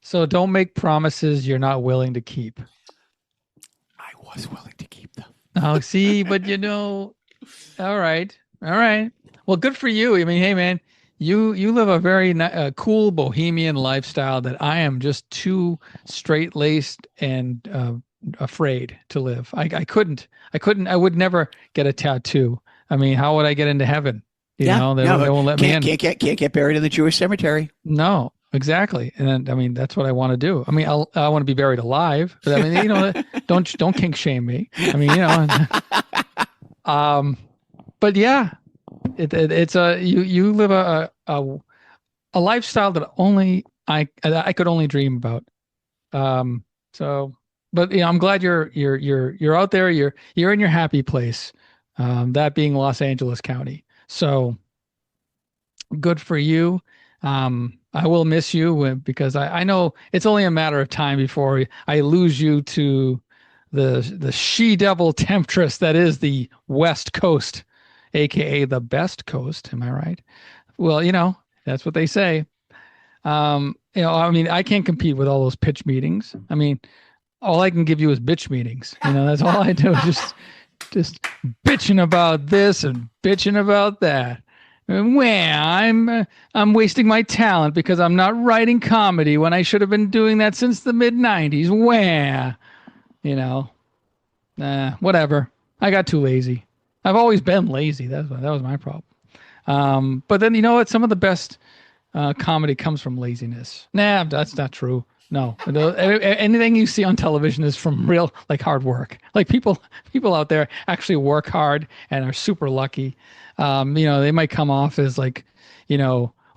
So don't make promises you're not willing to keep. I was willing to keep them. Oh, see, but all right. Well, good for you. I mean, hey, man, you live a very cool bohemian lifestyle that I am just too straight-laced and afraid to live. I couldn't. I would never get a tattoo. I mean, how would I get into heaven? They won't let me in. Can't get buried in the Jewish cemetery. No, exactly. And I mean, that's what I want to do. I mean, I want to be buried alive, but I mean, don't kink shame me. I mean, but yeah, it's you live a lifestyle that only I could only dream about. But I'm glad you're out there. You're in your happy place, that being Los Angeles County. So good for you. I will miss you because I know it's only a matter of time before I lose you to the she-devil temptress that is the West Coast, aka the best coast. Am I right? Well, that's what they say. I mean, I can't compete with all those pitch meetings. I mean, all I can give you is bitch meetings. That's all I do. Just bitching about this and bitching about that. Well, I'm wasting my talent because I'm not writing comedy when I should have been doing that since the mid '90s. Where, whatever. I got too lazy. I've always been lazy. That was my problem. But then you know what? Some of the best comedy comes from laziness. Nah, that's not true. No, anything you see on television is from real, like, hard work. Like people out there actually work hard and are super lucky. They might come off as like,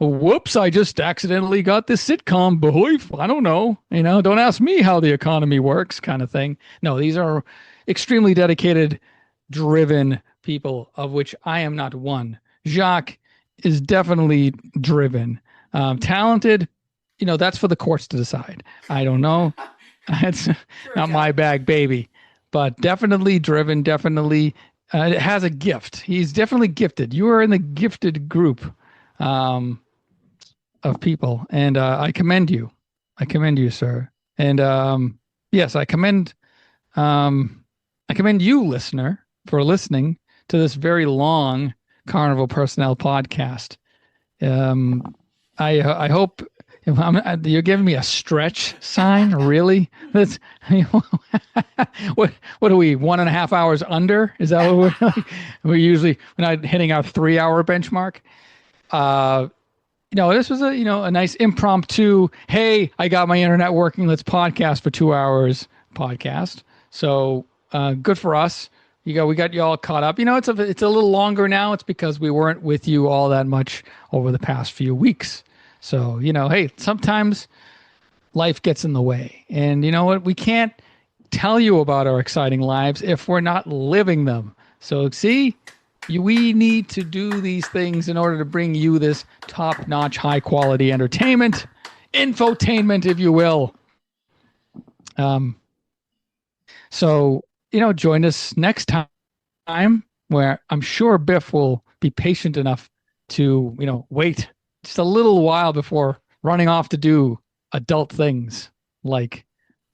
whoops, I just accidentally got this sitcom. Boy, I don't know. Don't ask me how the economy works, kind of thing. No, these are extremely dedicated, driven people, of which I am not one. Jacques is definitely driven, talented. That's for the courts to decide. I don't know. It's not my bag, baby, but definitely driven, definitely has a gift. He's definitely gifted. You are in the gifted group of people, and I commend you. I commend you, sir. And yes, I commend you, listener, for listening to this very long Carnival Personnel podcast. I hope. You're giving me a stretch sign, really? That's what are we 1.5 hours under? Is that what we're usually? We're not hitting our 3-hour benchmark. This was a nice impromptu. Hey, I got my internet working. Let's podcast for 2 hours. Podcast. So good for us. We got you all caught up. It's a little longer now. It's because we weren't with you all that much over the past few weeks. So, hey, sometimes life gets in the way. And you know what? We can't tell you about our exciting lives if we're not living them. So, see, we need to do these things in order to bring you this top-notch, high-quality entertainment, infotainment, if you will. So, join us next time where I'm sure Biff will be patient enough to, wait just a little while before running off to do adult things like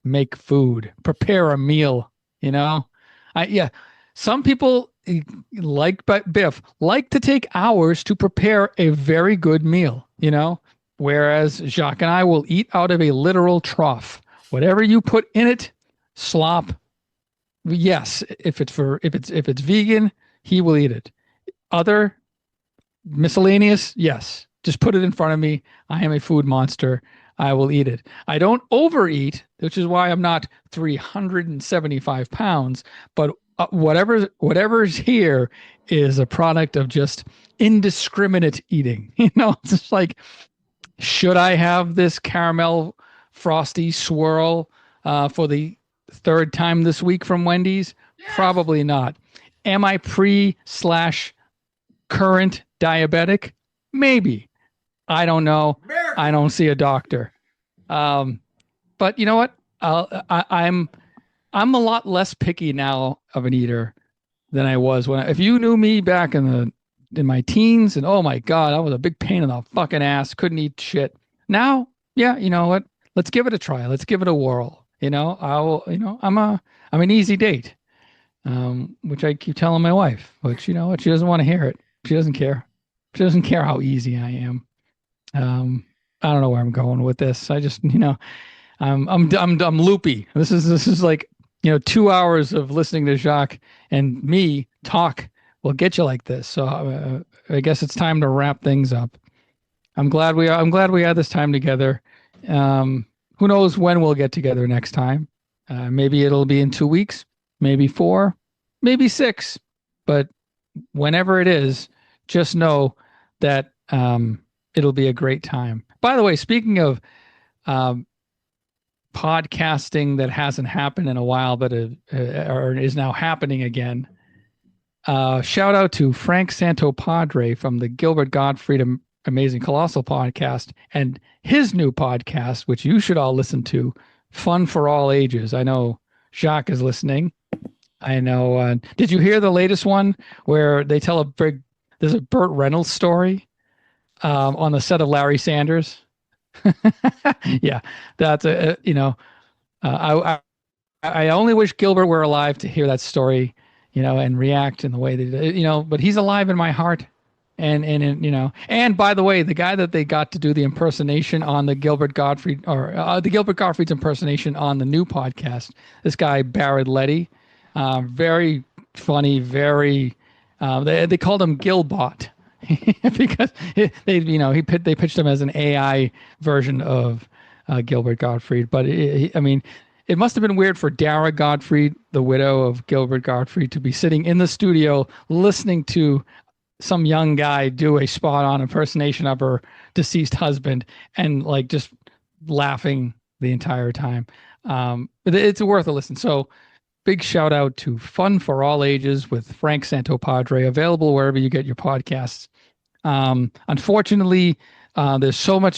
make food, prepare a meal, some people like Biff like to take hours to prepare a very good meal, whereas Jacques and I will eat out of a literal trough. Whatever you put in it, slop. Yes, if it's vegan, he will eat it. Other miscellaneous, yes. Just put it in front of me. I am a food monster. I will eat it. I don't overeat, which is why I'm not 375 pounds. But whatever's here is a product of just indiscriminate eating. It's just like, should I have this caramel frosty swirl for the third time this week from Wendy's? Yes. Probably not. Am I pre/current diabetic? Maybe. I don't know. I don't see a doctor. But you know what? I'm a lot less picky now of an eater than I was if you knew me back in my teens, and oh my God, I was a big pain in the fucking ass. Couldn't eat shit. Now, yeah, you know what? Let's give it a try. Let's give it a whirl. I'm an easy date, which I keep telling my wife, but you know what? She doesn't want to hear it. She doesn't care. She doesn't care how easy I am. I don't know where I'm going with this. I just, I'm loopy. This is like, 2 hours of listening to Jacques and me talk will get you like this. So I guess it's time to wrap things up. I'm glad we had this time together. Who knows when we'll get together next time? Maybe it'll be in 2 weeks, maybe 4, maybe 6. But whenever it is, just know that it'll be a great time. By the way, speaking of podcasting that hasn't happened in a while, but or is now happening again, shout out to Frank Santopadre from the Gilbert Gottfried amazing Colossal podcast, and his new podcast, which you should all listen to, Fun for All Ages. I know Jacques is listening. I know. Did you hear the latest one where they tell there's a Burt Reynolds story on the set of Larry Sanders? Yeah, that's I only wish Gilbert were alive to hear that story, and react in the way that, but he's alive in my heart. And by the way, the guy that they got to do the impersonation on the Gilbert Gottfried, or the Gilbert Gottfried's impersonation on the new podcast, this guy, Barrett Letty, very funny, very, they called him Gilbot because they pitched him as an AI version of Gilbert Gottfried. But it must have been weird for Dara Gottfried, the widow of Gilbert Gottfried, to be sitting in the studio listening to some young guy do a spot-on impersonation of her deceased husband and like just laughing the entire time. But it's worth a listen. So big shout out to Fun for All Ages with Frank Santopadre, available wherever you get your podcasts. Unfortunately, there's so many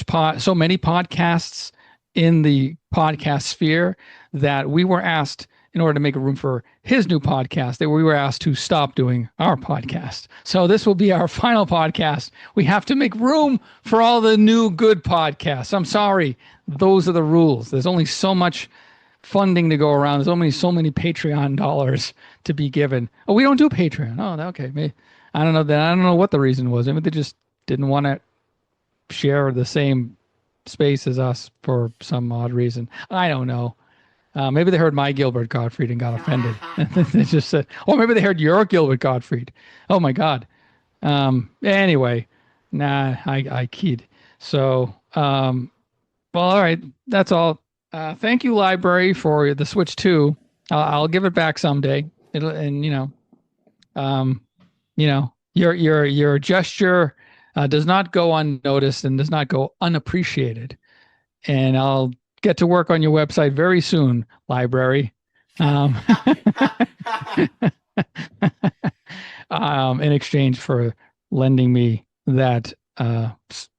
podcasts in the podcast sphere that we were asked, in order to make room for his new podcast, that we were asked to stop doing our podcast. So this will be our final podcast. We have to make room for all the new good podcasts. I'm sorry. Those are the rules. There's only so much funding to go around. There's only so many Patreon dollars to be given. Oh, we don't do Patreon. Oh, okay. Maybe, I don't know. I don't know what the reason was. Maybe they just didn't want to share the same space as us for some odd reason. I don't know. Maybe they heard my Gilbert Gottfried and got offended. They just said, or maybe they heard your Gilbert Gottfried. Oh my God. Anyway, I keyed. So, well, all right. That's all. Thank you, library, for the Switch 2. I'll give it back someday. Your gesture does not go unnoticed and does not go unappreciated. And I'll get to work on your website very soon, library. In exchange for lending me that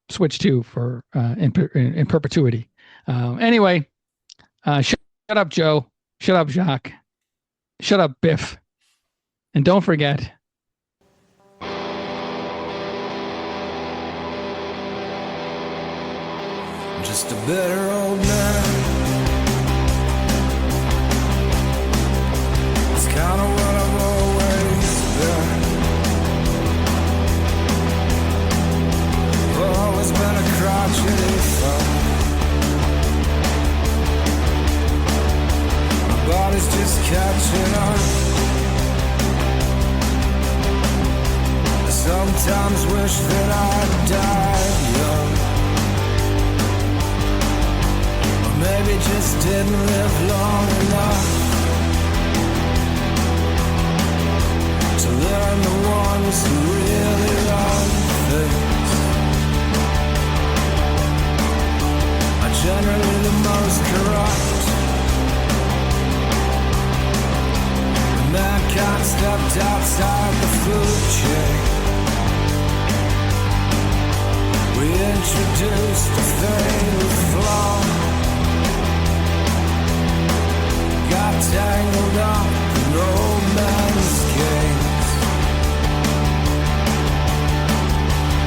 Switch 2 for in perpetuity. Anyway, shut up, Joe. Shut up, Jacques. Shut up, Biff. And don't forget, just a better old man. It's kind of what I've always been. I've always been a crotchety fuck. My body's just catching up. I sometimes wish that I'd died young. Maybe just didn't live long enough to learn the ones who really run things are generally the most corrupt. When mankind stepped outside the food chain, we introduced a fatal flaw. Got tangled up in old man's games,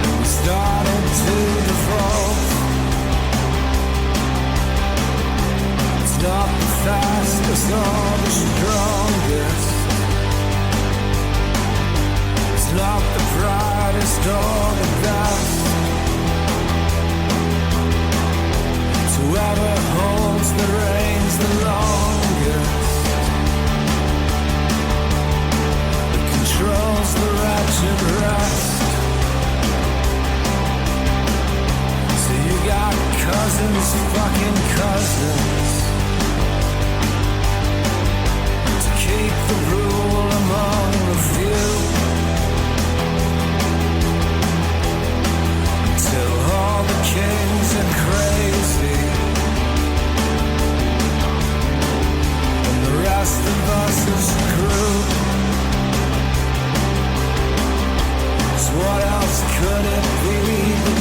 and we started to default. It's not the fastest or the strongest. It's not the brightest or the best. It's whoever holds the reins the longest.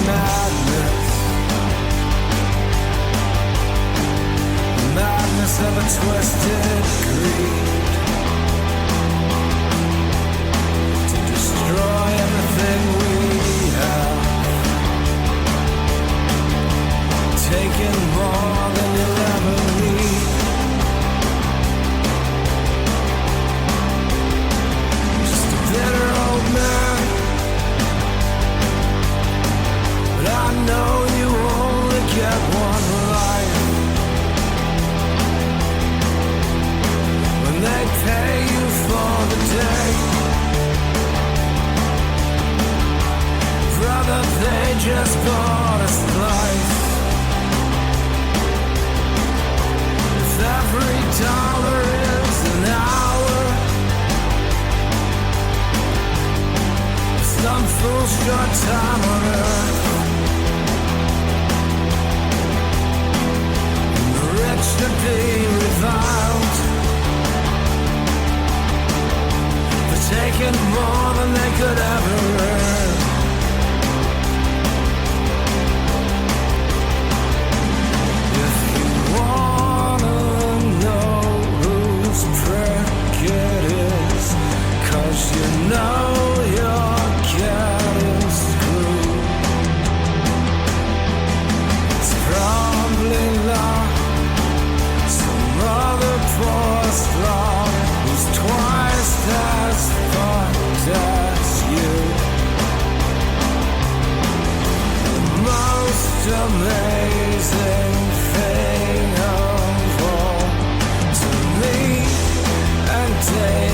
madness. Madness of a twisted greed to destroy everything we have. Taking more than you'll ever need. Just a bitter old man, but I know you only get one life. When they pay you for the day, brother, they just bought us life. Every dollar is an hour. Some fool's short time on earth. And the rich to be reviled for taking more than they could ever earn. If you wanna know whose prick it is, 'cause you know your cat is screwed. It's probably not some other poor slob who's twice as fucked as you. The most amazing thing of all to me and day